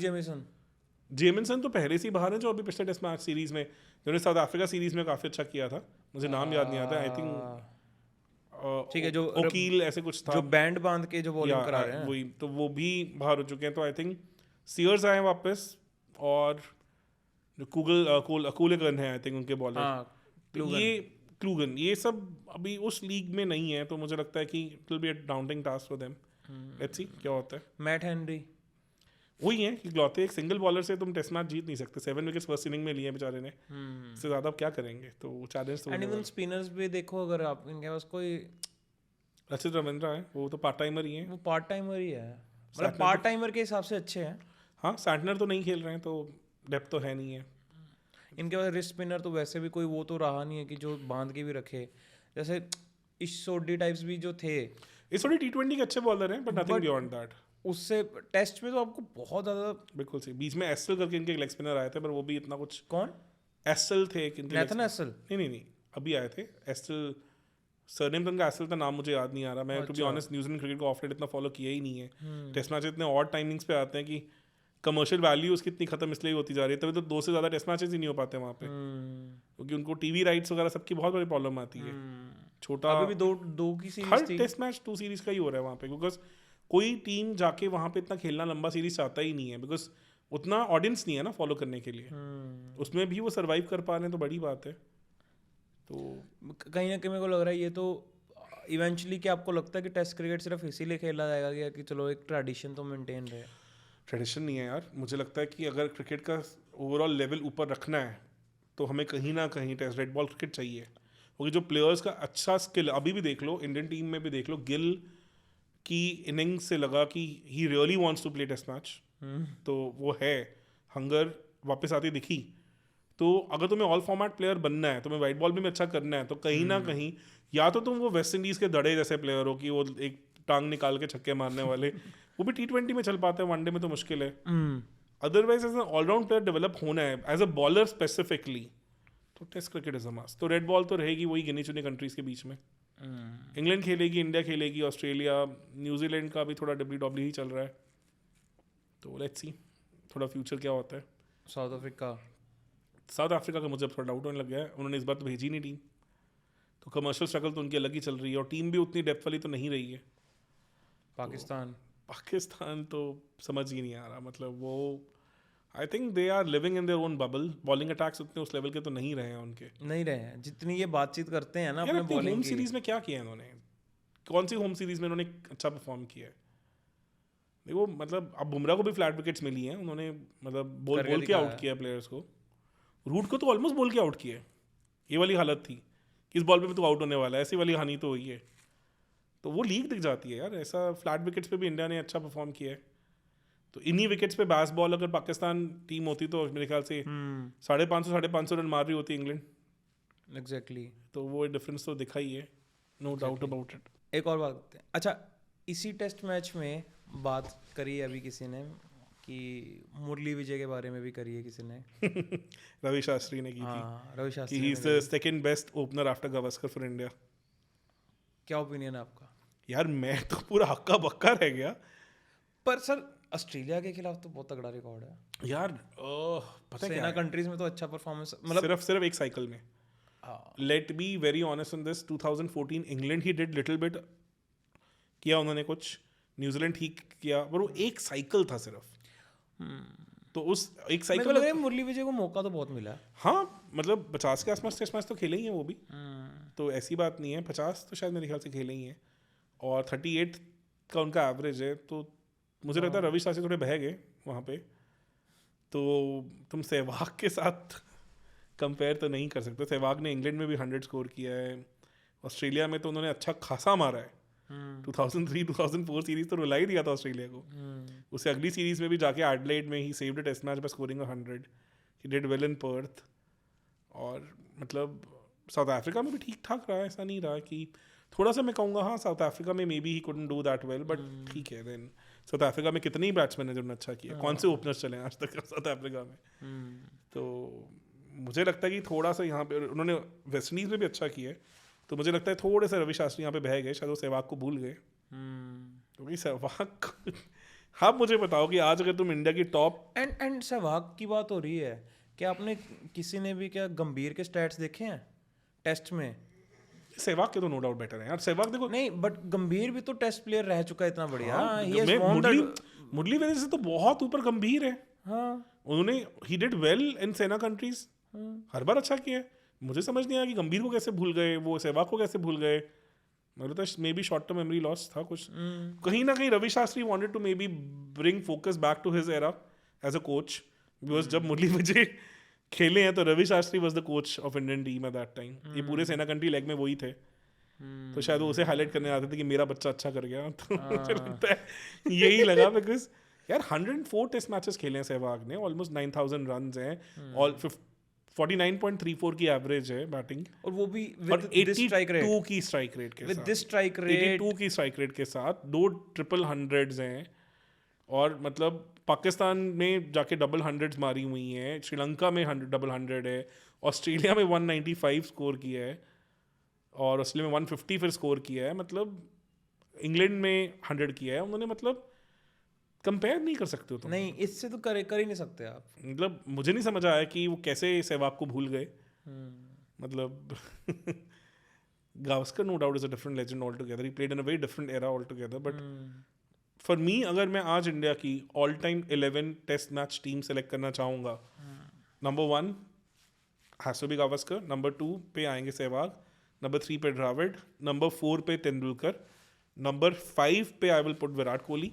Speaker 2: जेमिसन
Speaker 1: तो पहले से ही बाहर है, जो अभी पिछले टेस्ट मैच सीरीज में जिन्होंने साउथ अफ्रीका सीरीज में काफ़ी अच्छा किया था. मुझे नाम याद नहीं आता. आई थिंक
Speaker 2: ठीक है, जो
Speaker 1: ओकील ऐसे कुछ था,
Speaker 2: जो बैंड बांध के जो बॉलिंग करा रहे हैं
Speaker 1: वही. तो वो भी बाहर हो चुके हैं. तो आई थिंक सीयर्स आए वापस, और जो कूलेगन है आई थिंक उनके बॉलर. ये क्लूगन, ये सब अभी उस लीग में नहीं है. तो मुझे लगता है कि it will be a daunting task for them. Let's see क्या होता है.
Speaker 2: मैट हेनरी
Speaker 1: वही है कि इकलौते एक सिंगल बॉलर से तुम टेस्ट मैच जीत नहीं सकते. 7 विकेट्स फर्स्ट इनिंग में लिए बेचारे ने. इससे ज़्यादा क्या करेंगे. तो चैलेंज तो.
Speaker 2: एंड इवन स्पिनर्स भी देखो, अगर आप इनके पास कोई
Speaker 1: रचित रविंद्रा है, वो तो पार्ट टाइमर ही है.
Speaker 2: वो पार्ट टाइमर ही है. मतलब पार्ट टाइमर के हिसाब से अच्छे हैं.
Speaker 1: हाँ, सैंटनर तो नहीं खेल रहे हैं, तो डेप्थ तो है नहीं है.
Speaker 2: इनके पास रिस्ट स्पिनर तो वैसे भी कोई वो तो रहा नहीं है कि जो बांध के भी रखे. जैसे इस सोडी टाइप्स भी जो थे,
Speaker 1: इस सोडी T20 के अच्छे बॉलर हैं, बट नथिंग बियॉन्ड दैट.
Speaker 2: उससे टेस्ट में तो आपको बहुत ज़्यादा.
Speaker 1: बिल्कुल सही. बीच में एस्टल करके इनके लेग स्पिनर आए थे, पर वो भी इतना कुछ.
Speaker 2: कौन?
Speaker 1: एस्टल थे
Speaker 2: नेथन एस्टल.
Speaker 1: नहीं, अभी आए थे एस्टल. सरनेम तो उनका एस्टल था, नाम मुझे याद नहीं आ रहा. मैं to be honest New Zealand cricket को ऑफ लेट इतना फॉलो किया ही नहीं है. टेस्ट मैच इतने ऑड टाइमिंग्स पे आते हैं कि कमर्शियल वैल्यू उसकी इतनी खत्म इसलिए होती जा रही है. तभी तो 2 से ज़्यादा टेस्ट मैचेस ही नहीं हो पाते वहाँ पे, क्योंकि उनको टीवी राइट्स वगैरह सबकी बहुत बड़ी प्रॉब्लम आती है. छोटा
Speaker 2: अभी भी दो की सीरीज
Speaker 1: हर टेस्ट मैच 2 सीरीज का ही हो रहा है वहाँ पे, बिकॉज कोई टीम जाके वहाँ पे इतना खेलना लंबा सीरीज चाहता ही नहीं है, बिकॉज उतना ऑडियंस नहीं है ना फॉलो करने के लिए. उसमें भी वो सर्वाइव कर पा रहे हैं तो बड़ी बात है. तो
Speaker 2: कहीं ना कहीं मेरे को लग रहा है ये तो इवेंचुअली, क्या आपको लगता है कि टेस्ट क्रिकेट सिर्फ इसीलिए खेला जाएगा कि चलो एक ट्रेडिशन तो मेंटेन रहे?
Speaker 1: ट्रेडिशन नहीं है यार. मुझे लगता है कि अगर क्रिकेट का ओवरऑल लेवल ऊपर रखना है तो हमें कहीं ना कहीं टेस्ट रेड बॉल क्रिकेट चाहिए. क्योंकि जो प्लेयर्स का अच्छा स्किल, अभी भी देख लो इंडियन टीम में भी देख लो, गिल की इनिंग से लगा कि he really wants to play test match. तो वो है हंगर वापस आती दिखी. तो अगर तुम्हें ऑल फॉर्मेट प्लेयर बनना है, तुम्हें वाइट बॉल भी में अच्छा करना है, तो कहीं ना कहीं या तो तुम वो वेस्ट इंडीज़ के दड़े जैसे प्लेयर हो कि वो एक टांग निकाल के छक्के मारने वाले, वो भी T20 में चल पाते हैं, वनडे में तो मुश्किल है. Otherwise as an allround player develop होना है एज अ बॉलर स्पेसिफिकली, तो test cricket is a must. तो रेड बॉल तो रहेगी वही गिनी चुनी कंट्रीज के बीच में. इंग्लैंड खेलेगी, इंडिया खेलेगी, ऑस्ट्रेलिया, न्यूजीलैंड का भी थोड़ा WWE ही चल रहा है. तो लेट्स सी थोड़ा फ्यूचर क्या होता है. साउथ अफ्रीका का मुझे थोड़ा डाउट होने लग गया है. उन्होंने इस बार तो भेजी नहीं टीम, तो कमर्शियल स्ट्रगल तो उनकी अलग ही चल रही है, और टीम भी उतनी डेप्थ वाली तो नहीं रही है. पाकिस्तान तो समझ ही नहीं आ रहा. मतलब वो I think they are living in their own bubble. Bowling attacks उतने उस लेवल के तो नहीं रहे हैं उनके.
Speaker 2: नहीं रहे हैं जितनी ये बातचीत करते हैं ना अपने
Speaker 1: बॉलिंग. होम सीरीज में क्या किया इन्होंने? कौन सी होम सीरीज में इन्होंने अच्छा परफॉर्म किया है? देखो मतलब अब बुमराह को भी फ्लैट विकेट्स मिली हैं. उन्होंने मतलब बोल के आउट किया प्लेयर्स को. रूट को तो ऑलमोस्ट बोल के आउट किया. ये वाली हालत थी कि इस बॉल पे भी तो आउट होने वाला है, ऐसी वाली हानि तो हुई है. तो वो लीग दिख जाती है यार. ऐसा फ्लैट विकेट्स पे भी इंडिया ने अच्छा परफॉर्म किया है. तो इन्हीं विकेट्स पे बैस बॉल अगर पाकिस्तान टीम होती तो मेरे ख्याल से 550 रन मार रही होती इंग्लैंड.
Speaker 2: एग्जैक्टली.
Speaker 1: तो वो डिफरेंस तो दिखा ही है, नो डाउट अबाउट इट.
Speaker 2: एक और बात, अच्छा इसी टेस्ट मैच में बात करी अभी किसी ने कि मुरली विजय के बारे में भी करी है किसी ने.
Speaker 1: रवि शास्त्री ने की थी.
Speaker 2: Ravi Shastri
Speaker 1: he is the second best opener after Gavaskar for India. क्या
Speaker 2: ओपिनियन है आपका?
Speaker 1: यार मैं तो पूरा हक्का बक्का रह गया.
Speaker 2: पर सर ऑस्ट्रेलिया के खिलाफ तो बहुत तगड़ा रिकॉर्ड है
Speaker 1: यार. पता है क्या
Speaker 2: कंट्रीज में तो अच्छा परफॉर्मेंस, मतलब
Speaker 1: सिर्फ एक साइकिल में. Let be very honest in this, 2014 England he did little bit किया उन्होंने कुछ, न्यूजीलैंड ठीक किया, पर वो एक साइकिल था सिर्फ. तो उस एक साइकिल
Speaker 2: में मुरली विजय को मौका तो बहुत मिला.
Speaker 1: हाँ मतलब 50 के आसपास टेस्ट मैच तो खेले ही हैं वो भी. तो ऐसी बात नहीं है, 50 तो शायद मेरे ख्याल से खेले ही हैं और 38 का उनका एवरेज है, तो मुझे लगता है रवि शास्त्री थोड़े बह गए वहाँ पे। तो तुम सहवाग के साथ कंपेयर तो नहीं कर सकते। सहवाग ने इंग्लैंड में भी 100 स्कोर किया है, ऑस्ट्रेलिया में तो उन्होंने अच्छा खासा मारा है। 2003-2004 सीरीज तो रुला ही दिया था ऑस्ट्रेलिया को। उससे अगली सीरीज में भी जाके एडिलेड में he saved a test match by scoring 100। He did well in Perth. और मतलब साउथ अफ्रीका में भी ठीक ठाक रहा, ऐसा नहीं रहा कि थोड़ा सा मैं कहूँगा हाँ साउथ अफ्रीका में मे be he couldn't do that well, but ठीक है। देन साउथ अफ्रीका में कितने ही बैट्समैन हैं जिन्होंने अच्छा किया, कौन से ओपनर्स चले आज तक साउथ अफ्रीका में। तो मुझे लगता है कि थोड़ा सा यहाँ पे उन्होंने वेस्ट इंडीज में भी अच्छा किया है, तो मुझे लगता है थोड़े से रवि शास्त्री यहाँ पे बह गए, शायद वो सहवाग को भूल गए। क्योंकि सहवाग हाँ मुझे बताओ कि आज अगर तुम इंडिया की टॉप
Speaker 2: एंड सहवाग की बात हो रही है, क्या आपने किसी ने भी क्या गंभीर के स्टैट्स देखे हैं टेस्ट में?
Speaker 1: सहवाग के तो नो डाउट बेटर है यार। सहवाग देखो
Speaker 2: नहीं, बट गंभीर भी तो टेस्ट प्लेयर रह चुका है इतना बढ़िया।
Speaker 1: मुरली वजह से तो बहुत ऊपर गंभीर है।
Speaker 2: हाँ
Speaker 1: उन्होंने ही did well in SENA countries, हर बार अच्छा किया है। मुझे समझ नहीं आया कि गंभीर को कैसे भूल गए, वो सहवाग को कैसे भूल गए। मुझे लगता है maybe short term memory loss था कुछ। कहीं ना कहीं Ravi Shastri wanted to maybe bring focus back to his era as a coach, because जब मुरली विजय खेले हैं तो Ravi Shastri was the coach of Indian team at that time. ये पूरे सेना कंट्री लेग में वही थे, तो शायद वो उसे हाईलाइट करने आते थे कि मेरा बच्चा अच्छा कर गया। तो मुझे लगता है यही लगा, बिकॉज यार 104 टेस्ट मैचेस खेले हैं सहवाग ने, ऑलमोस्ट 9000 रन हैं, ऑल 49.34 की एवरेज है बैटिंग,
Speaker 2: और वो भी
Speaker 1: और 82 की स्ट्राइक रेट के साथ।
Speaker 2: विद दिस स्ट्राइक रेट
Speaker 1: 82 की स्ट्राइक रेट के साथ 2 ट्रिपल हंड्रेड्स हैं, और मतलब पाकिस्तान में जाके डबल हंड्रेड्स मारी हुई हैं, श्रीलंका में डबल हंड्रेड है, ऑस्ट्रेलिया में 195 स्कोर किया है, और ऑस्ट्रेलिया में 150 फिर स्कोर किया है, मतलब इंग्लैंड में 100 किया है उन्होंने। मतलब कंपेयर नहीं कर सकते हो तुम।
Speaker 2: नहीं, इससे तो कर ही नहीं सकते आप।
Speaker 1: मतलब मुझे नहीं समझ आया कि वो कैसे सहवाग को भूल गए। मतलब Gavaskar no doubt is a different legend all together, he played in a very different era all together, but for me अगर मैं आज इंडिया की all time 11 test match team select करना चाहूँगा, number 1 has to be Gavaskar, number 2 पे आएंगे Sehwag, number 3 पे Dravid, number 4 पे तेंदुलकर, नंबर 5 पे I will put Virat Kohli.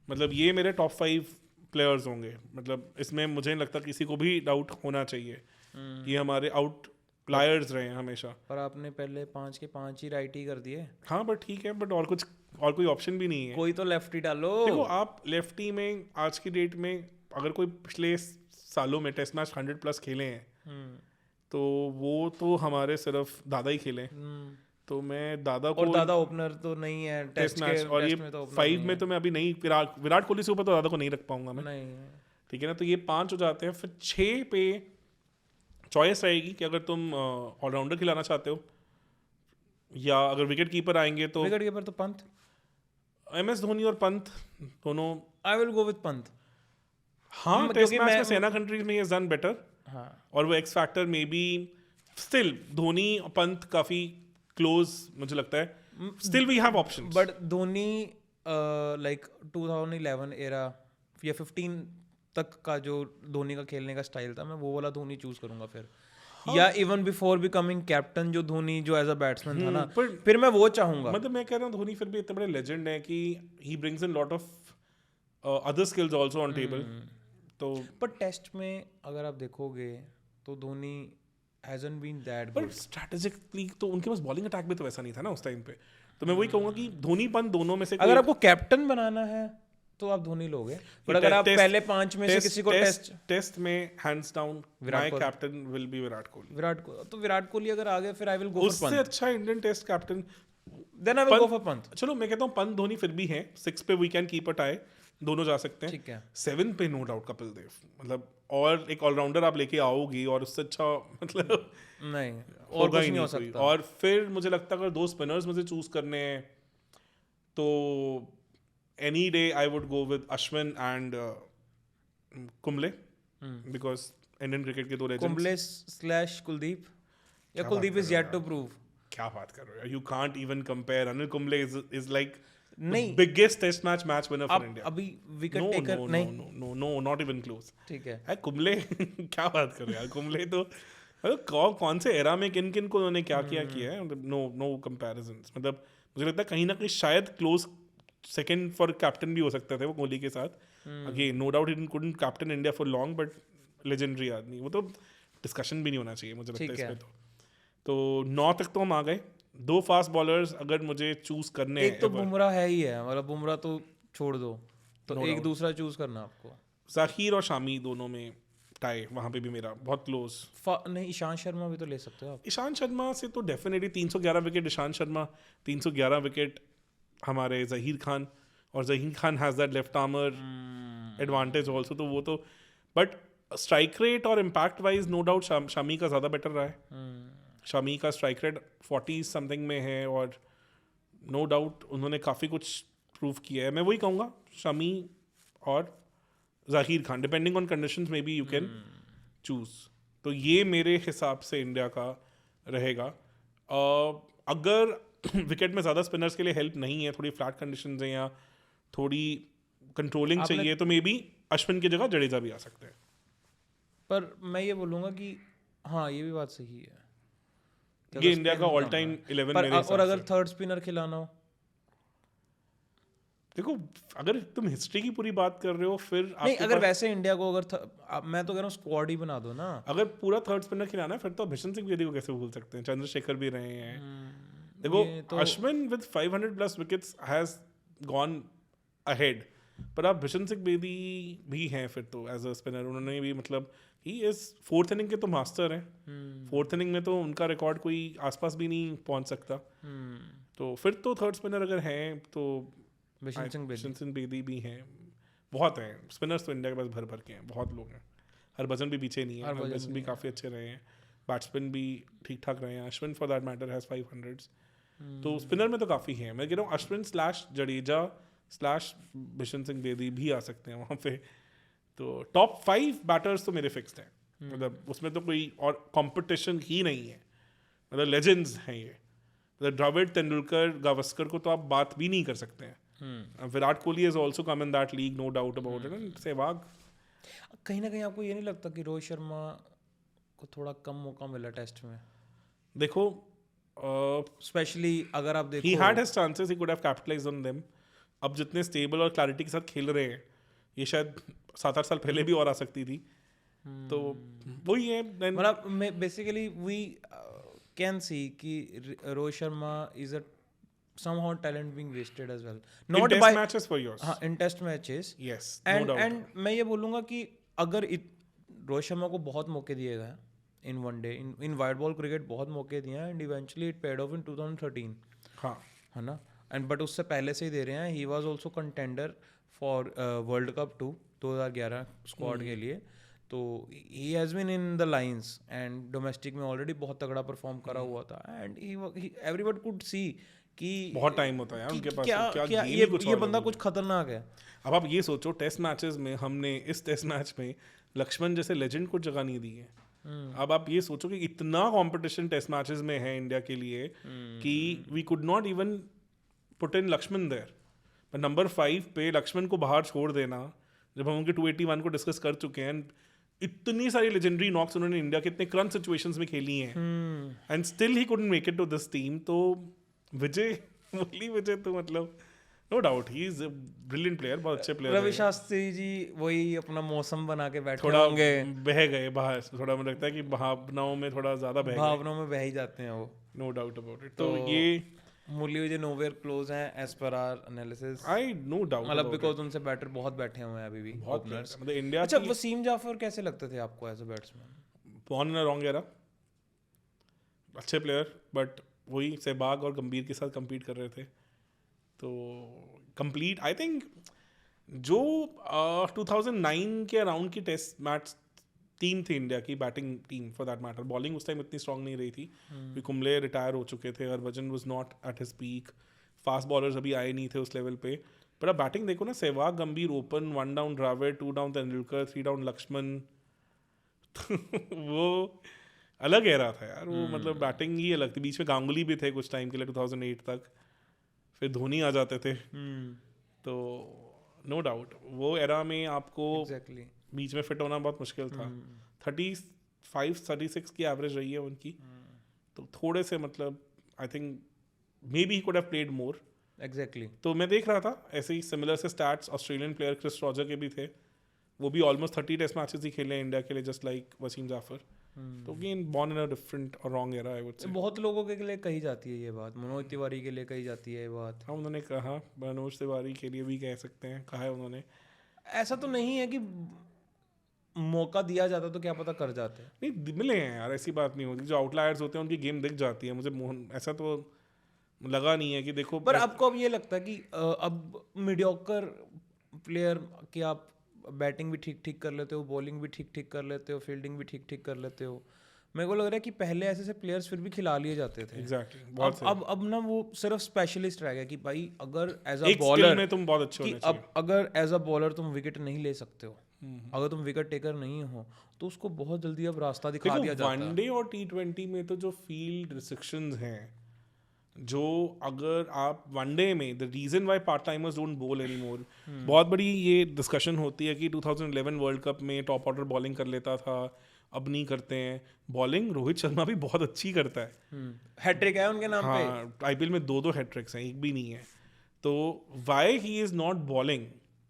Speaker 1: मतलब ये मेरे टॉप 5 प्लेयर्स होंगे। मतलब इसमें मुझे नहीं लगता किसी को भी डाउट होना चाहिए कि हमारे आउट प्लेयर्स रहे हैं हमेशा।
Speaker 2: पर आपने पहले 5 के 5 ही राइट ही कर दिए।
Speaker 1: हाँ बट ठीक है, बट और कोई ऑप्शन भी नहीं है।
Speaker 2: कोई तो लेफ्टी डालो।
Speaker 1: देखो आप लेफ्टी में आज की डेट में अगर कोई पिछले सालों में टेस्ट मैच 100+ खेले हैं, तो वो तो हमारे सिर्फ दादा ही खेले। तो मैं दादा को,
Speaker 2: और दादा ओपनर तो नहीं है टेस्ट मैच,
Speaker 1: और ये 5 में तो मैं अभी नहीं, विराट कोहली से ऊपर तो दादा को नहीं रख पाऊंगा मैं।
Speaker 2: नहीं,
Speaker 1: ठीक है ना, तो ये 5 हो जाते हैं। फिर 6 पे चॉइस रहेगी कि अगर तुम ऑलराउंडर खिलाना चाहते हो, या अगर विकेट कीपर आएंगे तो
Speaker 2: विकेट कीपर तो पंत,
Speaker 1: MS धोनी और पंत दोनों।
Speaker 2: आई विल गो विद पंत।
Speaker 1: हाँ टेस्ट मैच में सेना कंट्रीज में ये डन बेटर।
Speaker 2: हाँ,
Speaker 1: और वो X factor maybe still Dhoni और पंत काफी क्लोज मुझे लगता है। Still we have options,
Speaker 2: but Dhoni like 2011 era या 15 तक का जो धोनी का खेलने का स्टाइल था, मैं वो वाला धोनी चूज करूंगा फिर। या इवन बिफोर बिकमिंग कैप्टन जो धोनी जो एज अ बैट्समैन था ना, फिर मैं वो चाहूंगा।
Speaker 1: मतलब मैं कह रहा हूँ धोनी फिर भी इतने बड़े लेजेंड है कि he brings in lot of other skills also on table. तो
Speaker 2: पर टेस्ट में अगर आप देखोगे तो Dhoni hasn't been that good.
Speaker 1: पर स्ट्रैटेजिकली तो उनके पास बॉलिंग अटैक भी तो वैसा नहीं था ना उस टाइम पे। तो मैं वही कहूंगा कि धोनी पंत दोनों में से
Speaker 2: अगर आपको कैप्टन बनाना है तो आप धोनी लोगे, पर अगर आप पहले 5 में से किसी को
Speaker 1: टेस्ट में hands down my captain will be Virat Kohli.
Speaker 2: तो विराट कोहली अगर आ गए फिर I will go for Pant.
Speaker 1: उससे अच्छा Indian test captain
Speaker 2: then I will go for Pant.
Speaker 1: चलो मैं कहता हूँ पंत धोनी फिर भी है। 6 पे we can keep a tie, दोनों जा सकते हैं।
Speaker 2: ठीक है।
Speaker 1: 7 पे नो डाउट कपिल देव। मतलब और एक ऑलराउंडर आप लेके आओगी और उससे अच्छा मतलब
Speaker 2: नहीं और कुछ नहीं हो सकता।
Speaker 1: और फिर मुझे लगता है अगर 2 स्पिनर्स मुझे चूज करने हैं तो any day I would go with Ashwin and Kumble, because Indian cricket के 2 लेजेंड्स।
Speaker 2: कुंबले / कुलदीप, या Kuldeep is yet to prove.
Speaker 1: क्या बात कर रहे हो, you can't even compare. Anil Kumble is like
Speaker 2: नहीं,
Speaker 1: biggest test match winner for India.
Speaker 2: अभी विकेट टेकर नहीं,
Speaker 1: नो नॉट इवन क्लोज।
Speaker 2: ठीक है।
Speaker 1: कुंबले क्या बात कर रहे हो यार, कुंबले तो मतलब कौन से एरा में किन किन को उन्होंने क्या किया है, नो कंपैरिजंस। मतलब मुझे लगता है कहीं ना कहीं शायद क्लोज सेकंड फॉर कैप्टन भी हो सकते थे वो कोहली के साथ। Again no doubt he couldn't captain India for long, but legendary आदमी वो तो डिस्कशन भी नहीं होना चाहिए मुझे लगता है
Speaker 2: ठीक
Speaker 1: इसमें। तो 9 तक तो हम आ गए। 2 फास्ट बॉलर्स अगर मुझे चूज करने हैं
Speaker 2: एक तो बुमराह है ही है, मतलब बुमराह तो छोड़ दो, तो एक दूसरा चूज करना आपको।
Speaker 1: जाकिर और शामी दोनों में टाई, वहाँ पे भी मेरा बहुत क्लोज।
Speaker 2: नहीं, ईशांत शर्मा भी तो ले सकते हो आप।
Speaker 1: ईशांत शर्मा से तो definitely 311 wicket Ishant Sharma, 311 wicket हमारे जहीर खान, और Zaheer Khan has that left armer advantage also. तो वो तो, बट स्ट्राइक रेट और impact wise no doubt Shami का ज़्यादा बेटर रहा है। शामी का स्ट्राइक रेट 40 समथिंग में है, और नो डाउट उन्होंने काफ़ी कुछ प्रूव किया है। मैं वही कहूँगा शामी और Zakir Khan, depending on conditions may be you can choose. तो ये मेरे हिसाब से इंडिया का रहेगा। अगर विकेट में ज़्यादा स्पिनर्स के लिए हेल्प नहीं है, थोड़ी फ्लैट कंडीशंस हैं या थोड़ी कंट्रोलिंग चाहिए, तो मे बी अश्विन की जगह जडेजा भी आ सकते हैं।
Speaker 2: पर मैं ये बोलूँगा कि हाँ, ये भी बात सही है,
Speaker 1: ये इंडिया का ऑल टाइम 11 मेरे हिसाब
Speaker 2: और अगर
Speaker 1: से।
Speaker 2: थर्ड स्पिनर खिलाना हो,
Speaker 1: देखो अगर तुम हिस्ट्री की पूरी बात कर रहे हो, फिर
Speaker 2: नहीं, अगर वैसे इंडिया को अगर मैं तो कह रहा हूँ स्क्वाड ही बना दो ना।
Speaker 1: अगर पूरा थर्ड स्पिनर खिलाना है, फिर तो बिशन सिंह बेदी को कैसे भूल सकते हैं, चंद्रशेखर भी रहे हैं। देखो
Speaker 2: तो
Speaker 1: Ashwin with 500 plus wickets has gone ahead, पर आप बिशन सिंह बेदी भी हैं फिर तो एज अ स्पिनर। उन्होंने भी मतलब ही इज फोर्थ इनिंग के तो मास्टर हैं। फोर्थ इनिंग में तो उनका रिकॉर्ड कोई आसपास भी नहीं पहुंच सकता। तो फिर तो थर्ड स्पिनर अगर हैं तो
Speaker 2: बिशन
Speaker 1: सिंह बेदी भी हैं। बहुत हैं स्पिनर्स तो इंडिया के पास भर भर के हैं, बहुत लोग हैं। हरभजन भी पीछे नहीं है, हरभजन भी काफ़ी अच्छे रहे हैं, बैट्समैन भी ठीक ठाक रहे हैं। Ashwin for that matter has 500s। तो स्पिनर में तो काफ़ी हैं। मैं कह रहा हूँ अश्विन / जडेजा / बिशन सिंह बेदी भी आ सकते हैं वहाँ पे। तो टॉप 5 बैटर्स तो मेरे फिक्स्ड हैं, मतलब उसमें तो कोई और कंपटीशन ही नहीं है। मतलब लेजेंड्स हैं ये, मतलब द्रविड़, तेंदुलकर, गावस्कर को तो आप बात भी नहीं कर सकते हैं। Virat Kohli has also come in that league, no doubt about it. Sehwag,
Speaker 2: कहीं ना कहीं आपको ये नहीं लगता कि रोहित शर्मा को थोड़ा कम मौका मिला टेस्ट में?
Speaker 1: देखो
Speaker 2: स्पेशली अगर आप देखो,
Speaker 1: he had his chances, he could have capitalized on them. अब जितने स्टेबल और क्लैरिटी के साथ खेल रहे हैं, ये शायद 7-8 साल पहले भी और आ सकती थी। तो वही है,
Speaker 2: मतलब बेसिकली वी कैन सी कि Rohit Sharma is a somehow talent being wasted as well,
Speaker 1: not in test matches for yours.
Speaker 2: हाँ, in test matches,
Speaker 1: yes,
Speaker 2: and
Speaker 1: no doubt.
Speaker 2: and मैं ये बोलूँगा कि अगर रोहित शर्मा को बहुत मौके दिए गए in one day, in white ball cricket बहुत मौके दिए हैं, and eventually it paid off in 2013,
Speaker 1: हाँ,
Speaker 2: है ना। एंड बट उससे पहले से ही दे रहे हैं। He was also contender for world cup 2011 squad के लिए। तो he has been in the lines, and domestic में ऑलरेडी बहुत तगड़ा परफॉर्म करा हुआ था, एंड एवरीवन कुड सी कि
Speaker 1: बहुत टाइम होता है यार उनके पास,
Speaker 2: क्या ये बंदा कुछ खतरनाक है।
Speaker 1: अब आप ये सोचो, टेस्ट मैचेस में हमने इस टेस्ट मैच में लक्ष्मण जैसे लेजेंड को जगह नहीं दी है। अब आप ये सोचो कि इतना कंपटीशन टेस्ट मैचेस में है इंडिया के लिए कि we could not even put in Laxman there. पर नंबर 5 पे लक्ष्मण को बाहर छोड़ देना, जब हम उनके 281 को डिस्कस कर चुके हैं, इतनी सारी लेजेंडरी नॉक्स उन्होंने इंडिया के इतने क्रंच सिचुएशंस में खेली हैं, and still he couldn't make it to this team. तो विजय तो मतलब no doubt he is a brilliant player, बहुत अच्छे प्लेयर।
Speaker 2: रवि शास्त्री जी वही अपना मौसम बना के बैठे
Speaker 1: थोड़ा
Speaker 2: होंगे,
Speaker 1: बह गए बाहर, थोड़ा मुझे लगता है कि भावनाओं में थोड़ा ज्यादा बह गए,
Speaker 2: भावनाओं में बह ही जाते हैं वो,
Speaker 1: नो डाउट अबाउट इट। तो ये
Speaker 2: मुरली विजय नोवेयर क्लोज हैं as per our analysis,
Speaker 1: I no doubt,
Speaker 2: मतलब बिकॉज उनसे बैटर बहुत बैठे हुए हैं अभी भी ओपनर्स।
Speaker 1: मतलब इंडिया।
Speaker 2: अच्छा, वसीम जाफर कैसे लगते थे आपको as a batsman?
Speaker 1: Born in a wrong era, अच्छे प्लेयर, बट वही सहवाग और गंभीर के साथ compete कर रहे थे। तो कंप्लीट आई थिंक जो 2009 के अराउंड की टेस्ट मैच टीम थी इंडिया की, batting team for that matter, bowling उस टाइम इतनी स्ट्रांग नहीं रही थी, क्योंकि कुंबले रिटायर हो चुके थे, Harbhajan was not at his peak, fast bowlers अभी आए नहीं थे उस लेवल पे। पर अब बैटिंग देखो ना, Sehwag, Gambhir open, 1 down Dravid, 2 down Tendulkar, 3 down Laxman. वो अलग एरा था यार वो, मतलब बैटिंग ही अलग थी। बीच में गांगुली भी थे कुछ टाइम के लिए 2008 तक, फिर धोनी आ जाते थे। तो नो डाउट वो एरा में आपको
Speaker 2: Exactly.
Speaker 1: बीच में फिट होना बहुत मुश्किल था। 30 536 की एवरेज रही है उनकी, तो थोड़े से मतलब I think may be he could have played more.
Speaker 2: Exactly.
Speaker 1: तो मैं देख रहा था ऐसे ही सिमिलर से stats Australian player Chris Roger के भी थे, वो भी ऑलमोस्ट 30 टेस्ट मैचेस ही खेले इंडिया के लिए, जस्ट लाइक वसीम जाफर। तो again born in a different और wrong era I would say.
Speaker 2: बहुत लोगों के लिए कही जाती है ये बात, मनोज तिवारी के लिए कही जाती है ये बात।
Speaker 1: हाँ उन्होंने कहा, मनोज तिवारी के लिए भी कह सकते हैं, कहा है उन्होंने।
Speaker 2: ऐसा तो नहीं है कि मौका दिया जाता तो क्या पता कर जाते।
Speaker 1: नहीं मिले हैं यार, ऐसी बात नहीं होती, जो आउटलायर्स होते हैं उनकी गेम दिख जाती है। मुझे ऐसा तो लगा नहीं है कि देखो
Speaker 2: पर आपको अब ये लगता है कि अब मीडियोकर प्लेयर कि आप बैटिंग भी ठीक ठीक कर लेते हो, बॉलिंग भी ठीक ठीक कर लेते हो, फील्डिंग भी ठीक ठीक कर लेते हो। मेरे को लग रहा है कि पहले ऐसे से प्लेयर्स फिर भी खिला लिए जाते थे।
Speaker 1: एग्जैक्टली, बहुत सही।
Speaker 2: अब ना वो सिर्फ स्पेशलिस्ट रह गया कि भाई अगर एज अ
Speaker 1: एक स्किल
Speaker 2: बॉलर
Speaker 1: में तुम बहुत अच्छे होने चाहिए।
Speaker 2: अब अगर एज अ बॉलर तुम विकेट नहीं ले सकते हो, अगर तुम विकेट टेकर नहीं हो, तो उसको बहुत जल्दी अब रास्ता दिखा दिया जाता है।
Speaker 1: वनडे और T20 में तो जो फील्ड रिस्ट्रिक्शंस हैं, जो अगर आप वनडे में the reason why part timers don't bowl any more, बहुत बड़ी ये डिस्कशन होती है कि 2011 वर्ल्ड कप में टॉप ऑर्डर बॉलिंग कर लेता था, अब नहीं करते हैं। बॉलिंग रोहित शर्मा भी बहुत अच्छी करता है,
Speaker 2: हैट्रिक है उनके नाम पे।
Speaker 1: हाँ IPL में 2 हैट्रिक्स हैं, एक भी नहीं है। तो why he is not bowling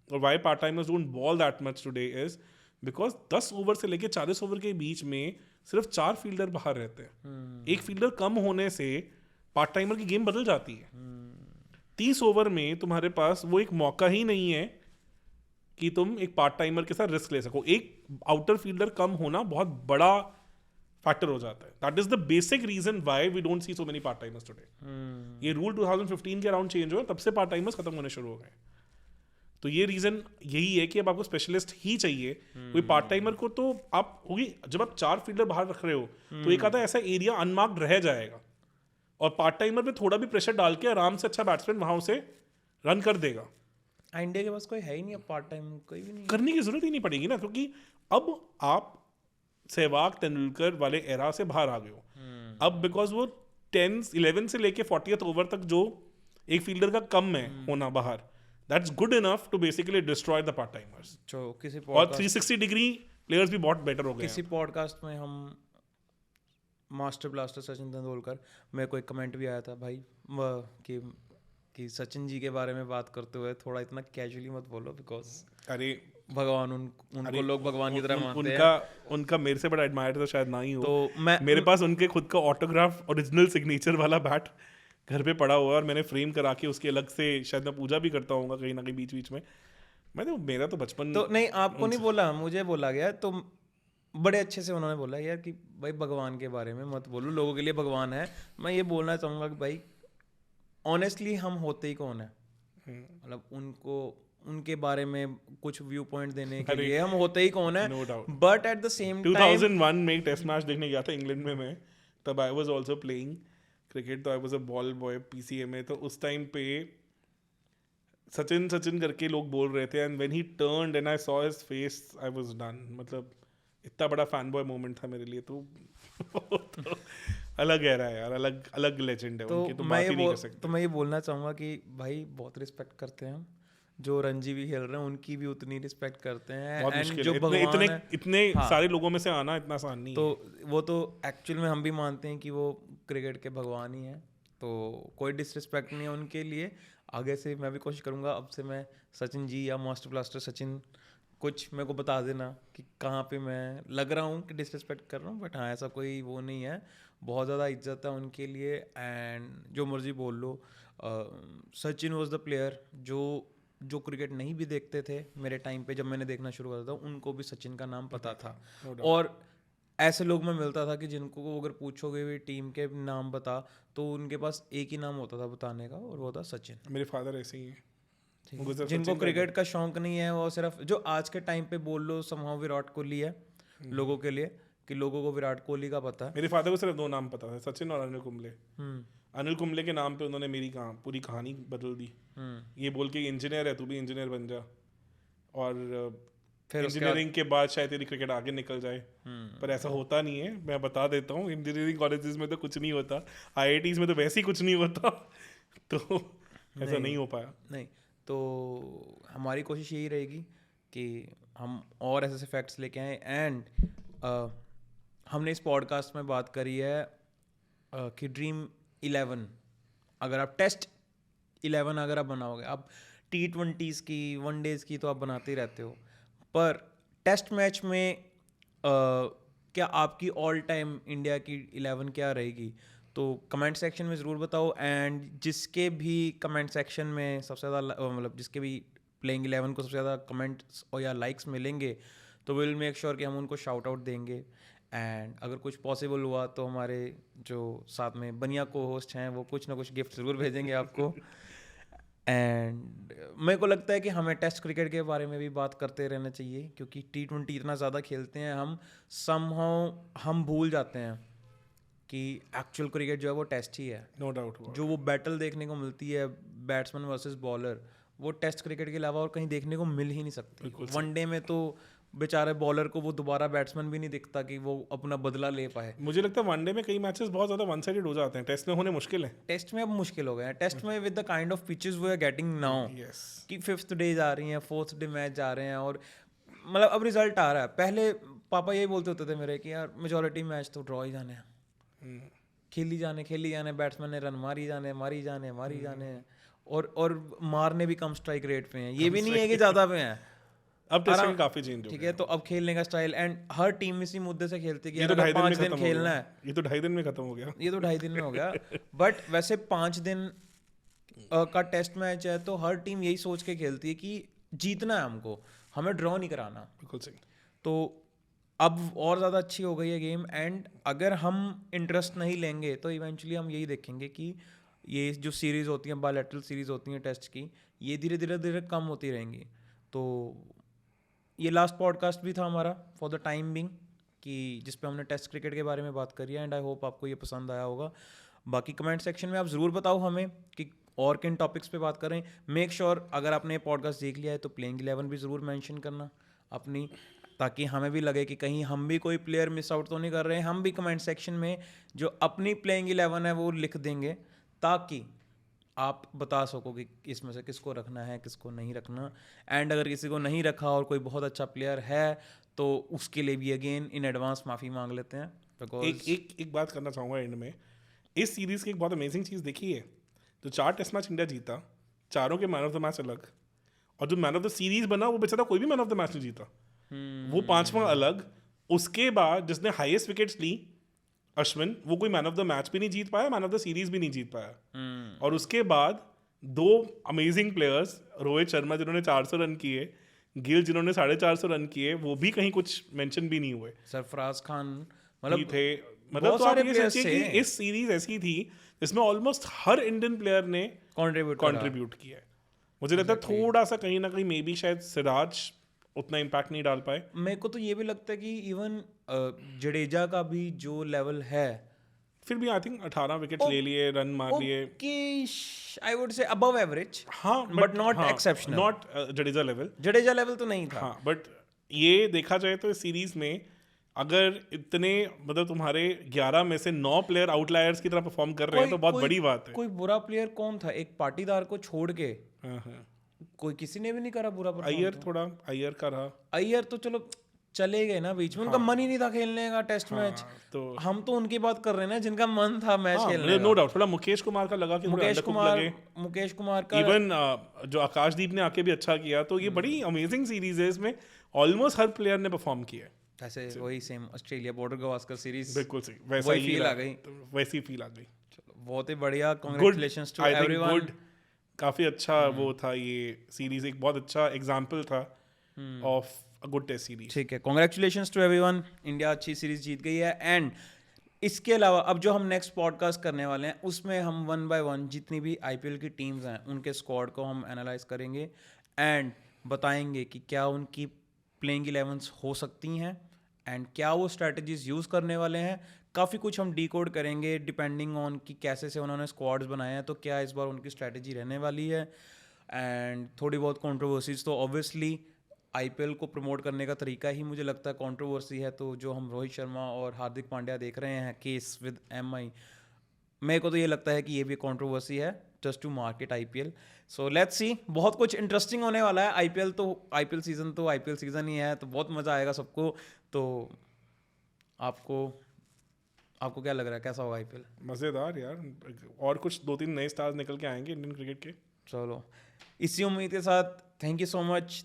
Speaker 1: और why part timers don't bowl that much today is because 10 over से लेके 40 ओवर के बीच में सिर्फ 4 फील्डर बाहर रहते हैं। एक फील्डर कम होने से पार्ट टाइमर की गेम बदल जाती है। 30 ओवर में तुम्हारे पास वो एक मौका ही नहीं है कि तुम एक पार्ट टाइमर के साथ रिस्क ले सको। एक आउटर फील्डर कम होना बहुत बड़ा फैक्टर हो जाता है। That is the basic reason why we don't see so many part timers today. ये रूल 2015 के अराउंड चेंज हुआ, तब से पार्ट टाइमर्स खत्म होने शुरू हो गए। तो ये रीजन यही है कि अब आपको स्पेशलिस्ट ही चाहिए। कोई पार्ट टाइमर को तो आप होगी, जब आप 4 फील्डर बाहर रख रहे हो तो एक आधा ऐसा एरिया अनमार्क्ड रह जाएगा और पार्ट टाइमर पे थोड़ा भी प्रेशर डाल के आराम से अच्छा बैट्समैन वहां से रन कर देगा।
Speaker 2: इंडिया के पास कोई है ही नहीं अब पार्ट टाइम, कोई भी नहीं
Speaker 1: करने की जरूरत ही नहीं पड़ेगी ना, क्योंकि अब आप सहवाग तेंदुलकर वाले एरा से बाहर आ गए हो। अब बिकॉज वो 11 से लेके 40th ओवर तक जो एक फील्डर का कम है होना बाहर, that's good enough to basically destroy the part timers.
Speaker 2: किसी
Speaker 1: और 360 डिग्री प्लेयर्स भी बहुत बेटर हो गए।
Speaker 2: किसी पॉडकास्ट में हम मास्टर ब्लास्टर सचिन तेंदुलकर, मेरे को एक कमेंट भी आया था भाई कि सचिन जी के बारे में बात करते हुए थोड़ा इतना कैजुअली मत बोलो, बिकॉज
Speaker 1: अरे
Speaker 2: भगवान उनको लोग भगवान की तरह मानते हैं।
Speaker 1: उनका मेरे से बड़ा एडमायर तो शायद ना ही हो।
Speaker 2: तो
Speaker 1: मेरे पास उनके खुद का ऑटोग्राफ ओरिजिनल सिग्नेचर वाला बैट घर पे पड़ा हुआ है और मैंने फ्रेम करा के उसकी अलग से शायद मैं पूजा भी करता हूँ कहीं ना कहीं बीच बीच में। मेरा तो बचपन
Speaker 2: तो नहीं, आपको नहीं बोला, मुझे बोला गया। तो बड़े अच्छे से उन्होंने बोला यार कि भाई भगवान के बारे में मत बोलो, लोगों के लिए भगवान है। मैं ये बोलना चाहूँगा कि भाई ऑनेस्टली हम होते ही कौन है, मतलब उनके बारे में कुछ व्यू पॉइंट देने के लिए हम होते ही कौन है।
Speaker 1: No doubt.
Speaker 2: But at the same
Speaker 1: 2001 में एक टेस्ट मैच देखने गया था इंग्लैंड में मैं, तब I was also playing cricket, तो I was a ball boy PCA में। तो उस टाइम पे सचिन सचिन करके लोग बोल रहे थे and when he turned and I saw his face I was done. मतलब इतना बड़ा फैन बॉय मोमेंट था मेरे लिए। तो अलग है यार, अलग अलग लेजेंड है उनकी, तो बात ही नहीं कर सकते।
Speaker 2: तो मैं ये बोलना चाहूँगा कि भाई बहुत रिस्पेक्ट करते हैं हम, जो रणजी भी खेल रहे हैं उनकी भी उतनी रिस्पेक्ट करते हैं।
Speaker 1: बहुत
Speaker 2: एंड
Speaker 1: मुश्किल
Speaker 2: जो
Speaker 1: है,
Speaker 2: भगवान
Speaker 1: इतने सारे लोगों में से आना इतना आसान नहीं है।
Speaker 2: तो वो तो एक्चुअल में हम भी मानते हैं कि वो क्रिकेट के भगवान ही हैं, तो कोई डिसरिस्पेक्ट नहीं है उनके लिए। आगे से मैं भी कोशिश करूँगा, अब से मैं सचिन जी या मास्टर ब्लास्टर सचिन कुछ मेरे को बता देना कि कहाँ पे मैं लग रहा हूँ कि डिसरिस्पेक्ट कर रहा हूँ। बट हाँ, ऐसा कोई वो नहीं है, बहुत ज़्यादा इज्जत है उनके लिए। एंड जो मर्जी बोल लो, सचिन वॉज द प्लेयर जो क्रिकेट नहीं भी देखते थे मेरे टाइम पे, जब मैंने देखना शुरू करा था, उनको भी सचिन का नाम पता था। और ऐसे लोग मैं मिलता था कि जिनको अगर पूछोगे भी टीम के नाम बता, तो उनके पास एक ही नाम होता था बताने का, और वो था सचिन।
Speaker 1: मेरे फादर ऐसे ही हैं,
Speaker 2: जिनको क्रिकेट का शौक नहीं है, वो सिर्फ जो आज के टाइम पे बोल लो समहाउ विराट कोहली है लोगों के लिए, कि लोगों को विराट कोहली का पता है।
Speaker 1: मेरे फादर को सिर्फ 2 नाम पता था, सचिन और अनिल कुंबले। अनिल कुंबले के नाम पे उन्होंने मेरी पूरी कहानी बदल दी, ये बोल के इंजीनियर है तू भी इंजीनियर बन जा, और फिर इंजीनियरिंग के बाद शायद तेरी क्रिकेट आगे निकल जाए। पर ऐसा होता नहीं है, मैं बता देता हूँ। इंजीनियरिंग कॉलेजेस में तो कुछ नहीं होता, IITs में तो वैसे ही कुछ नहीं होता, तो ऐसा नहीं हो पाया।
Speaker 2: नहीं, तो हमारी कोशिश यही रहेगी कि हम और ऐसे फैक्ट्स लेके आए। एंड हमने इस पॉडकास्ट में बात करी है कि ड्रीम 11, अगर आप टेस्ट 11 अगर आप बनाओगे, आप T20s की, वनडेज की तो आप बनाते ही रहते हो, पर टेस्ट मैच में क्या आपकी ऑल टाइम इंडिया की 11 क्या रहेगी? तो कमेंट सेक्शन में ज़रूर बताओ। एंड जिसके भी कमेंट सेक्शन में सबसे ज़्यादा मतलब जिसके भी प्लेइंग 11 को सबसे ज़्यादा कमेंट्स और या लाइक्स मिलेंगे तो विल मेक श्योर कि हम उनको शाउट आउट देंगे। एंड अगर कुछ पॉसिबल हुआ तो हमारे जो साथ में बनिया को होस्ट हैं वो कुछ ना कुछ गिफ्ट ज़रूर भेजेंगे आपको। एंड मेरे को लगता है कि हमें टेस्ट क्रिकेट के बारे में भी बात करते रहना चाहिए, क्योंकि T20 इतना ज़्यादा खेलते हैं हम, समहाउ हम भूल जाते हैं कि एक्चुअल क्रिकेट जो है वो टेस्ट ही है।
Speaker 1: No doubt.
Speaker 2: जो वो बैटल देखने को मिलती है बैट्समैन वर्सेस बॉलर, वो टेस्ट क्रिकेट के अलावा और कहीं देखने को मिल ही नहीं सकती। वनडे में तो बेचारे बॉलर को वो दोबारा बैट्समैन भी नहीं दिखता कि वो अपना बदला ले पाए।
Speaker 1: मुझे लगता है वनडे में कई मैचेस बहुत ज्यादा वन साइडेड हो जाते हैं, टेस्ट में होने मुश्किल है।
Speaker 2: टेस्ट में अब मुश्किल हो गया है। टेस्ट में with the kind of pitches we are getting now कि 5th डे जा रही हैं, 4th डे मैच जा रहे हैं, और मतलब अब रिजल्ट आ रहा है। पहले पापा यही बोलते होते थे मेरे कि यार मेजोरिटी मैच तो ड्रॉ ही जाने हैं, खेली जाने, बैट्समैन ने रन मारी जाने, और मारने भी कम स्ट्राइक रेट पे हैं, ये भी नहीं है कि ज़्यादा पे हैं।
Speaker 1: अब टेस्ट में काफी चेंज हो गया,
Speaker 2: ठीक है, तो अब खेलने का स्टाइल, एंड हर टीम इसी मुद्दे से खेलती है कि
Speaker 1: ये तो
Speaker 2: 5 दिन खेलना है।
Speaker 1: ये तो 2.5 दिन में खत्म हो गया।
Speaker 2: ये तो 2.5 दिन में हो गया। बट वैसे 5 दिन का टेस्ट मैच है तो हर टीम यही सोच के खेलती है कि जीतना है हमको, हमें ड्रॉ नहीं कराना।
Speaker 1: बिल्कुल सही।
Speaker 2: तो अब और ज़्यादा अच्छी हो गई है गेम, एंड अगर हम इंटरेस्ट नहीं लेंगे तो इवेंचुअली हम यही देखेंगे कि ये जो सीरीज़ होती हैं, बायलैटरल सीरीज़ होती हैं टेस्ट की, ये धीरे धीरे कम होती रहेंगी। तो ये लास्ट पॉडकास्ट भी था हमारा फॉर द टाइम बिंग, कि जिस पे हमने टेस्ट क्रिकेट के बारे में बात करी है, एंड आई होप आपको ये पसंद आया होगा। बाकी कमेंट सेक्शन में आप ज़रूर बताओ हमें कि और किन टॉपिक्स पे बात करें। मेक श्योर अगर आपने पॉडकास्ट देख लिया है तो प्लेइंग 11 भी ज़रूर मेंशन करना अपनी, ताकि हमें भी लगे कि कहीं हम भी कोई प्लेयर मिस आउट तो नहीं कर रहे हैं। हम भी कमेंट सेक्शन में जो अपनी प्लेइंग 11 है वो लिख देंगे, ताकि आप बता सको कि इसमें से किसको रखना है, किसको नहीं रखना। एंड अगर किसी को नहीं रखा और कोई बहुत अच्छा प्लेयर है तो उसके लिए भी अगेन इन एडवांस माफ़ी मांग लेते हैं। बिकॉज
Speaker 1: एक बात करना चाहूँगा एंड में, इस सीरीज़ की एक बहुत अमेजिंग चीज़ देखी है, तो 4 टेस्ट मैच इंडिया जीता, चारों के मैन ऑफ द मैच अलग, और जो मैन ऑफ द सीरीज बना वो बेचारा कोई भी मैन ऑफ द मैच नहीं जीता, वो 5वां अलग। उसके बाद जिसने हाईएस्ट विकेट्स ली अश्विन, वो कोई मैन ऑफ द मैच भी नहीं जीत पाया, मैन ऑफ द सीरीज भी नहीं जीत पाया। और उसके बाद 2 अमेजिंग प्लेयर्स, रोहित शर्मा जिन्होंने 400 रन किए, गिल जिन्होंने 450 रन किए, वो भी कहीं कुछ मेंशन भी नहीं हुए।
Speaker 2: सरफराज खान
Speaker 1: मतलब थे, मतलब तो आप ये सोचिए कि इस सीरीज ऐसी थी जिसमें ऑलमोस्ट हर इंडियन प्लेयर ने कंट्रीब्यूट किया है। मुझे लगता है थोड़ा सा कहीं ना कहीं मे बी शायद सिराज उतना इम्पैक्ट नहीं डाल पाए।
Speaker 2: मेरे को तो ये भी लगता है कि इवन जडेजा का भी जो लेवल है,
Speaker 1: फिर भी आई थिंक 18 विकेट्स ले लिए, रन मार लिए,
Speaker 2: कि I would say above average,
Speaker 1: हाँ,
Speaker 2: but not exceptional,
Speaker 1: not Jadeja level.
Speaker 2: Jadeja level तो नहीं था।
Speaker 1: हाँ, बट ये देखा जाए तो इस सीरीज में अगर इतने मतलब तुम्हारे 11 में से 9 प्लेयर आउटलायर्स की तरह परफॉर्म कर रहे हैं तो बहुत बड़ी बात है।
Speaker 2: कोई बुरा प्लेयर कौन था? एक पाटीदार को छोड़ के
Speaker 1: हाँ।
Speaker 2: कोई किसी ने भी नहीं करा बुरा परफॉर्म।
Speaker 1: अय्यर का रहा।
Speaker 2: अय्यर तो चलो चले गए ना बीच में, उनका मन ही नहीं था खेलने का टेस्ट मैच।
Speaker 1: तो
Speaker 2: हम तो उनकी बात कर रहे हैं ना जिनका मन था मैच खेलने का।
Speaker 1: नो डाउट थोड़ा मुकेश कुमार का लगा कि
Speaker 2: मुकेश कुमार का,
Speaker 1: इवन जो आकाशदीप ने आके भी अच्छा किया। तो ये बड़ी अमेजिंग सीरीज है, इसमें ऑलमोस्ट हर प्लेयर ने परफॉर्म किया।
Speaker 2: ऐसे वही same Australia border Gavaskar series,
Speaker 1: बिल्कुल सही, वैसा ही फील आ गई, वैसी फील आ गई।
Speaker 2: चलो बहुत ही बढ़िया, कांग्रेचुलेशंस टू एवरीवन।
Speaker 1: काफी अच्छा वो था, ये सीरीज एक बहुत अच्छा एग्जांपल था of a good test series.
Speaker 2: ठीक है, कांग्रेचुलेशंस टू एवरीवन, इंडिया अच्छी सीरीज जीत गई है। एंड इसके अलावा अब जो हम नेक्स्ट पॉडकास्ट करने वाले हैं उसमें हम 1 by 1 जितनी भी आईपीएल की टीम्स हैं उनके स्क्वाड को हम एनालाइज करेंगे एंड बताएंगे कि क्या उनकी प्लेइंग 11s हो सकती हैं एंड क्या वो स्ट्रैटेजीज यूज़ करने वाले हैं। काफ़ी कुछ हम डीकोड करेंगे डिपेंडिंग ऑन कि कैसे से उन्होंने स्क्वाड्स बनाए हैं, तो क्या इस बार उनकी स्ट्रैटेजी रहने वाली है। एंड थोड़ी बहुत कंट्रोवर्सीज तो ऑब्वियसली आईपीएल को प्रमोट करने का तरीका ही मुझे लगता है कंट्रोवर्सी है। तो जो हम रोहित शर्मा और हार्दिक पांड्या देख रहे हैं केस विद एमआई, मेरे को तो ये लगता है कि ये भी कंट्रोवर्सी है just to market IPL. So let's see, बहुत कुछ इंटरेस्टिंग होने वाला है। आईपीएल सीज़न ही है, तो बहुत मज़ा आएगा सबको। तो आपको क्या लग रहा है कैसा होगा IPL?
Speaker 1: मज़ेदार यार, और कुछ 2-3 नए स्टार्स निकल के आएंगे इंडियन क्रिकेट के।
Speaker 2: चलो इसी उम्मीद के साथ thank you so much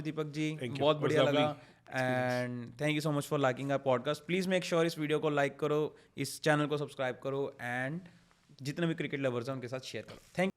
Speaker 2: Deepak ji,
Speaker 1: Thank you.
Speaker 2: बहुत
Speaker 1: It was
Speaker 2: बढ़िया लगा
Speaker 1: lovely
Speaker 2: and thank you so much for liking our podcast. Please make sure इस वीडियो को लाइक करो, इस चैनल को सब्सक्राइब करो एंड जितने भी क्रिकेट लवर्स हैं उनके साथ शेयर करो। थैंक